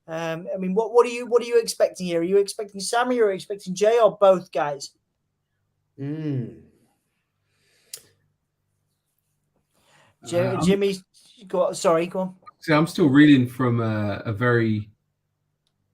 I mean, what are you expecting here? Are you expecting Sami, or are you expecting Jey, or both guys? Jimmy, go on. See, I'm still reeling from a very.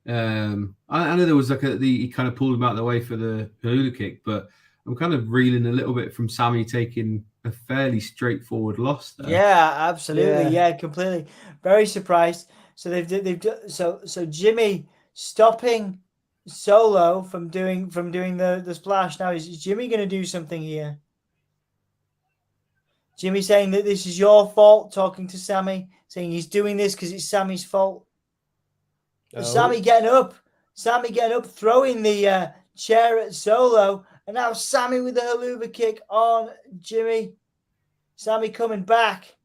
I know there was he kind of pulled him out of the way for the haluva kick, but I'm kind of reeling a little bit from Sami taking a fairly straightforward loss there. Yeah, absolutely. Yeah, completely. Very surprised. So they've done so Jimmy stopping Solo from doing the splash. Now is Jimmy going to do something here? Jimmy saying that this is your fault, talking to Sami, saying he's doing this because it's Sami's fault. Sami getting up, throwing the chair at Solo, and now Sami with the haluva kick on Jimmy. Sami coming back.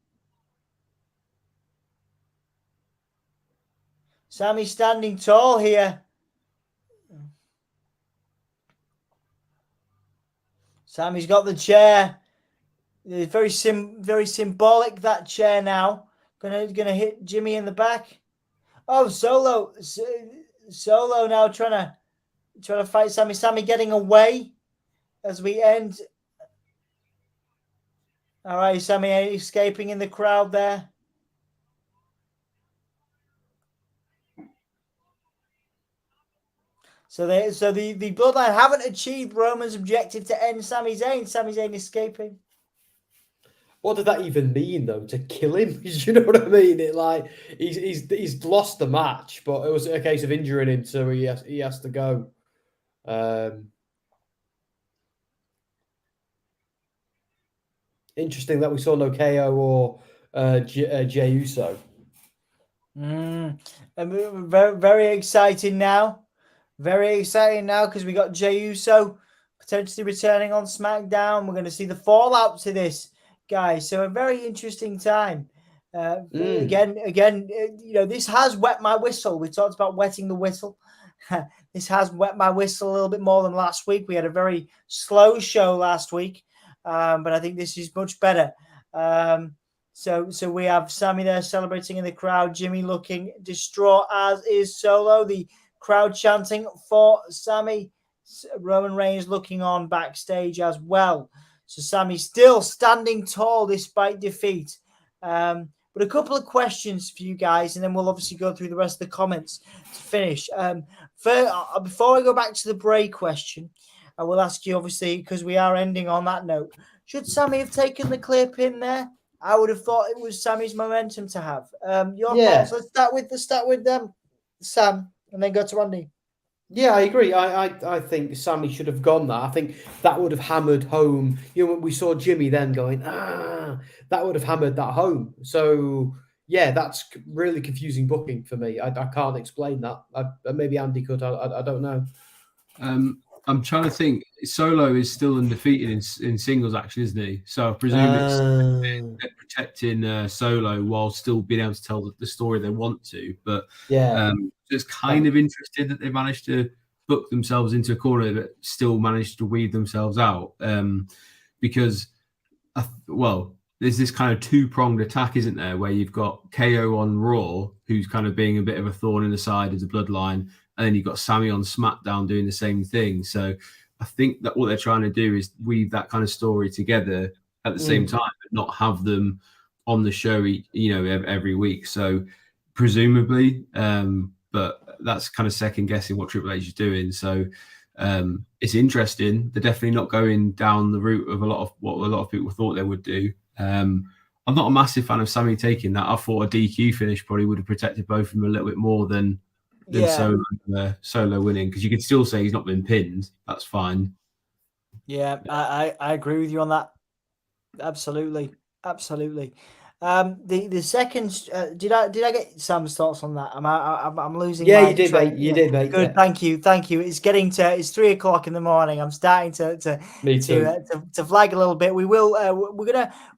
Sami standing tall here. Sami's got the chair. It's very symbolic, that chair now. Gonna hit Jimmy in the back. Oh, Solo now trying to fight Sami. Sami getting away as we end. All right, Sami escaping in the crowd there. So the Bloodline haven't achieved Roman's objective to end Sami Zayn. Sami Zayn escaping. What did that even mean, though? To kill him? You know what I mean? He's lost the match, but it was a case of injuring him, so he has to go. Interesting that we saw no KO or Jey Uso. Very, very exciting now. Very exciting now because we got Jey Uso potentially returning on SmackDown. We're going to see the fallout to this, guys. So a very interesting time. Again, this has wet my whistle. We talked about wetting the whistle. This has wet my whistle a little bit more than last week. We had a very slow show last week, but I think this is much better. So we have Sami there celebrating in the crowd. Jimmy looking distraught, as is Solo. The crowd chanting for Sami. Roman Reigns looking on backstage as well. So Sami still standing tall despite defeat. But a couple of questions for you guys, and then we'll obviously go through the rest of the comments to finish. Before I go back to the Bray question, I will ask you, obviously, because we are ending on that note, should Sami have taken the clear pin there? I would have thought it was Sami's momentum to have. Your thoughts? Let's start with Sam, and then go to Andy. Yeah, I agree. I think Sami should have gone there. I think that would have hammered home. When we saw Jimmy then going, that would have hammered that home. So, yeah, that's really confusing booking for me. I can't explain that. Maybe Andy could. I don't know. I'm trying to think. Solo is still undefeated in singles action, isn't he? So I presume it's protecting Solo while still being able to tell the story they want to. But it's kind of interesting that they managed to book themselves into a corner but still managed to weed themselves out. Because, there's this kind of two-pronged attack, isn't there? Where you've got KO on Raw, who's kind of being a bit of a thorn in the side of the Bloodline, and then you've got Sami on SmackDown doing the same thing. So I think that what they're trying to do is weave that kind of story together at the same time, but not have them on the show, every week. So presumably, but that's kind of second guessing what Triple H is doing. So it's interesting. They're definitely not going down the route of what a lot of people thought they would do. I'm not a massive fan of Sami taking that. I thought a DQ finish probably would have protected both of them a little bit more than Solo winning, because you could still say he's not been pinned. That's fine. Yeah, I agree with you on that. Absolutely. The second, did I get Sam's thoughts on that? I'm losing. Yeah, you did, mate. You did, mate. Good, yeah. Thank you. It's 3:00 in the morning. I'm starting to flag a little bit.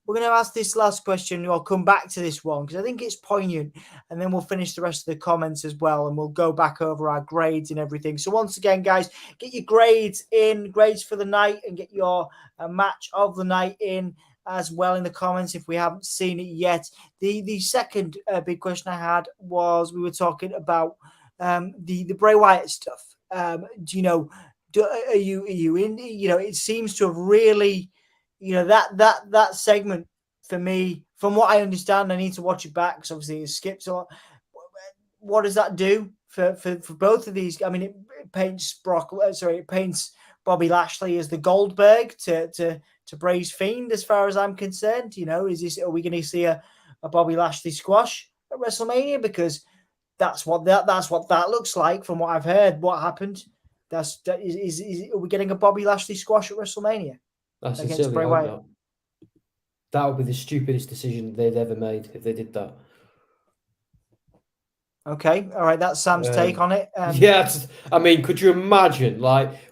We're gonna ask this last question. I'll come back to this one because I think it's poignant, and then we'll finish the rest of the comments as well, and we'll go back over our grades and everything. So once again, guys, get your grades for the night, and get your match of the night in as well in the comments if we haven't seen it yet. The second big question I had was, we were talking about the Bray Wyatt stuff. Are you in? It seems to have really, that segment for me, from what I understand, I need to watch it back because obviously it skips a lot. What does that do for both of these? I mean, it paints Bobby Lashley as the Goldberg to Bray's Fiend, as far as I'm concerned. Are we going to see a Bobby Lashley squash at WrestleMania? Because that's what that looks like from what I've heard. What happened? Are we getting a Bobby Lashley squash at WrestleMania against Bray Wyatt? That would be the stupidest decision they'd ever made if they did that. Okay, all right, that's Sam's take on it. I mean, could you imagine,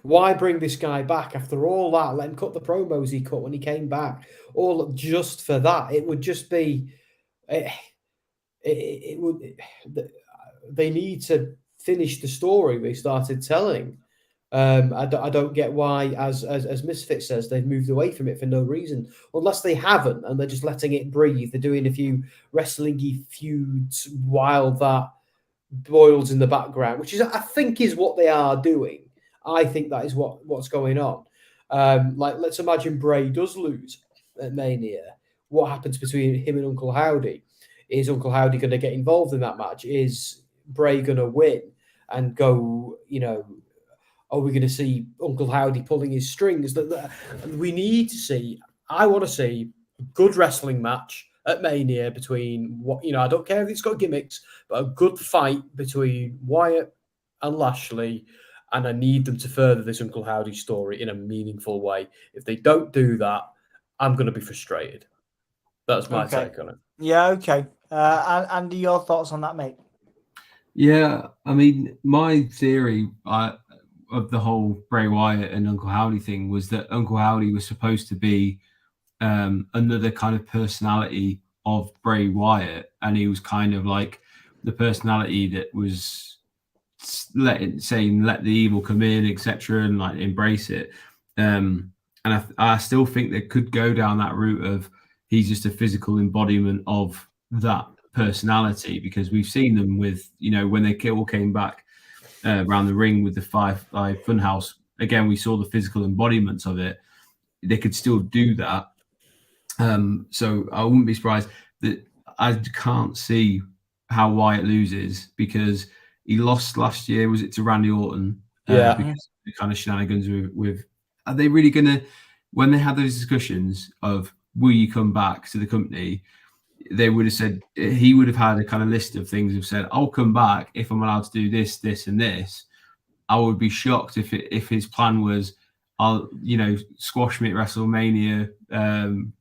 why bring this guy back after all that? Let him cut the promos he cut when he came back, all just for that. It would just be, it would. They need to finish the story they started telling. I don't get why, as Misfit says, they've moved away from it for no reason, unless they haven't and they're just letting it breathe. They're doing a few wrestling-y feuds while that boils in the background, which is, I think, is what they are doing. I think that is what's going on. Like, let's imagine Bray does lose at Mania. What happens between him and Uncle Howdy? Is Uncle Howdy going to get involved in that match? Is Bray going to win and go, are we going to see Uncle Howdy pulling his strings? That we need to see. I want to see a good wrestling match at Mania between I don't care if it's got gimmicks, but a good fight between Wyatt and Lashley. And I need them to further this Uncle Howdy story in a meaningful way. If they don't do that, I'm going to be frustrated. That's my take on it. Yeah, okay. Andy, your thoughts on that, mate? Yeah, I mean, my theory of the whole Bray Wyatt and Uncle Howdy thing was that Uncle Howdy was supposed to be another kind of personality of Bray Wyatt, and he was kind of like the personality that was saying let the evil come in, etc., and like embrace it. And I still think they could go down that route of he's just a physical embodiment of that personality, because we've seen them with when they all came back around the ring with the Firefly Funhouse. Again, we saw the physical embodiments of it. They could still do that. So I wouldn't be surprised. That I can't see how Wyatt loses, because he lost last year. Was it to Randy Orton? Yeah. Because of the kind of shenanigans with. Are they really gonna, when they had those discussions of will you come back to the company? They would have said, he would have had a kind of list of things, have said, I'll come back if I'm allowed to do this, this, and this. I would be shocked if his plan was, I'll squash me at WrestleMania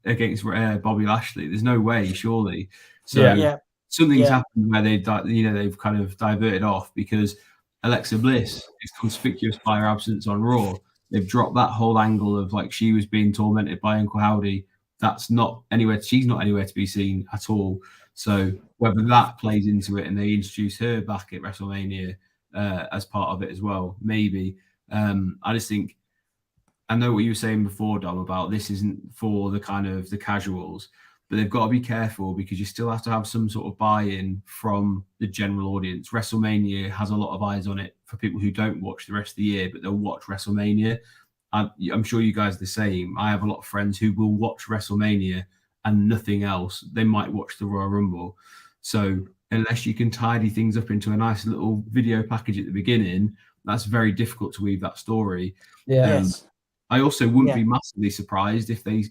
against Bobby Lashley. There's no way, surely. So something's happened where they've kind of diverted off, because Alexa Bliss is conspicuous by her absence on Raw. They've dropped that whole angle of like she was being tormented by Uncle Howdy. That's not anywhere. She's not anywhere to be seen at all. So whether that plays into it and they introduce her back at WrestleMania as part of it as well, maybe. I just think, I know what you were saying before, Dom, about this isn't for the kind of the casuals, but they've got to be careful, because you still have to have some sort of buy-in from the general audience. WrestleMania has a lot of eyes on it for people who don't watch the rest of the year, but they'll watch WrestleMania. I'm sure you guys are the same. I have a lot of friends who will watch WrestleMania and nothing else. They might watch the Royal Rumble. So unless you can tidy things up into a nice little video package at the beginning, that's very difficult to weave that story. Yes. I also wouldn't be massively surprised if they,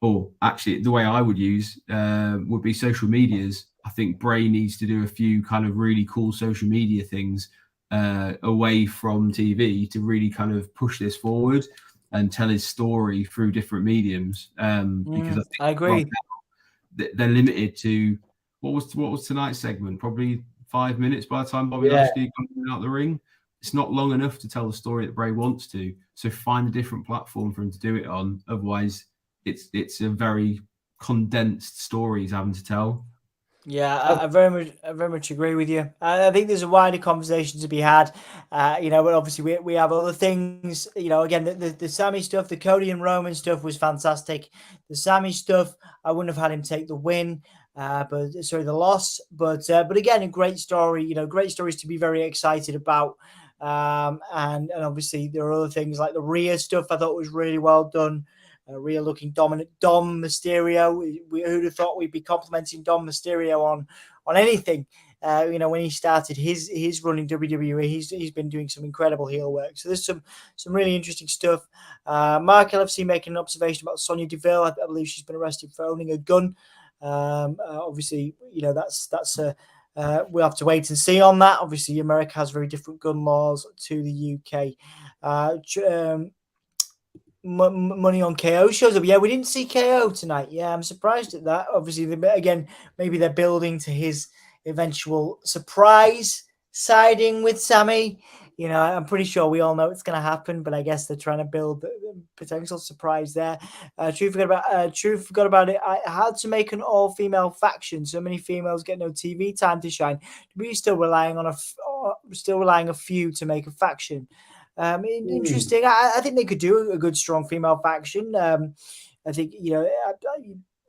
or actually the way I would use would be social medias. I think Bray needs to do a few kind of really cool social media things away from TV to really kind of push this forward and tell his story through different mediums. Because I agree. They're limited to what was tonight's segment? Probably 5 minutes by the time Bobby Lashley comes out the ring. It's not long enough to tell the story that Bray wants to. So find a different platform for him to do it on. Otherwise, it's a very condensed story he's having to tell. Yeah, I very much agree with you. I think there's a wider conversation to be had, but obviously we have other things. Again, the Sami stuff, the Cody and Roman stuff was fantastic. The Sami stuff, I wouldn't have had him take the win, the loss. But again, a great story. Great stories to be very excited about. And obviously there are other things like the Rhea stuff. I thought was really well done. Rhea looking dominant. Dom Mysterio. Who'd have thought we'd be complimenting Dom Mysterio on anything? When he started his run in WWE, he's been doing some incredible heel work. So there's some really interesting stuff. Mark LFC making an observation about Sonya Deville. I believe she's been arrested for owning a gun. Obviously, that's we'll have to wait and see on that. Obviously, America has very different gun laws to the UK. Money on KO shows up. Yeah, we didn't see KO tonight. Yeah, I'm surprised at that. Obviously, again, maybe they're building to his eventual surprise siding with Sami. I'm pretty sure we all know it's going to happen, but I guess they're trying to build the potential surprise there. True forgot about it. I had to make an all-female faction. So many females get no TV time to shine. We're still relying on a few to make a faction. Interesting. I think they could do a good, strong female faction. I think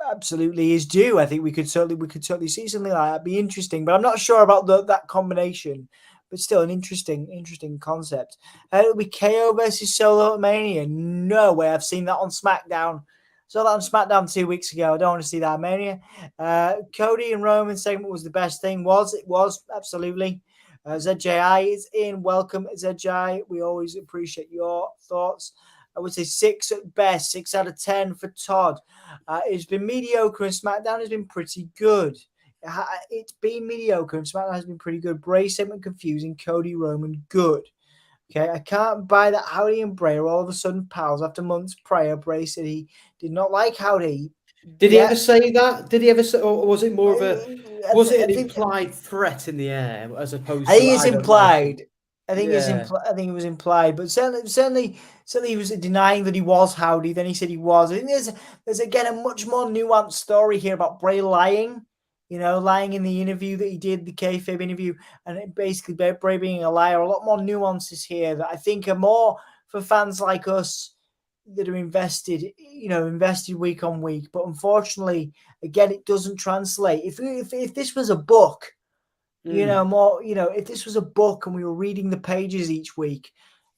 absolutely is due. I think we could certainly see something like that. Be interesting, but I'm not sure about that combination. But still, an interesting concept. It'll be KO versus Solo Mania. No way. I've seen that on SmackDown. Saw that on SmackDown 2 weeks ago. I don't want to see that Mania. Cody and Roman segment was the best thing. It was absolutely. ZJI is in. Welcome, ZJI. We always appreciate your thoughts. I would say 6 at best, 6 out of 10 for Todd. It's been mediocre and SmackDown has been pretty good. It's been mediocre and SmackDown has been pretty good. Bray segment confusing, Cody Roman good. Okay, I can't buy that Howdy and Bray are all of a sudden pals after months prior. Bray said he did not like Howdy. Did he ever say that? Did he ever say, or was it more of a, was it an implied threat in the air as opposed to? I think it's implied. I think it was implied, but certainly he was denying that he was Howdy. Then he said he was. I think there's again a much more nuanced story here about Bray lying. Lying in the interview that he did, the kayfabe interview, and basically Bray being a liar. A lot more nuances here that I think are more for fans like us that are invested week on week. But unfortunately, again, it doesn't translate. If this was a book, if this was a book and we were reading the pages each week,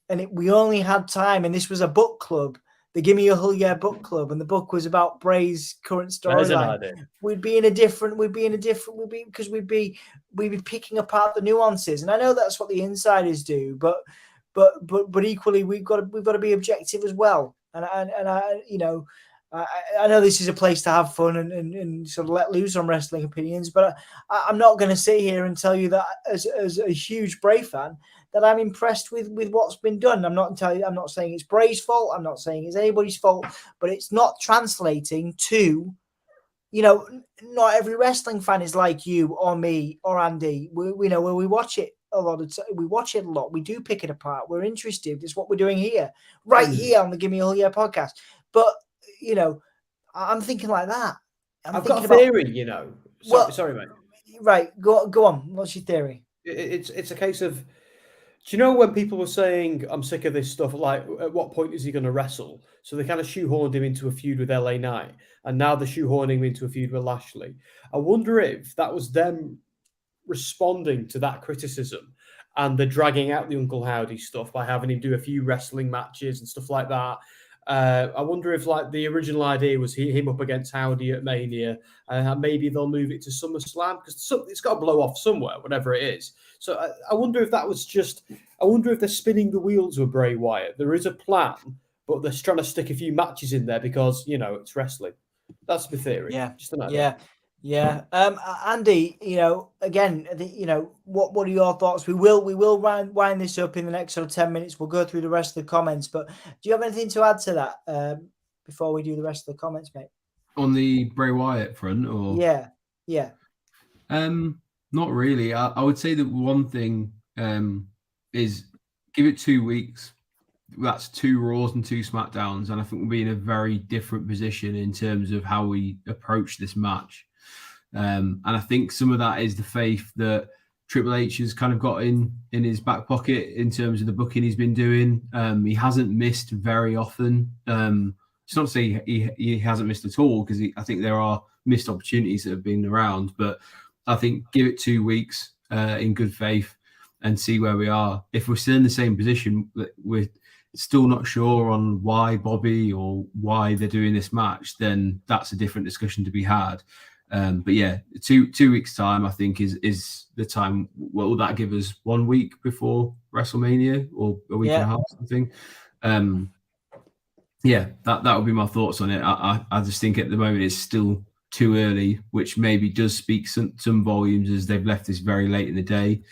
and we only had time, and this was a book club. The Give Me a Whole Year book club, and the book was about Bray's current storyline. We'd be picking apart the nuances, and I know that's what the insiders do, but equally we've got to be objective as well. And I know this is a place to have fun and sort of let loose on wrestling opinions, but I'm not going to sit here and tell you that as a huge Bray fan that I'm impressed with what's been done. I'm not saying it's Bray's fault. I'm not saying it's anybody's fault, but it's not translating to, not every wrestling fan is like you or me or Andy. We know where we watch it a lot of time. We watch it a lot. We do pick it apart. We're interested. It's what we're doing here, right here on the Give Me a Whole Year podcast. But I'm thinking like that. I've got a theory. Sorry, mate. Right, go on. What's your theory? It's a case of, do you know when people were saying, I'm sick of this stuff, like, at what point is he going to wrestle? So they kind of shoehorned him into a feud with LA Knight, and now they're shoehorning him into a feud with Lashley. I wonder if that was them responding to that criticism, and they're dragging out the Uncle Howdy stuff by having him do a few wrestling matches and stuff like that. I wonder if, like, the original idea was him up against Howdy at Mania, and maybe they'll move it to SummerSlam, because it's got to blow off somewhere, whatever it is. So I wonder if that was just, I wonder if they're spinning the wheels with Bray Wyatt. There is a plan, but they're trying to stick a few matches in there because, it's wrestling. That's my theory. Yeah. Just an idea. Yeah. Andy, again, what are your thoughts? We will wind this up in the next sort of 10 minutes. We'll go through the rest of the comments, but do you have anything to add to that before we do the rest of the comments, mate? On the Bray Wyatt front, or yeah. Not really. I would say that one thing is give it 2 weeks. That's 2 Raws and 2 Smackdowns, and I think we'll be in a very different position in terms of how we approach this match. And I think some of that is the faith that Triple H has kind of got in his back pocket in terms of the booking he's been doing. He hasn't missed very often. It's not to say he hasn't missed at all, because I think there are missed opportunities that have been around. But I think give it 2 weeks in good faith and see where we are. If we're still in the same position, we're still not sure on why Bobby or why they're doing this match, then that's a different discussion to be had. But yeah, 2 weeks time, I think is the time. What will that give us? 1 week before WrestleMania, or a week and a half, something? That would be my thoughts on it. I just think at the moment it's still too early, which maybe does speak some volumes, as they've left this very late in the day.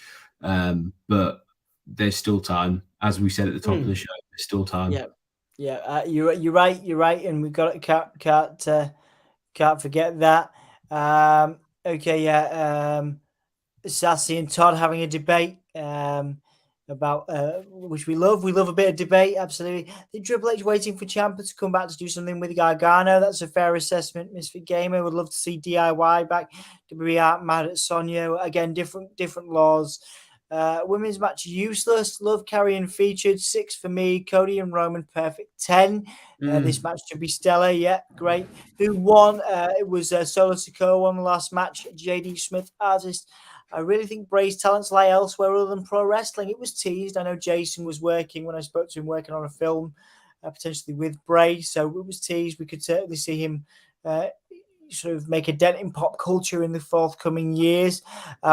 But there's still time, as we said at the top of the show. There's still time. You're right, and we've got can't forget that. Sassy and Todd having a debate about which we love. We love a bit of debate, absolutely. The Triple H waiting for Ciampa to come back to do something with Gargano. That's a fair assessment. Misfit Gamer would love to see DIY back. WWE aren't mad at Sonya. Again, different laws. Women's match useless. Love Carrion featured. 6 for me. Cody and Roman perfect. 10. This match should be stellar. Yeah, great. Who won? It was Solo Sikoa won the last match. JD Smith artist. I really think Bray's talents lie elsewhere other than pro wrestling. It was teased. I know Jason was working when I spoke to him, working on a film potentially with Bray. So it was teased. We could certainly see him sort of make a dent in pop culture in the forthcoming years.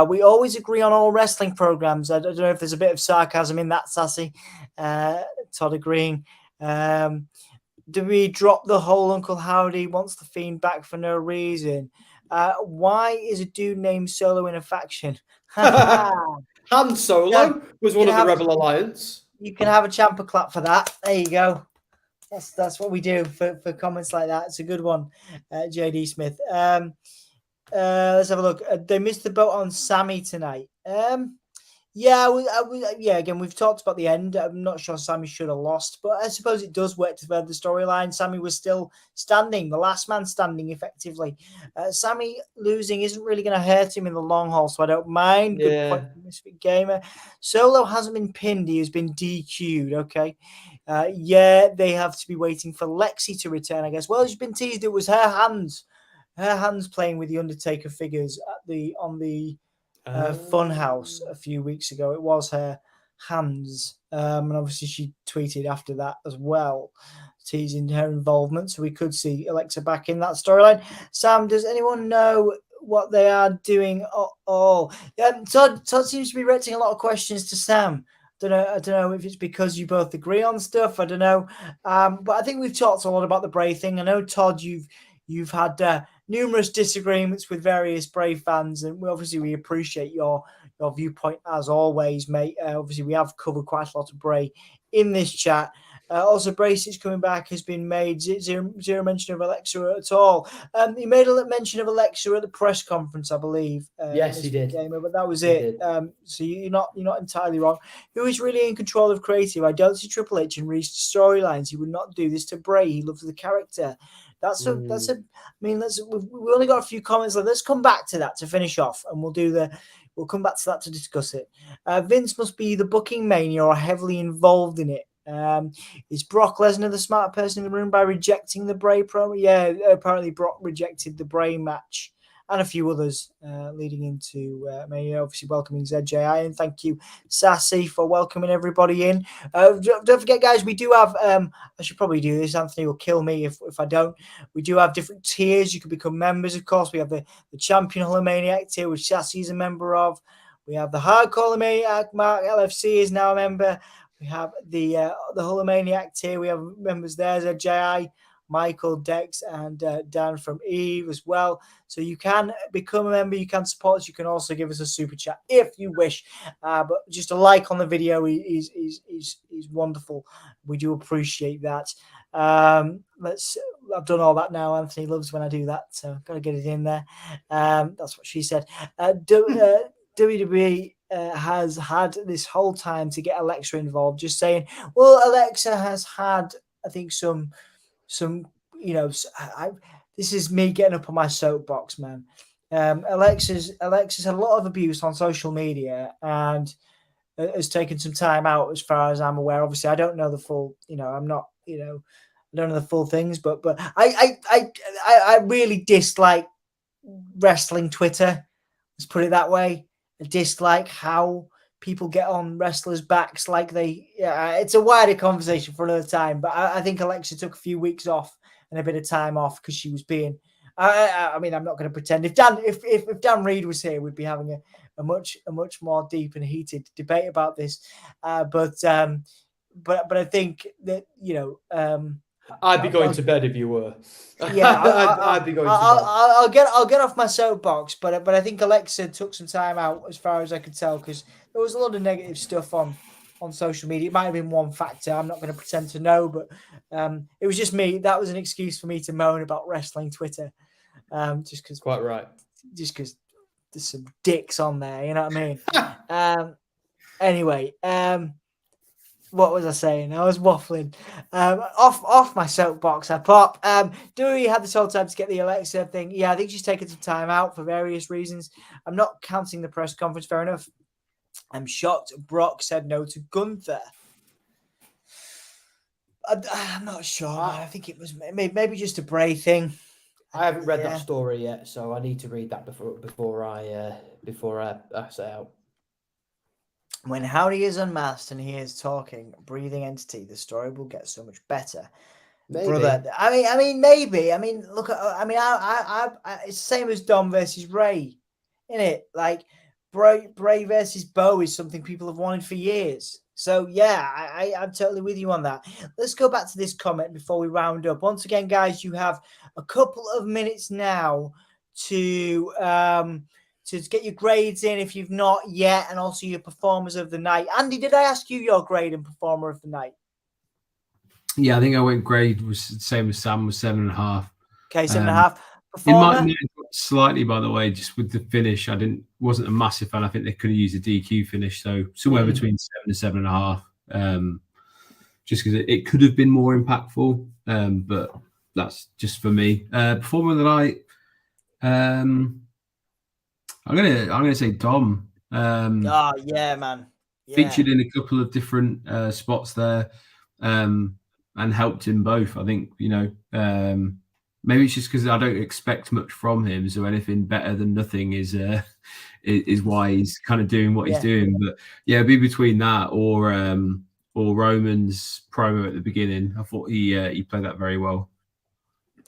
We always agree on all wrestling programs. I don't know if there's a bit of sarcasm in that, Sassy. Todd agreeing. Do we drop the whole Uncle Howdy wants the Fiend back for no reason? Why is a dude named Solo in a faction? Han Solo was one of the Rebel Alliance. You can have a champer clap for that. There you go. That's what we do for comments like that. It's a good one, JD Smith. Let's have a look. They missed the boat on Sami tonight. Again, we've talked about the end. I'm not sure Sami should have lost, but I suppose it does work to further the storyline. Sami was still standing, the last man standing effectively. Sami losing isn't really going to hurt him in the long haul, so I don't mind. Good point, Misfit Gamer. Solo hasn't been pinned. He has been DQ'd, okay? They have to be waiting for Lexi to return, I guess. Well, it's been teased it was her hands playing with the Undertaker figures on the Funhouse a few weeks ago. It was her hands, and obviously she tweeted after that as well, teasing her involvement. So we could see Alexa back in that storyline. Sam, does anyone know what they are doing? Todd seems to be directing a lot of questions to Sam. I don't know if it's because you both agree on stuff. I don't know, but I think we've talked a lot about the Bray thing. I know, Todd, you've had numerous disagreements with various Bray fans, and we appreciate your viewpoint as always, mate. Obviously, we have covered quite a lot of Bray in this chat. Also, Brace's coming back has been made. Zero mention of Alexa at all. He made a mention of Alexa at the press conference, I believe. Yes, he did. Gamer, but that was it. So you're not entirely wrong. Who is really in control of creative? I don't see Triple H in Reese's storylines. He would not do this to Bray. He loves the character. We've only got a few comments. Let's come back to that to finish off, and we'll come back to that to discuss it. Vince must be the booking mania or heavily involved in it. Is Brock Lesnar the smart person in the room by rejecting the Bray promo? Yeah, apparently Brock rejected the Bray match and a few others leading into Mania. Obviously welcoming ZJI, and thank you, Sassy, for welcoming everybody in. Don't forget, guys, we do have, I should probably do this, Anthony will kill me if I don't. We do have different tiers. You can become members, of course. We have the Champion Hulkamaniac tier, which Sassy is a member of. We have the Hardcore Hulkamaniac. Mark LFC is now a member. We have the Hulkamaniac tier. We have members there, ZJI, Michael, Dex, and Dan from Eve as well. So you can become a member. You can support us. You can also give us a super chat if you wish. But just a like on the video is wonderful. We do appreciate that. I've done all that now. Anthony loves when I do that, so got to get it in there. That's what she said. WWE has had this whole time to get Alexa involved. Just saying, well, Alexa has had, I think, some this is me getting up on my soapbox, man. Alexa's had a lot of abuse on social media and has taken some time out, as far as I'm aware. Obviously, I don't know the full, I'm not, I don't know the full things, but I really dislike wrestling Twitter. Let's put it that way. I dislike how people get on wrestlers' backs like it's a wider conversation for another time, but I think Alexa took a few weeks off and a bit of time off because she was being, I'm not going to pretend. If Dan Reed was here, we'd be having a much more deep and heated debate about this. But I think that, I'd be going to bed if you were. Yeah, I'd be going to bed. I'll get off my soapbox, but I think Alexa took some time out, as far as I could tell, because there was a lot of negative stuff on social media. It might have been one factor. I'm not going to pretend to know, but it was just me. That was an excuse for me to moan about wrestling Twitter, just because. Quite right. Just because there's some dicks on there. You know what I mean? Anyway. What was I saying? I was waffling. Off my soapbox, I pop. Dewey had this whole time to get the Alexa thing. Yeah, I think she's taken some time out for various reasons. I'm not counting the press conference, fair enough. I'm shocked Brock said no to Gunther. I'm not sure, man. I think it was maybe just a Bray thing. I haven't read that story yet, so I need to read that before I say out. When Howdy is unmasked and he is talking, breathing entity, the story will get so much better. Maybe. Brother, I mean, maybe. I mean, look, I mean, I it's the same as Dom versus Ray, isn't it? Like, Bray versus Bo is something people have wanted for years. So, yeah, I'm totally with you on that. Let's go back to this comment before we round up. Once again, guys, you have a couple of minutes now to get your grades in if you've not yet, and also your performers of the night. Andy, did I ask you your grade and performer of the night? Yeah, I think I went grade was the same as Sam, was 7.5. Okay, 7.5. In my slightly, by the way, just with the finish, wasn't a massive fan. I think they could have used a DQ finish, so somewhere between 7 and 7.5. Just because it could have been more impactful, but that's just for me. Performer of the night, I'm gonna say Dom. Yeah, man. Yeah. Featured in a couple of different spots there, and helped in both. I think maybe it's just because I don't expect much from him, so anything better than nothing is why he's kind of doing what he's doing. But yeah, be between that or Roman's promo at the beginning. I thought he played that very well.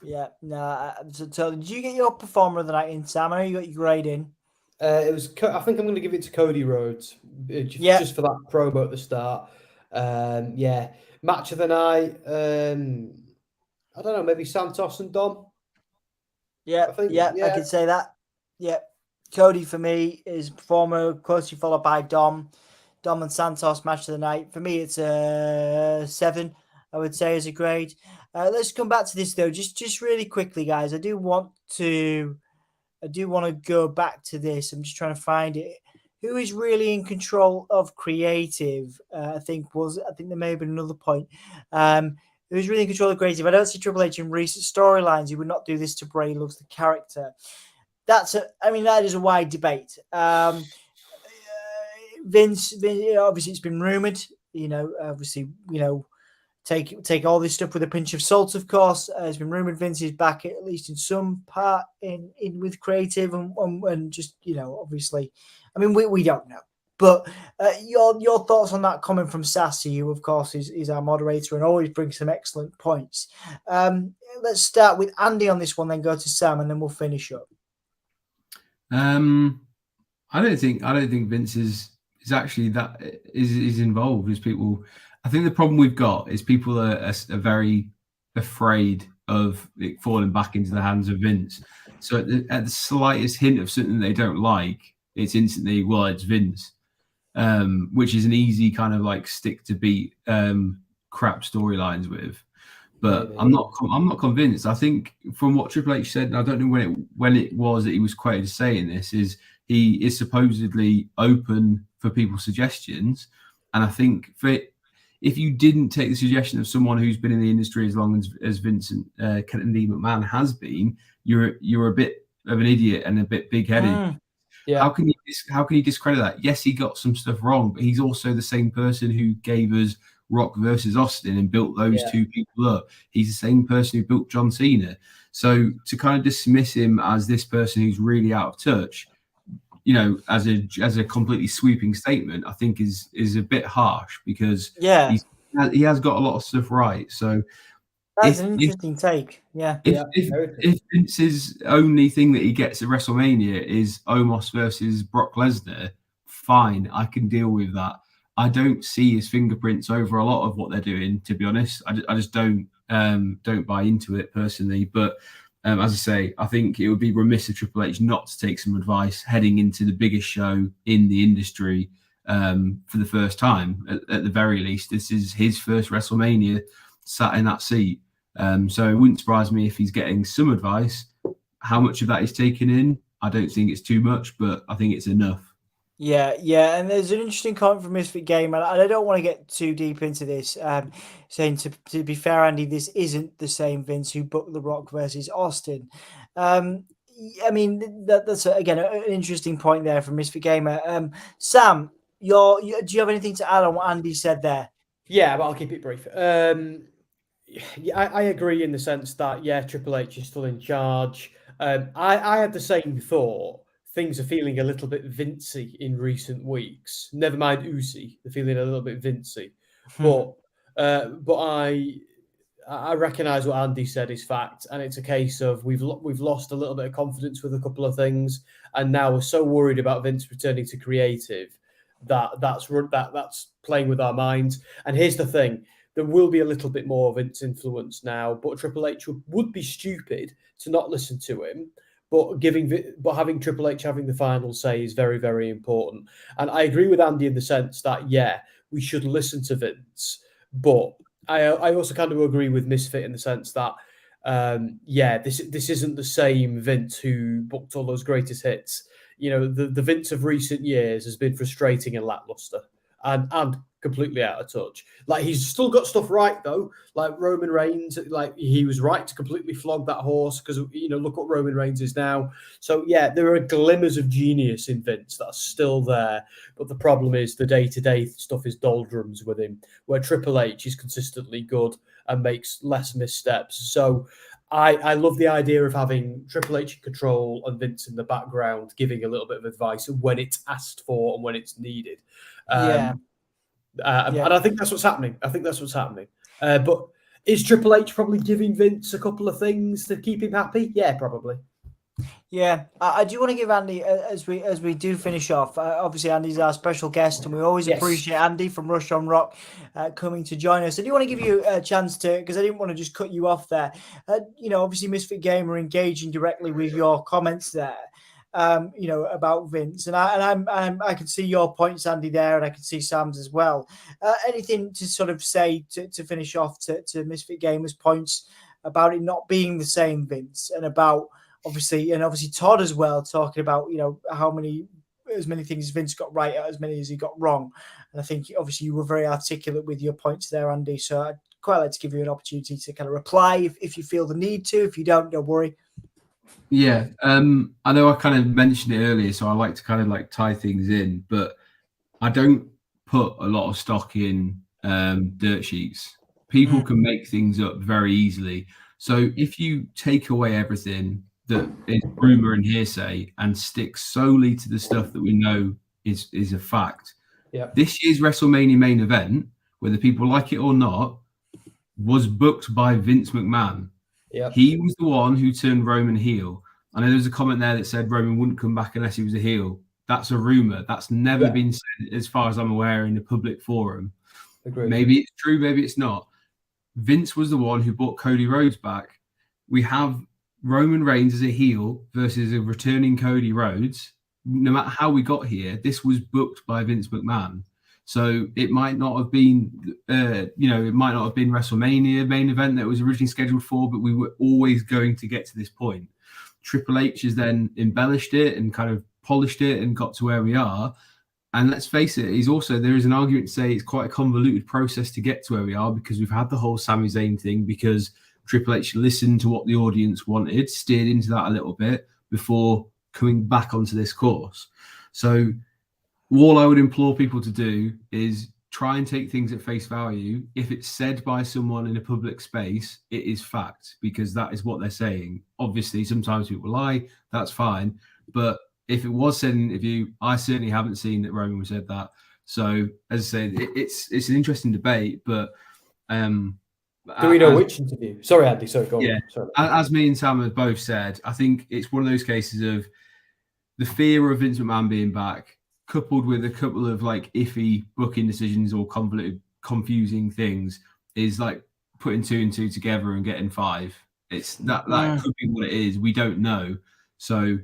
Yeah, no. So did you get your performer of the night in, Sam? I know you got your grade in. It was. I think I'm going to give it to Cody Rhodes, just for that promo at the start. Match of the night. I don't know, maybe Santos and Dom. Yeah, I could say that. Yeah, Cody for me is performer, closely followed by Dom. Dom and Santos match of the night. For me, it's a 7. I would say as a grade. Let's come back to this though, just really quickly, guys. I do want to go back to this. I'm just trying to find it. Who is really in control of creative? I think there may have been another point. Who's really in control of creative? I don't see Triple H in recent storylines. He would not do this to Bray. He loves the character. That is a wide debate. Vince, obviously, it's been rumored. Take all this stuff with a pinch of salt. Of course, it's been rumored Vince is back at least in some part in with creative and just obviously. I mean, we don't know. But your thoughts on that comment from Sassy, who, of course, is our moderator and always brings some excellent points. Let's start with Andy on this one, then go to Sam, and then we'll finish up. I don't think Vince is actually that is involved as people. I think the problem we've got is people are very afraid of it falling back into the hands of Vince. So at the slightest hint of something they don't like, it's instantly, well, it's Vince. Which is an easy kind of like stick to beat crap storylines with, but I'm not convinced. I think from what Triple H said, and I don't know when it was that he was quoted as saying this, is he is supposedly open for people's suggestions, and I think if you didn't take the suggestion of someone who's been in the industry as long as Vincent Kennedy McMahon has been, you're a bit of an idiot and a bit big-headed. Yeah. How can you discredit that? Yes, he got some stuff wrong, but he's also the same person who gave us Rock versus Austin and built those two people up. He's the same person who built John Cena. So to kind of dismiss him as this person who's really out of touch, as a completely sweeping statement, I think is a bit harsh because he has got a lot of stuff right. So that's an interesting take. Yeah. If Vince's only thing that he gets at WrestleMania is Omos versus Brock Lesnar, fine, I can deal with that. I don't see his fingerprints over a lot of what they're doing, to be honest. I just don't buy into it personally. But as I say, I think it would be remiss of Triple H not to take some advice heading into the biggest show in the industry for the first time. At the very least, this is his first WrestleMania sat in that seat. So it wouldn't surprise me if he's getting some advice. How much of that he's taken in, I don't think it's too much, but I think it's enough. Yeah, and there's an interesting comment from Misfit Game, and I don't want to get too deep into this, saying to be fair, Andy, this isn't the same Vince who booked The Rock versus Austin. I mean, that's again an interesting point there from Misfit Gamer. Sam, do you have anything to add on what Andy said there? Yeah, but I'll keep it brief. I agree in the sense that, Triple H is still in charge. I had the same thought. Things are feeling a little bit Vincey in recent weeks. Never mind Uzi, they're feeling a little bit Vincey. But I recognise what Andy said is fact, and it's a case of we've lost a little bit of confidence with a couple of things, and now we're so worried about Vince returning to creative that's playing with our minds. And here's the thing: there will be a little bit more Vince influence now, but Triple H would be stupid to not listen to him. But having Triple H having the final say is very, very important. And I agree with Andy in the sense that we should listen to Vince, but I also kind of agree with Misfit in the sense that this isn't the same Vince who booked all those greatest hits. The Vince of recent years has been frustrating and lackluster and completely out of touch. Like, he's still got stuff right though. Like Roman Reigns, like he was right to completely flog that horse because look what Roman Reigns is now. So there are glimmers of genius in Vince that are still there, but the problem is the day-to-day stuff is doldrums with him, where Triple H is consistently good and makes less missteps. So I love the idea of having Triple H in control and Vince in the background giving a little bit of advice when it's asked for and when it's needed. And I think that's what's happening. But is Triple H probably giving Vince a couple of things to keep him happy? Yeah, probably. Yeah, I do want to give Andy, as we do finish off, obviously Andy's our special guest, and we always appreciate Andy from Rush on Rock coming to join us. I do want to give you a chance to, because I didn't want to just cut you off there. Obviously Misfit Gamer engaging directly with your comments there. About Vince, and I can see your points, Andy, there, and I can see Sam's as well. Anything to sort of say to finish off to Misfit Gamer's points about it not being the same Vince, and about obviously Todd as well, talking about as many things Vince got right, as many as he got wrong. And I think obviously you were very articulate with your points there, Andy. So I'd quite like to give you an opportunity to kind of reply if you feel the need to. If you don't worry. Yeah, I know I kind of mentioned it earlier, so I like to kind of like tie things in, but I don't put a lot of stock in dirt sheets. People can make things up very easily. So if you take away everything that is rumor and hearsay and stick solely to the stuff that we know is a fact, this year's WrestleMania main event, whether people like it or not, was booked by Vince McMahon. Yep. He was the one who turned Roman heel. I know there's a comment there that said Roman wouldn't come back unless he was a heel. That's a rumor. That's never been said, as far as I'm aware, in a public forum. Agreed. Maybe it's true, maybe it's not. Vince was the one who brought Cody Rhodes back. We have Roman Reigns as a heel versus a returning Cody Rhodes. No matter how we got here, this was booked by Vince McMahon. So it might not have been, it might not have been WrestleMania main event that was originally scheduled for, but we were always going to get to this point. Triple H has then embellished it and kind of polished it and got to where we are. And let's face it, there is an argument to say it's quite a convoluted process to get to where we are, because we've had the whole Sami Zayn thing, because Triple H listened to what the audience wanted, steered into that a little bit before coming back onto this course. So all I would implore people to do is try and take things at face value. If it's said by someone in a public space, it is fact, because that is what they're saying. Obviously, sometimes people lie, that's fine. But if it was said in an interview, I certainly haven't seen that Roman said that. So, as I said, it's an interesting debate, but do we know which interview? Sorry, Andy. Sorry, go on. Yeah, sorry. As me and Sam have both said, I think it's one of those cases of the fear of Vince McMahon being back, coupled with a couple of like iffy booking decisions or convoluted, confusing things, is like putting 2 and 2 together and getting 5. It's that could be what it is. We don't know. So,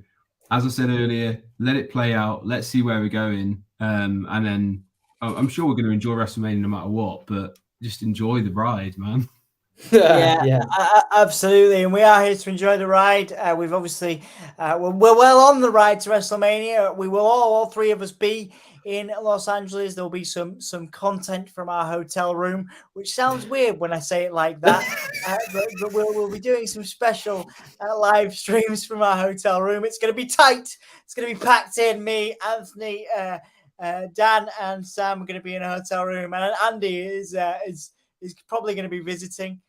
as I said earlier, let it play out. Let's see where we're going, and then I'm sure we're going to enjoy WrestleMania no matter what. But just enjoy the ride, man. Absolutely, and we are here to enjoy the ride. We've obviously we're well on the ride to WrestleMania. We will all 3 of us be in Los Angeles. There will be some content from our hotel room, which sounds weird when I say it like that, but we'll be doing some special live streams from our hotel room. It's going to be tight. It's going to be packed in. Me, Anthony, Dan and Sam are going to be in a hotel room, and Andy is probably going to be visiting.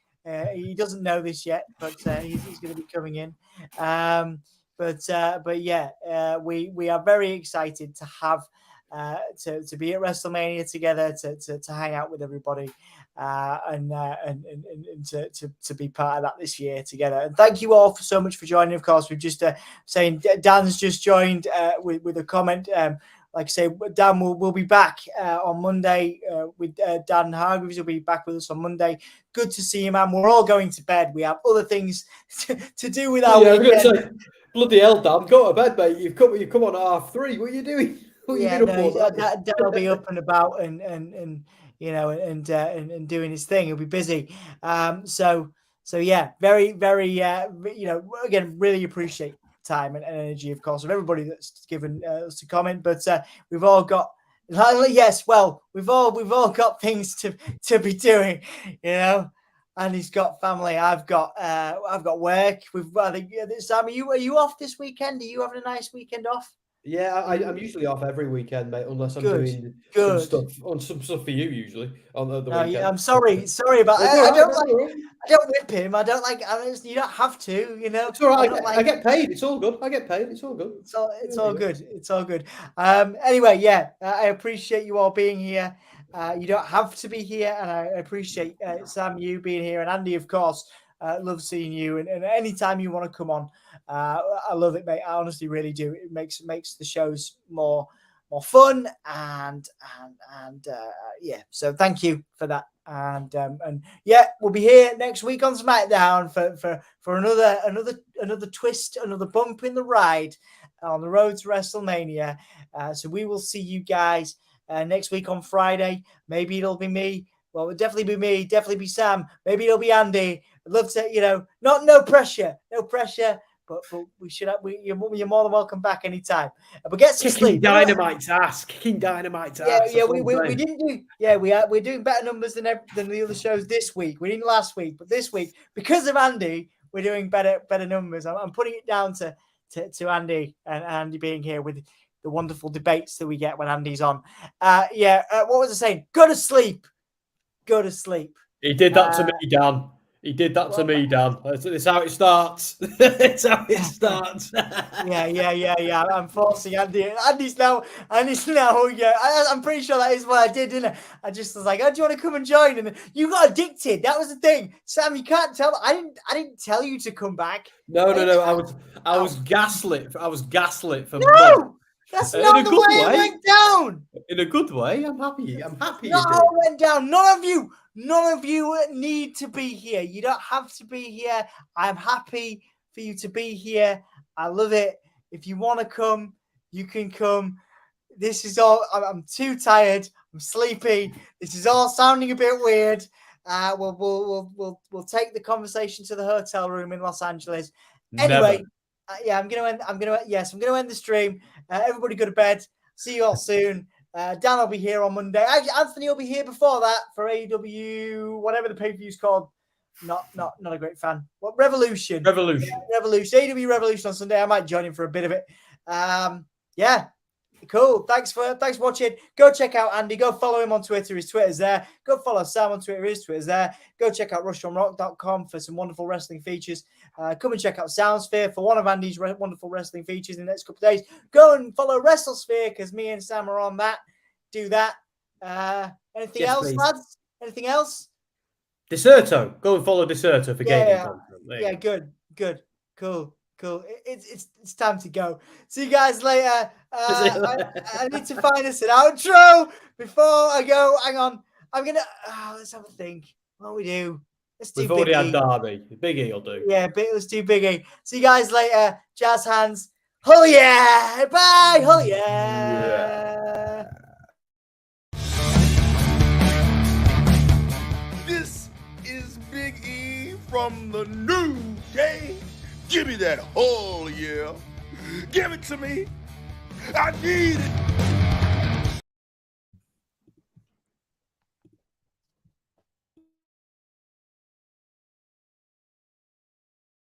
He doesn't know this yet, but he's going to be coming in. But yeah, we are very excited to have to be at WrestleMania together, to hang out with everybody, and to be part of that this year together. And thank you all so much for joining. Of course, we've just saying Dan's just joined with a comment. Like I say, Dan will be back on Monday with Dan Hargreaves. Will be back with us on Monday. Good to see you, man. We're all going to bed. We have other things to do with our weekend. Say, bloody hell, Dan, go to bed, mate. You've come on at 3:30. What are you doing? Dan will be up and about and doing his thing. He'll be busy. So yeah, very again, really appreciate time and energy, of course, of everybody that's given us a comment. But we've all got we've all got things to be doing, And he's got family. I've got work. Sam, are you off this weekend? Are you having a nice weekend off? Yeah, I'm usually off every weekend, mate, unless I'm doing some stuff for you. Usually on the weekend. Yeah, I'm sorry about that. I don't whip him. I don't like. You don't have to. It's all right. I get paid. It's all good. I get paid. It's all good. It's all good. It's all good. Anyway, yeah, I appreciate you all being here. You don't have to be here, and I appreciate Sam, you being here, and Andy, of course. Love seeing you, and anytime you want to come on, I love it, mate. I honestly really do. It makes the shows more fun, and yeah. So thank you for that, and yeah, we'll be here next week on SmackDown for another twist, another bump in the ride on the road to WrestleMania. So we will see you guys next week on Friday. Maybe it'll be me. Well, it'll definitely be me. Definitely be Sam. Maybe it'll be Andy. I'd love to, no pressure, but we should have. You're more than welcome back anytime. But get some sleep. Dynamite's ass. Kicking Dynamite's ass. Yeah. We didn't do. Yeah, we're doing better numbers than the other shows this week. We didn't last week, but this week, because of Andy, we're doing better numbers. I'm putting it down to Andy and Andy being here with the wonderful debates that we get when Andy's on. What was I saying? Go to sleep. He did that to me, Dan. He did that to me, Dan. That's how it starts. That's how it starts. Yeah. I'm forcing Andy. Andy's now. Yeah, I'm pretty sure that is what I did, didn't I? I just was like, "Oh, do you want to come and join?" And you got addicted. That was the thing, Sam. You can't tell. I didn't tell you to come back. No. I was gaslit. I was gaslit for no. months. That's not the way it went down. In a good way. I'm happy. Not how it went down. None of you need to be here. You don't have to be here. I'm happy for you to be here. I love it. If you want to come, you can come. This is all. I'm too tired. I'm sleepy. This is all sounding a bit weird. We'll take the conversation to the hotel room in Los Angeles. Anyway. I'm gonna end the stream. Everybody go to bed. See you all soon. Dan will be here on Monday. Actually, Anthony will be here before that for AEW, whatever the pay-per-view's called. Not a great fan. What Revolution? AEW Revolution on Sunday. I might join him for a bit of it. Yeah. Cool. Thanks for watching. Go check out Andy. Go follow him on Twitter. His Twitter's there. Go follow Sam on Twitter. His Twitter's there. Go check out RushOnRock.com for some wonderful wrestling features. Come and check out Soundsphere for one of Andy's wonderful wrestling features in the next couple of days. Go and follow WrestleSphere because me and Sam are on that. Do that. Anything else, please, lads? Anything else? Deserto. Go and follow Deserto for gaming content. Yeah, good. Cool. It's time to go. See you guys later. I need to find us an outro before I go. Hang on. I'm gonna. Let's have a think. What we do? Let's do. We've already had Darby. Big E will do. Yeah, let's do Big E. See you guys later. Jazz hands. Oh yeah! Bye. Oh yeah. This is Big E from the New Day. Give me that, oh yeah. Give it to me. I need it.